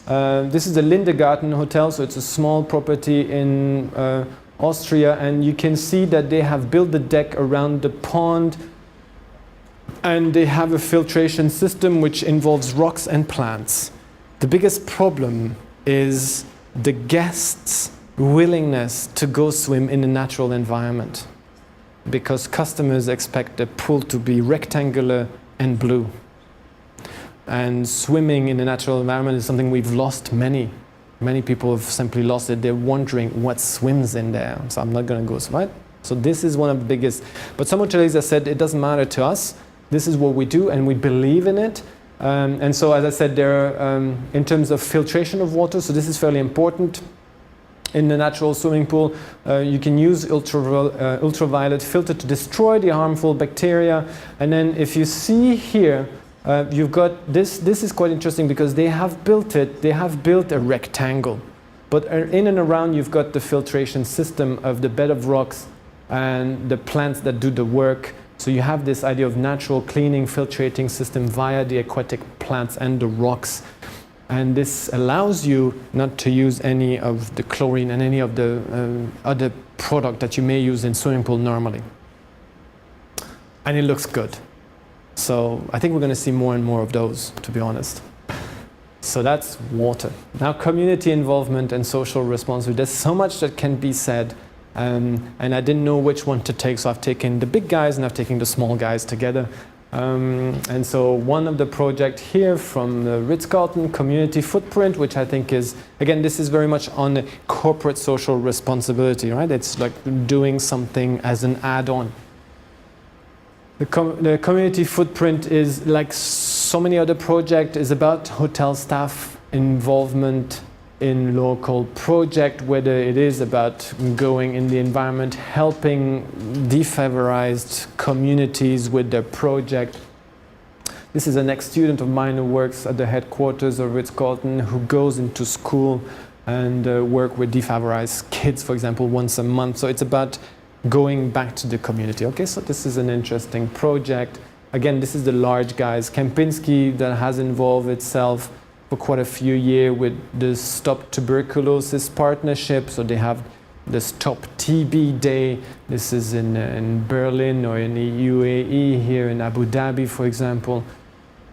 This is the Lindegarten Hotel, so it's a small property in Austria, and you can see that they have built the deck around the pond, and they have a filtration system which involves rocks and plants. The biggest problem is the guests' willingness to go swim in a natural environment, because customers expect the pool to be rectangular and blue. And swimming in a natural environment is something we've lost. Many people have simply lost it. They're wondering what swims in there. So I'm not going to go, right? So this is one of the biggest. But some hoteliers have said it doesn't matter to us. This is what we do, and we believe in it. And so, as I said, there are, in terms of filtration of water, so this is fairly important. In the natural swimming pool, you can use ultraviolet filter to destroy the harmful bacteria. And then if you see here, you've got this is quite interesting because they have built a rectangle. But in and around, you've got the filtration system of the bed of rocks and the plants that do the work. So you have this idea of natural cleaning, filtrating system via the aquatic plants and the rocks. And this allows you not to use any of the chlorine and any of the other product that you may use in swimming pool normally. And it looks good. So I think we're going to see more and more of those, to be honest. So that's water. Now, community involvement and social responsibility. There's so much that can be said. And I didn't know which one to take, so I've taken the big guys and I've taken the small guys together. And so one of the projects here from the Ritz-Carlton Community Footprint, which I think is, again, this is very much on the corporate social responsibility, right? It's like doing something as an add-on. The community footprint is, like so many other projects, is about hotel staff involvement in local project, whether it is about going in the environment, helping defavorized communities with their project. This is an ex-student of mine who works at the headquarters of Ritz-Carlton, who goes into school and work with defavorized kids, for example, once a month. So it's about going back to the community. Okay, so this is an interesting project. Again, this is the large guys. Kempinski, that has involved itself for quite a few years with the Stop Tuberculosis Partnership. So they have the Stop TB Day. This is in Berlin or in the UAE, here in Abu Dhabi, for example,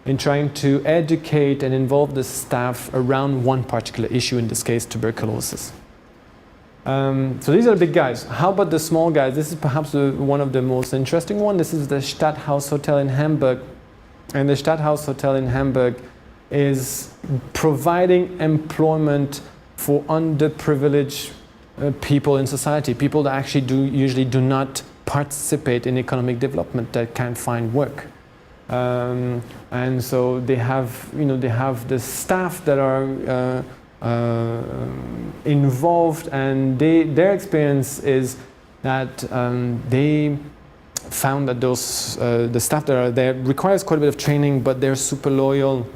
in trying to educate and involve the staff around one particular issue, in this case, tuberculosis. So these are the big guys. How about the small guys? This is perhaps one of the most interesting ones. This is the Stadthaus Hotel in Hamburg. And the Stadthaus Hotel in Hamburg is providing employment for underprivileged people in society, people that actually usually do not participate in economic development, that can't find work. And so they have the staff that are involved, and their experience is that they found that the staff that are there requires quite a bit of training, but they're super loyal,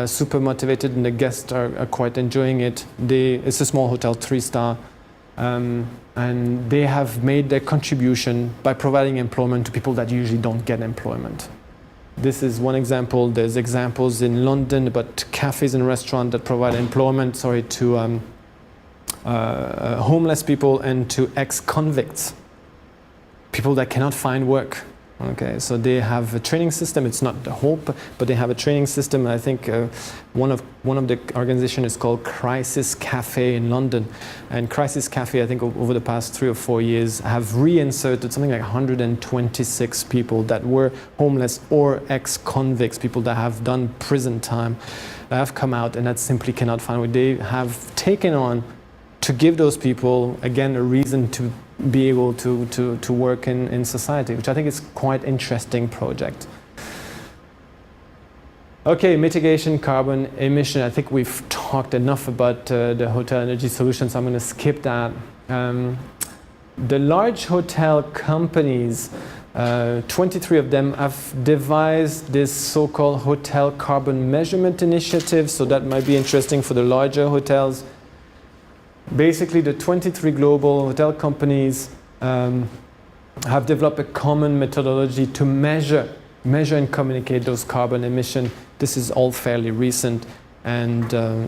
super motivated, and the guests are quite enjoying it. It's a small hotel, 3-star, and they have made their contribution by providing employment to people that usually don't get employment. This is one example. There's examples in London about cafes and restaurants that provide employment, to homeless people and to ex-convicts, people that cannot find work. Okay, so they have a training system. It's not the whole, but they have a training system. And I think one of the organizations is called Crisis Cafe in London. And Crisis Cafe, I think over the past 3 or 4 years, have reinserted something like 126 people that were homeless or ex-convicts, people that have done prison time, that have come out and that simply cannot find work. They have taken on to give those people, again, a reason to be able to work in society, which I think is quite interesting project. Okay, mitigation, carbon emission. I think we've talked enough about the hotel energy solutions, so I'm going to skip that. The large hotel companies, 23 of them, have devised this so-called hotel carbon measurement initiative, so that might be interesting for the larger hotels. Basically, the 23 global hotel companies have developed a common methodology to measure and communicate those carbon emissions. This is all fairly recent, and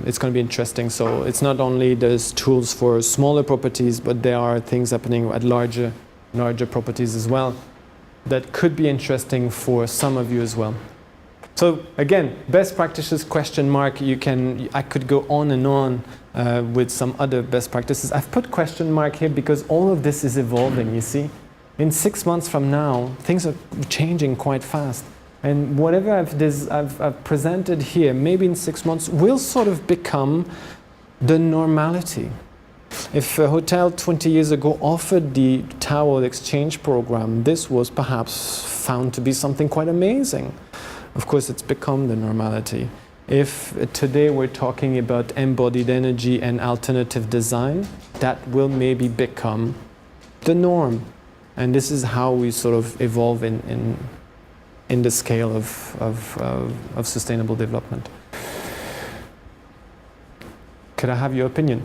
it's going to be interesting. So it's not only there's tools for smaller properties, but there are things happening at larger properties as well that could be interesting for some of you as well. So again, best practices ? I could go on and on with some other best practices. I've put question mark here because all of this is evolving, you see. In 6 months from now, things are changing quite fast. And whatever I've presented here, maybe in 6 months, will sort of become the normality. If a hotel 20 years ago offered the towel exchange program, this was perhaps found to be something quite amazing. Of course, it's become the normality. If today we're talking about embodied energy and alternative design, that will maybe become the norm. And this is how we sort of evolve in the scale of sustainable development. Could I have your opinion?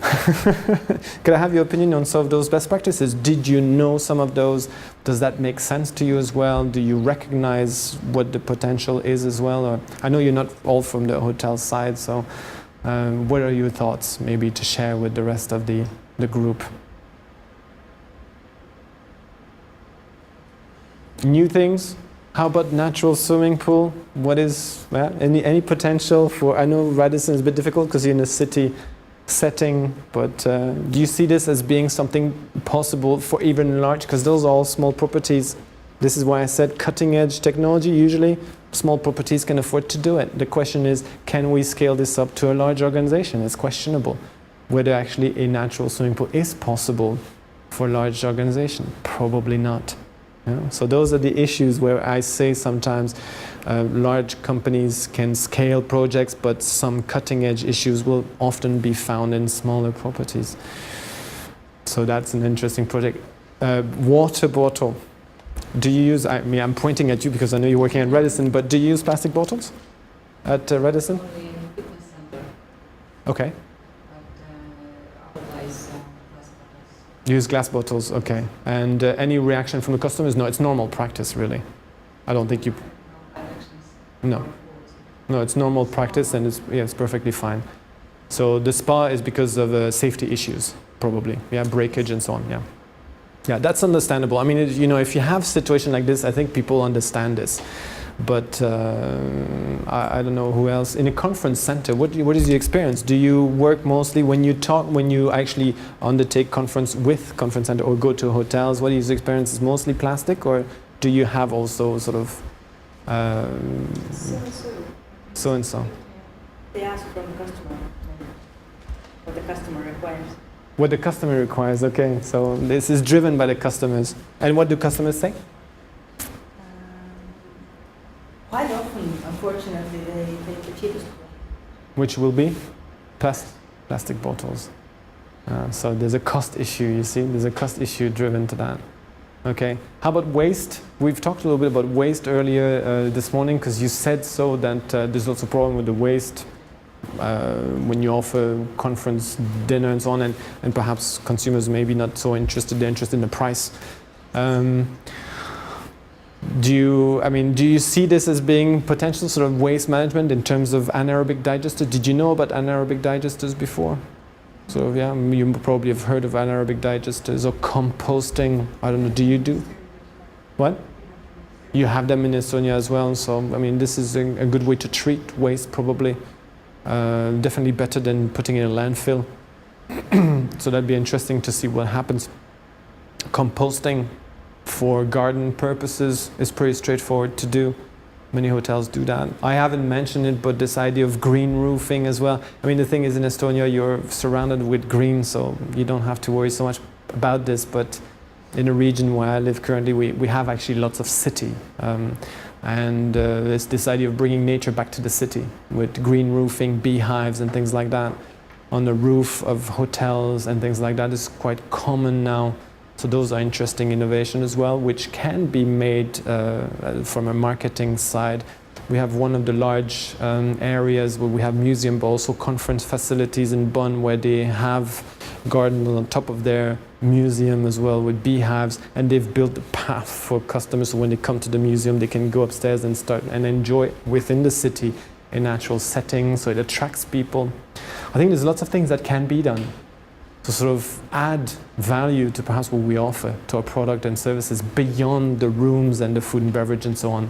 Could I have your opinion on some of those best practices? Did you know some of those? Does that make sense to you as well? Do you recognize what the potential is as well? Or, I know you're not all from the hotel side, so what are your thoughts maybe to share with the rest of the group? New things? How about natural swimming pool? What is any potential for? I know Radisson is a bit difficult because you're in a city setting, but do you see this as being something possible for even large? Because those are all small properties. This is why I said cutting edge technology. Usually, small properties can afford to do it. The question is, can we scale this up to a large organization? It's questionable whether actually a natural swimming pool is possible for a large organization. Probably not. Yeah? So those are the issues where I say sometimes large companies can scale projects, but some cutting-edge issues will often be found in smaller properties. So that's an interesting project. Water bottle. Do you use, I mean, I'm pointing at you because I know you're working at Radisson, but do you use plastic bottles at Radisson? Only in the fitness center, Okay. but otherwise glass bottles. You use glass bottles, okay. And any reaction from the customers? No, it's normal practice, really. I don't think you... No directions. No. No, it's normal practice and it's perfectly fine. So the spa is because of safety issues, probably. Yeah, breakage and so on, yeah. Yeah, that's understandable. I mean, you know, if you have a situation like this, I think people understand this. But I don't know who else. In a conference center, what is your experience? Do you work mostly when you actually undertake conference with conference center or go to hotels? What is your experience? Is mostly plastic, or do you have also sort of so and so? They ask from the customer what the customer requires. What the customer requires, okay. So this is driven by the customers. And what do customers say? Quite often, unfortunately, they take the cheapest one. Which will be plastic bottles. So there's a cost issue, you see. There's a cost issue driven to that. Okay. How about waste? We've talked a little bit about waste earlier this morning because you said so that there's also a problem with the waste when you offer conference dinner and so on, and perhaps consumers may be not so interested. They're interested in the price. Do you see this as being potential sort of waste management in terms of anaerobic digesters? Did you know about anaerobic digesters before? So yeah, you probably have heard of anaerobic digesters or composting. I don't know. Do you do? What? You have them in Estonia as well. So I mean, this is a good way to treat waste, probably. Definitely better than putting it in a landfill. So that'd be interesting to see what happens. Composting for garden purposes is pretty straightforward to do. Many hotels do that. I haven't mentioned it, but this idea of green roofing as well. I mean, the thing is, in Estonia, you're surrounded with green, so you don't have to worry so much about this. But in a region where I live currently, we have actually lots of city. And it's this idea of bringing nature back to the city with green roofing, beehives and things like that on the roof of hotels and things like that is quite common now. So those are interesting innovation as well, which can be made from a marketing side. We have one of the large areas where we have museum, but also conference facilities in Bonn where they have gardens on top of their museum as well with beehives, and they've built a path for customers so when they come to the museum they can go upstairs and start and enjoy within the city a natural setting, so it attracts people. I think there's lots of things that can be done to sort of add value to perhaps what we offer to our product and services beyond the rooms and the food and beverage and so on,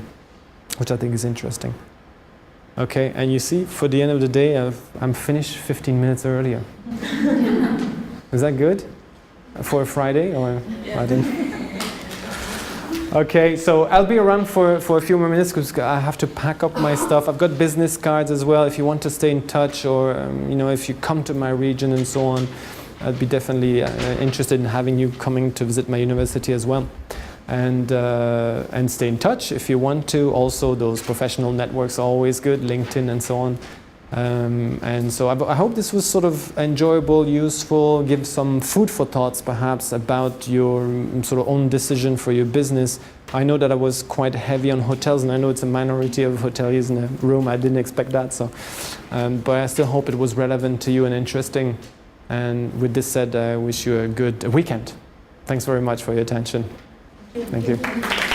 which I think is interesting. Okay, and you see, for the end of the day, I'm finished 15 minutes earlier. Is that good? For a Friday, or yeah. I didn't. Okay, so I'll be around for a few more minutes because I have to pack up my stuff. I've got business cards as well if you want to stay in touch, or if you come to my region and so on. I'd be definitely interested in having you coming to visit my university as well. And stay in touch if you want to. Also, those professional networks are always good, LinkedIn and so on. And so I hope this was sort of enjoyable, useful, give some food for thoughts perhaps about your sort of own decision for your business. I know that I was quite heavy on hotels, and I know it's a minority of hoteliers in the room. I didn't expect that, so. But I still hope it was relevant to you and interesting. And with this said, I wish you a good weekend. Thanks very much for your attention. Thank you.